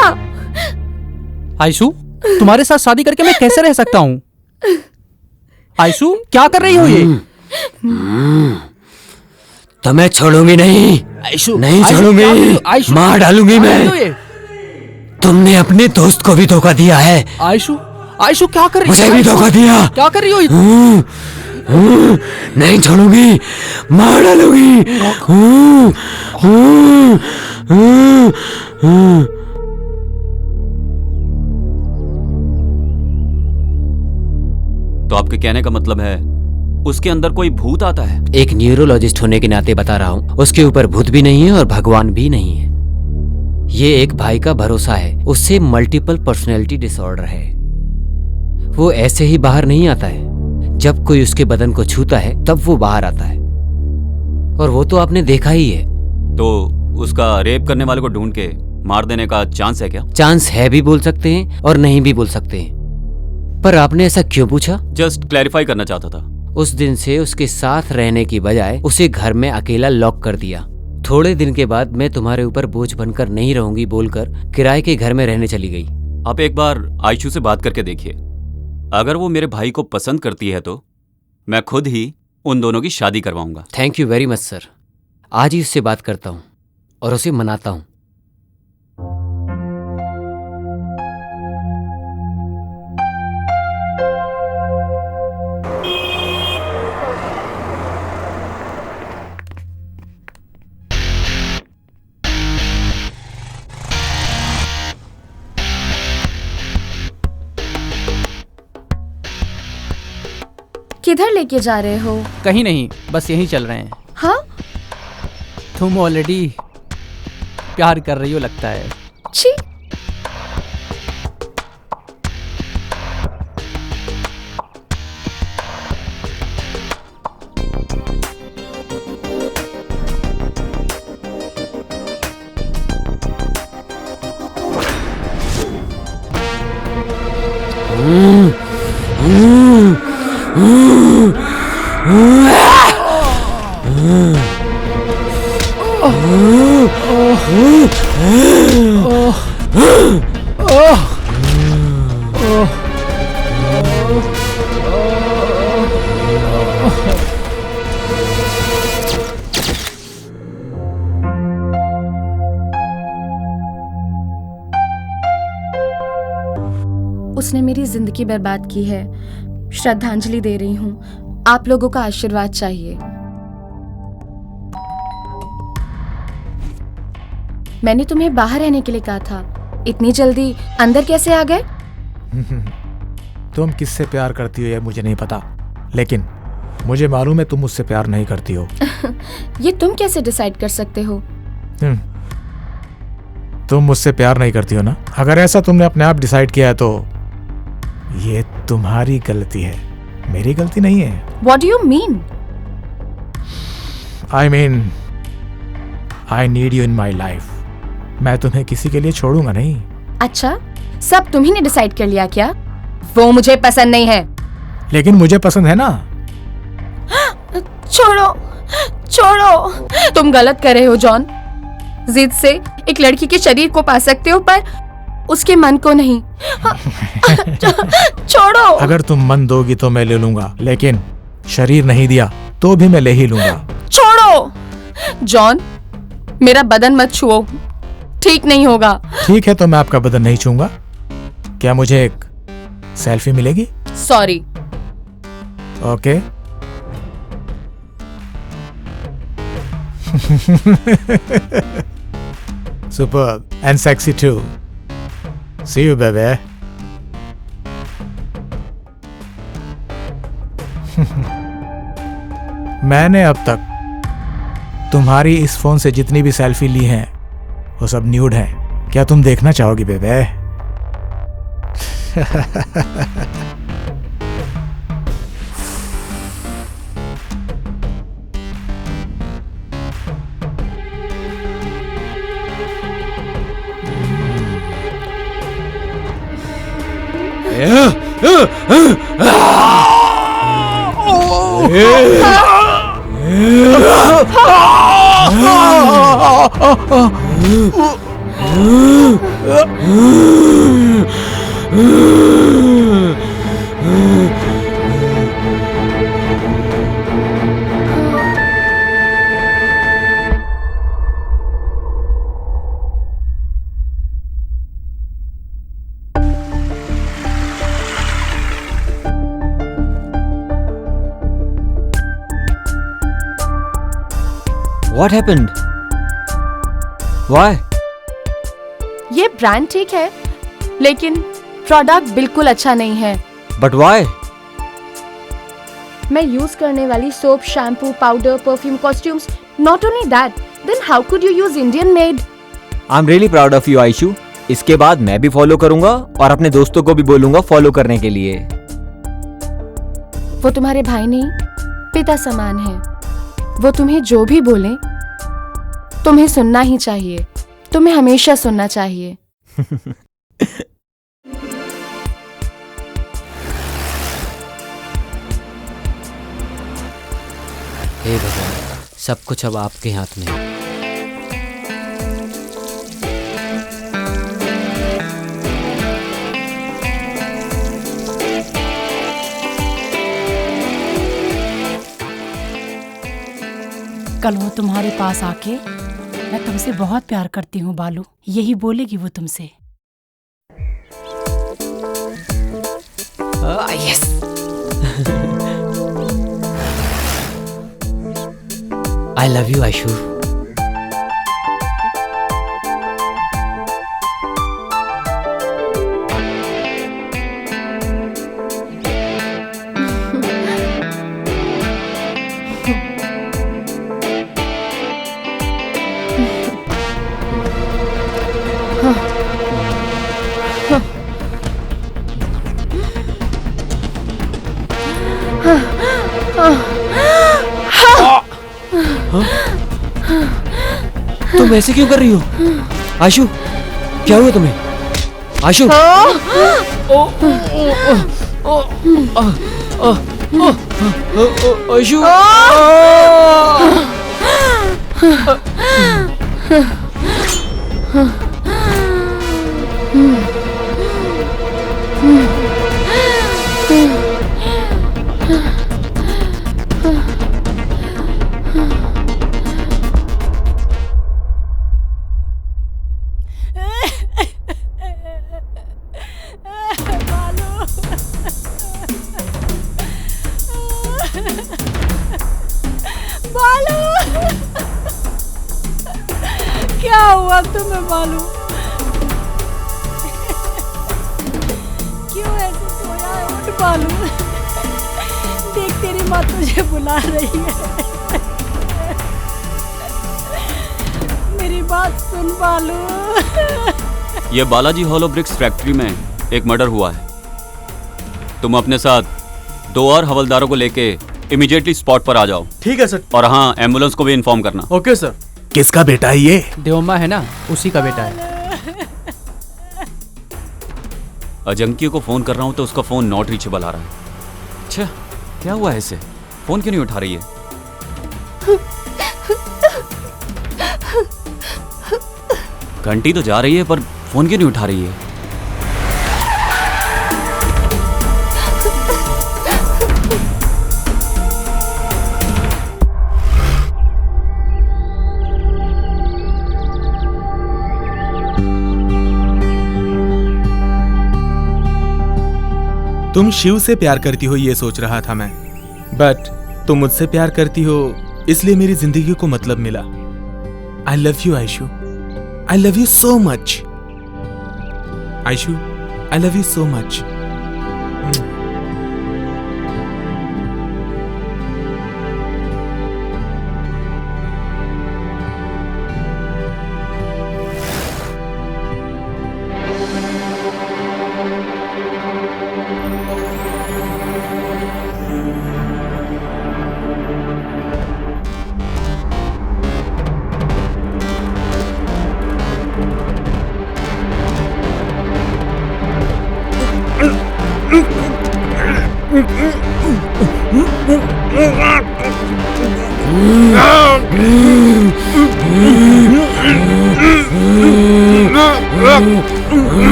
आयशु, तुम्हारे साथ शादी करके मैं कैसे रह सकता हूँ? आयशु क्या कर रही हो ये? तो मैं छोड़ूंगी नहीं। आयशु, नहीं छोड़ूंगी, मार डालूंगी मैं। तुमने अपने दोस्त को भी धोखा दिया है। आयशु, आयशु क्या कर रही हो? मुझे भी धोखा दिया। क्या कर रही हो? नहीं छोड़ूंगी, मार डालूंगी। तो आपके कहने का मतलब है उसके अंदर कोई भूत आता है? एक न्यूरोलॉजिस्ट होने के नाते बता रहा हूँ, उसके ऊपर भूत भी नहीं है और भगवान भी नहीं है। ये एक भाई का भरोसा है, उससे मल्टीपल पर्सनैलिटी डिसऑर्डर है। वो ऐसे ही बाहर नहीं आता है, जब कोई उसके बदन को छूता है तब वो बाहर आता है, और वो तो आपने देखा ही है। तो उसका रेप करने वाले को ढूंढ के मार देने का चांस है क्या? चांस है भी बोल सकते हैं और नहीं भी बोल सकते हैं, पर आपने ऐसा क्यों पूछा? जस्ट क्लैरिफाई करना चाहता था। उस दिन से उसके साथ रहने की बजाय उसे घर में अकेला लॉक कर दिया। थोड़े दिन के बाद मैं तुम्हारे ऊपर बोझ बनकर नहीं रहूंगी बोलकर किराए के घर में रहने चली गई। आप एक बार आयशु से बात करके देखिए, अगर वो मेरे भाई को पसंद करती है तो मैं खुद ही उन दोनों की शादी करवाऊंगा। Thank you very much sir. आज ही उससे बात करता हूँ और उसे मनाता हूँ। किधर लेके जा रहे हो? कहीं नहीं, बस यहीं चल रहे हैं। हाँ? तुम ऑलरेडी प्यार कर रही हो लगता है। छी। मेरी जिंदगी बर्बाद की है। श्रद्धांजलि दे रही हूँ। आप लोगों का आशीर्वाद चाहिए। मैंने तुम्हें बाहर रहने के लिए कहा था, इतनी जल्दी अंदर कैसे आ गए? तुम किससे प्यार करती हो ये मुझे नहीं पता, लेकिन मुझे मालूम है तुम मुझसे प्यार नहीं करती हो। ये तुम कैसे डिसाइड कर सकते हो? तुम मुझसे प्यार नहीं करती हो ना? अगर ऐसा तुमने अपने आप डिसाइड किया है तो ये तुम्हारी गलती है, मेरी गलती नहीं है। What do you mean? I mean, I need you in my life. मैं तुम्हें किसी के लिए छोड़ूंगा नहीं। अच्छा, सब तुम्ही ने डिसाइड कर लिया क्या? वो मुझे पसंद नहीं है। लेकिन मुझे पसंद है ना। छोड़ो, छोड़ो। तुम गलत कर रहे हो जॉन। जिद से एक लड़की के शरीर को पा सकते हो पर उसके मन को नहीं। छोड़ो। अगर तुम मन दोगी तो मैं ले लूंगा, लेकिन शरीर नहीं दिया तो भी मैं ले ही लूंगा। छोड़ो जॉन, मेरा बदन मत छुओ, ठीक नहीं होगा। ठीक है तो मैं आपका बदन नहीं छूंगा। क्या मुझे एक सेल्फी मिलेगी? Sorry. Okay. Superb and sexy too. See you, baby. मैंने अब तक तुम्हारी इस फोन से जितनी भी सेल्फी ली हैं वो सब न्यूड हैं। क्या तुम देखना चाहोगी बेबे? What happened? Why? ये ब्रांड ठीक है, लेकिन प्रोडक्ट बिल्कुल अच्छा नहीं है। But why? मैं यूज करने वाली soap, shampoo, powder, perfume, costumes, not only that, then how could you use Indian made? I'm really proud of you, Aishu. इसके बाद मैं भी फॉलो करूंगा और अपने दोस्तों को भी बोलूंगा फॉलो करने के लिए। वो तुम्हारे भाई नहीं, पिता समान है। वो तुम्हें जो भी बोले तुम्हें सुनना ही चाहिए। तुम्हें हमेशा सुनना चाहिए। हे भगवान, सब कुछ अब आपके हाथ में है। कल वो तुम्हारे पास आके मैं तुमसे बहुत प्यार करती हूँ बालू, यही बोलेगी वो तुमसे। Yes. I love you Aishu. तुम ऐसे क्यों कर रही हो आयशु? क्या हुआ तुम्हें आयशु? आयशु भगवान तुम्हें मालूम क्यों ऐसे सोया है? उठ मालूम, देख तेरी माँ तुझे बुला रही है। मेरी बात सुन मालूम। ये बालाजी हॉलो ब्रिक्स फैक्ट्री में एक मर्डर हुआ है। तुम अपने साथ 2 और हवलदारों को लेके इमीडिएटली स्पॉट पर आ जाओ। ठीक है सर। और हाँ, एम्बुलेंस को भी इन्फॉर्म करना। Okay sir. किसका बेटा है ये? देवम्मा है ना, उसी का बेटा है। अजंकी को फोन कर रहा हूँ तो उसका फोन नॉट रीचेबल आ रहा है। अच्छा, क्या हुआ है इसे? फोन क्यों नहीं उठा रही है? घंटी तो जा रही है पर फोन क्यों नहीं उठा रही है? तुम शिव से प्यार करती हो ये सोच रहा था मैं, बट तुम मुझसे प्यार करती हो इसलिए मेरी जिंदगी को मतलब मिला। I love you Ayshu, I love you so much Ayshu, I love you so much.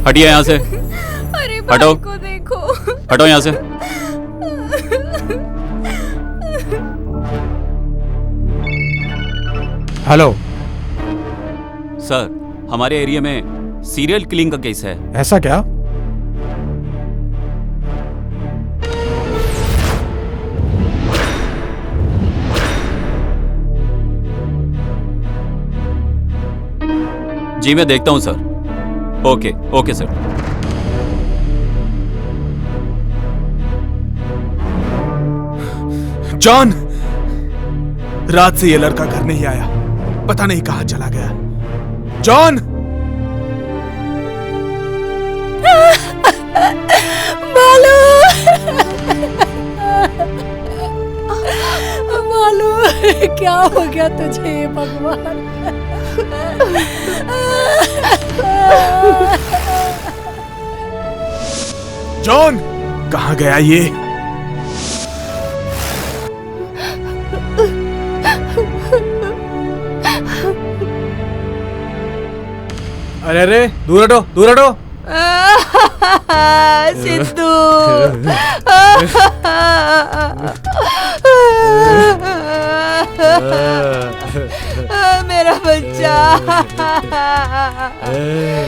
हटिए यहाँ से। अरे हटो, भाई को देखो। हटो यहाँ से। हेलो सर, हमारे एरिया में सीरियल किलिंग का केस है। ऐसा क्या? जी मैं देखता हूँ sir. Okay okay sir. John, रात से ये लड़का घर नहीं आया, पता नहीं कहां चला गया। जॉन! बालू, बालू, क्या हो गया तुझे भगवान? जॉन, कहां गया ये? अरे अरे, दूर हटो, दूर हटो। सिद्धू, मेरा बच्चा।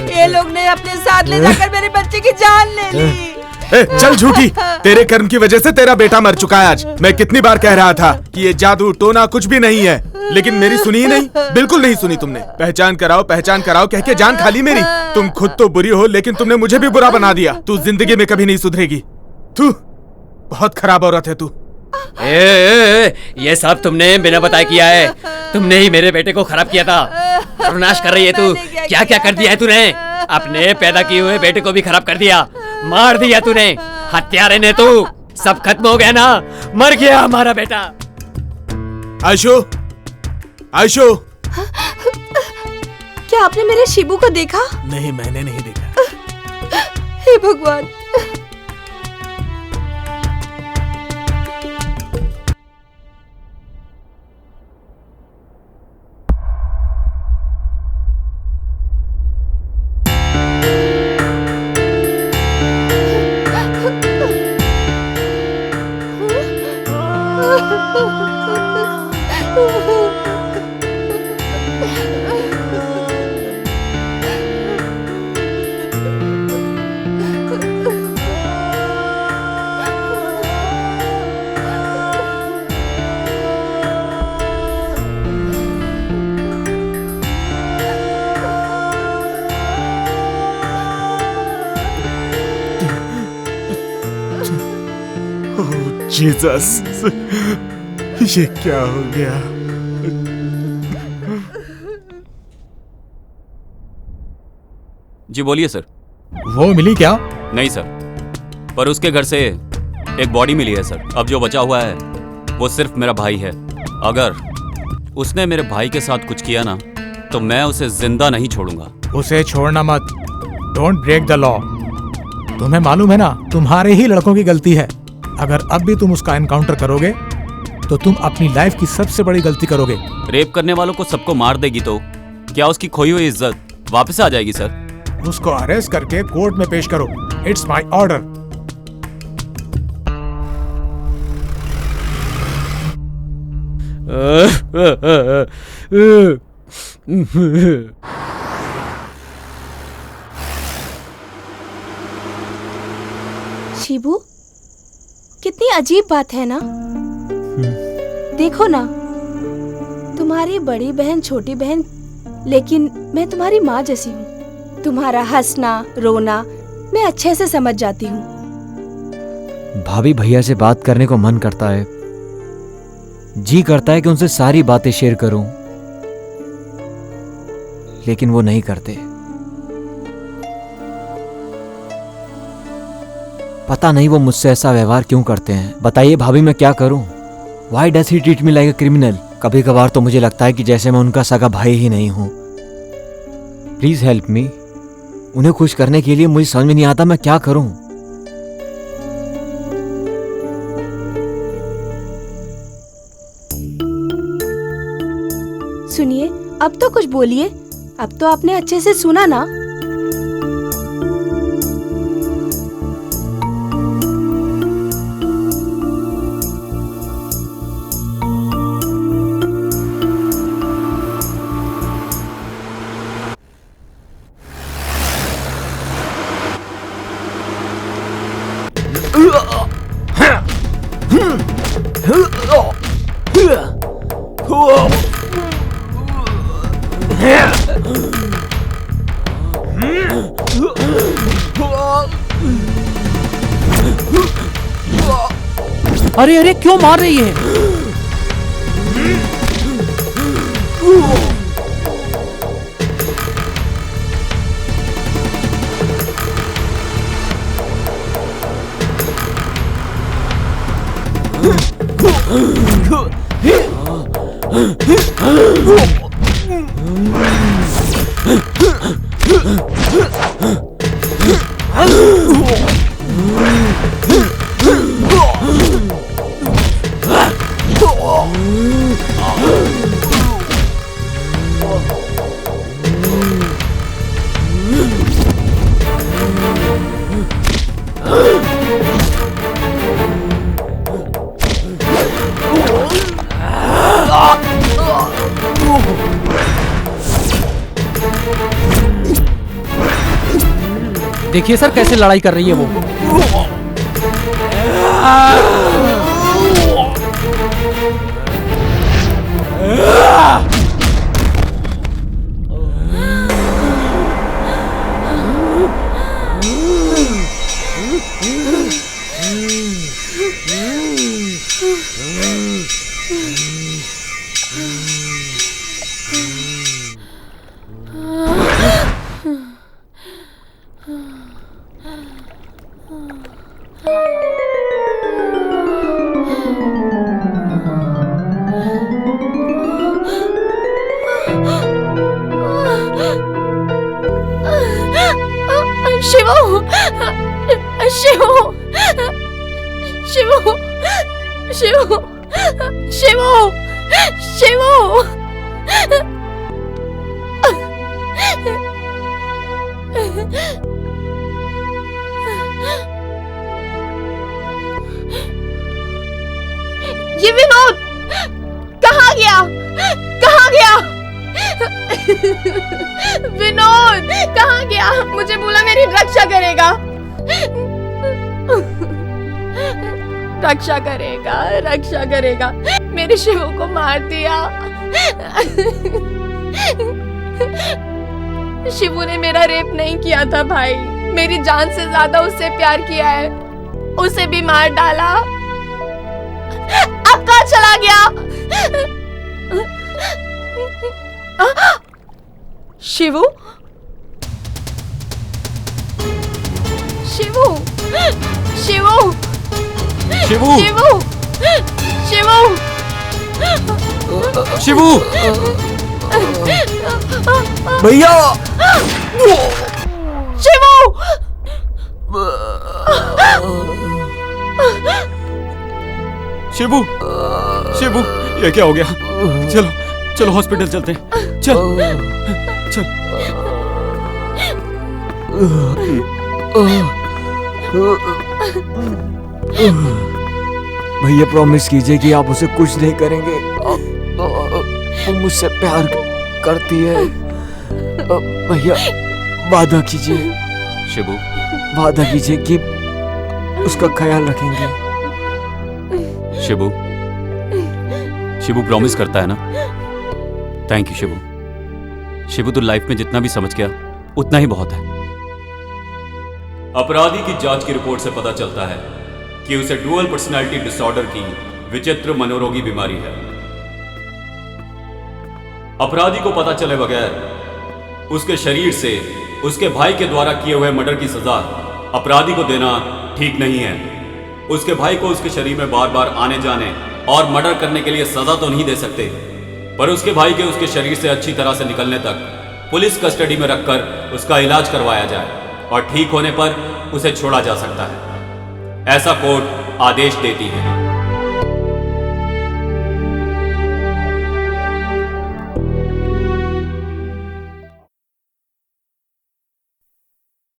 ये लोग ने अपने साथ ले जाकर मेरे बच्चे की जान ले ली। ए, चल झूठी, तेरे कर्म की वजह से तेरा बेटा मर चुका है आज। मैं कितनी बार कह रहा था कि ये जादू टोना कुछ भी नहीं है, लेकिन मेरी सुनी ही नहीं, बिल्कुल नहीं सुनी तुमने। पहचान कराओ कह के जान खाली मेरी। तुम खुद तो बुरी हो, लेकिन तुमने मुझे भी बुरा बना दिया। तू जिंदगी में कभी नहीं सुधरेगी। तू बहुत खराब औरत है तू। ये सब तुमने बिना बताए किया है। तुमने ही मेरे बेटे को खराब किया था। सर्वनाश कर रही है तू। क्या क्या कर दिया है तूने? अपने पैदा किए हुए बेटे को भी खराब कर दिया, मार दिया तूने। हत्यारे ने तू। सब खत्म हो गया ना, मर गया हमारा बेटा। आयशु, आयशु, क्या आपने मेरे शिबू को देखा? नहीं, मैंने नहीं देखा। हे भगवान। जीसस, ये क्या हो गया? जी बोलिए सर। वो मिली क्या? नहीं सर, पर उसके घर से एक बॉडी मिली है सर। अब जो बचा हुआ है वो सिर्फ मेरा भाई है। अगर उसने मेरे भाई के साथ कुछ किया ना तो मैं उसे जिंदा नहीं छोड़ूंगा। उसे छोड़ना मत। Don't break the law. तुम्हें मालूम है ना, तुम्हारे ही लड़कों की गलती है। अगर अब भी तुम उसका एनकाउंटर करोगे तो तुम अपनी लाइफ की सबसे बड़ी गलती करोगे। रेप करने वालों को सबको मार देगी तो क्या उसकी खोई हुई इज्जत वापस आ जाएगी सर? उसको अरेस्ट करके कोर्ट में पेश करो। It's my order. शिबू, कितनी अजीब बात है ना। देखो ना, तुम्हारी बड़ी बहन छोटी बहन, लेकिन मैं तुम्हारी माँ जैसी हूँ। तुम्हारा हंसना रोना मैं अच्छे से समझ जाती हूँ। भाभी भैया से बात करने को मन करता है, जी करता है कि उनसे सारी बातें शेयर करूं, लेकिन वो नहीं करते। पता नहीं वो मुझसे ऐसा व्यवहार क्यों करते हैं। बताइए भाभी, मैं क्या करूं? Why does he treat me like a criminal? कभी कभार तो मुझे लगता है कि जैसे मैं उनका सगा भाई ही नहीं हूं। Please help me. उन्हें खुश करने के लिए मुझे समझ में नहीं आता मैं क्या करूं। सुनिए, अब तो कुछ बोलिए। अब तो आपने अच्छे से सुना ना। अरे अरे, क्यों मार रही है? देखिए सर, कैसे लड़ाई कर रही है वो। ये विनोद कहाँ गया? कहाँ गया? विनोद कहाँ गया? मुझे बोला मेरी रक्षा करेगा। रक्षा करेगा, रक्षा करेगा। मेरे शिवो को मार दिया। शिवू ने मेरा रेप नहीं किया था भाई, मेरी जान से ज्यादा उससे प्यार किया है। उसे भी मार डाला। सब कहाँ चला गया? शिवू, शिवू, शिवू, शिवू, शिवू, शिवू, शिवू, भैया, शिवू, शिबू, शिबू, ये क्या हो गया? चलो चलो हॉस्पिटल चलते हैं। चल चल। भैया प्रॉमिस कीजिए कि आप उसे कुछ नहीं करेंगे। वो मुझसे प्यार करती है। भैया वादा कीजिए, शिबू, वादा कीजिए कि उसका ख्याल रखेंगे। शिबू, शिबू प्रॉमिस करता है ना? Thank you Shibu. शिबू तू लाइफ में जितना भी समझ गया उतना ही बहुत है। अपराधी की जांच की रिपोर्ट से पता चलता है कि उसे डुअल पर्सनालिटी डिसऑर्डर की विचित्र मनोरोगी बीमारी है। अपराधी को पता चले बगैर उसके शरीर से उसके भाई के द्वारा किए हुए मर्डर की सजा अपराधी को देना ठीक नहीं है। उसके भाई को उसके शरीर में बार बार आने जाने और मर्डर करने के लिए सजा तो नहीं दे सकते, पर उसके भाई के उसके शरीर से अच्छी तरह से निकलने तक पुलिस कस्टडी में रखकर उसका इलाज करवाया जाए और ठीक होने पर उसे छोड़ा जा सकता है, ऐसा कोर्ट आदेश देती है।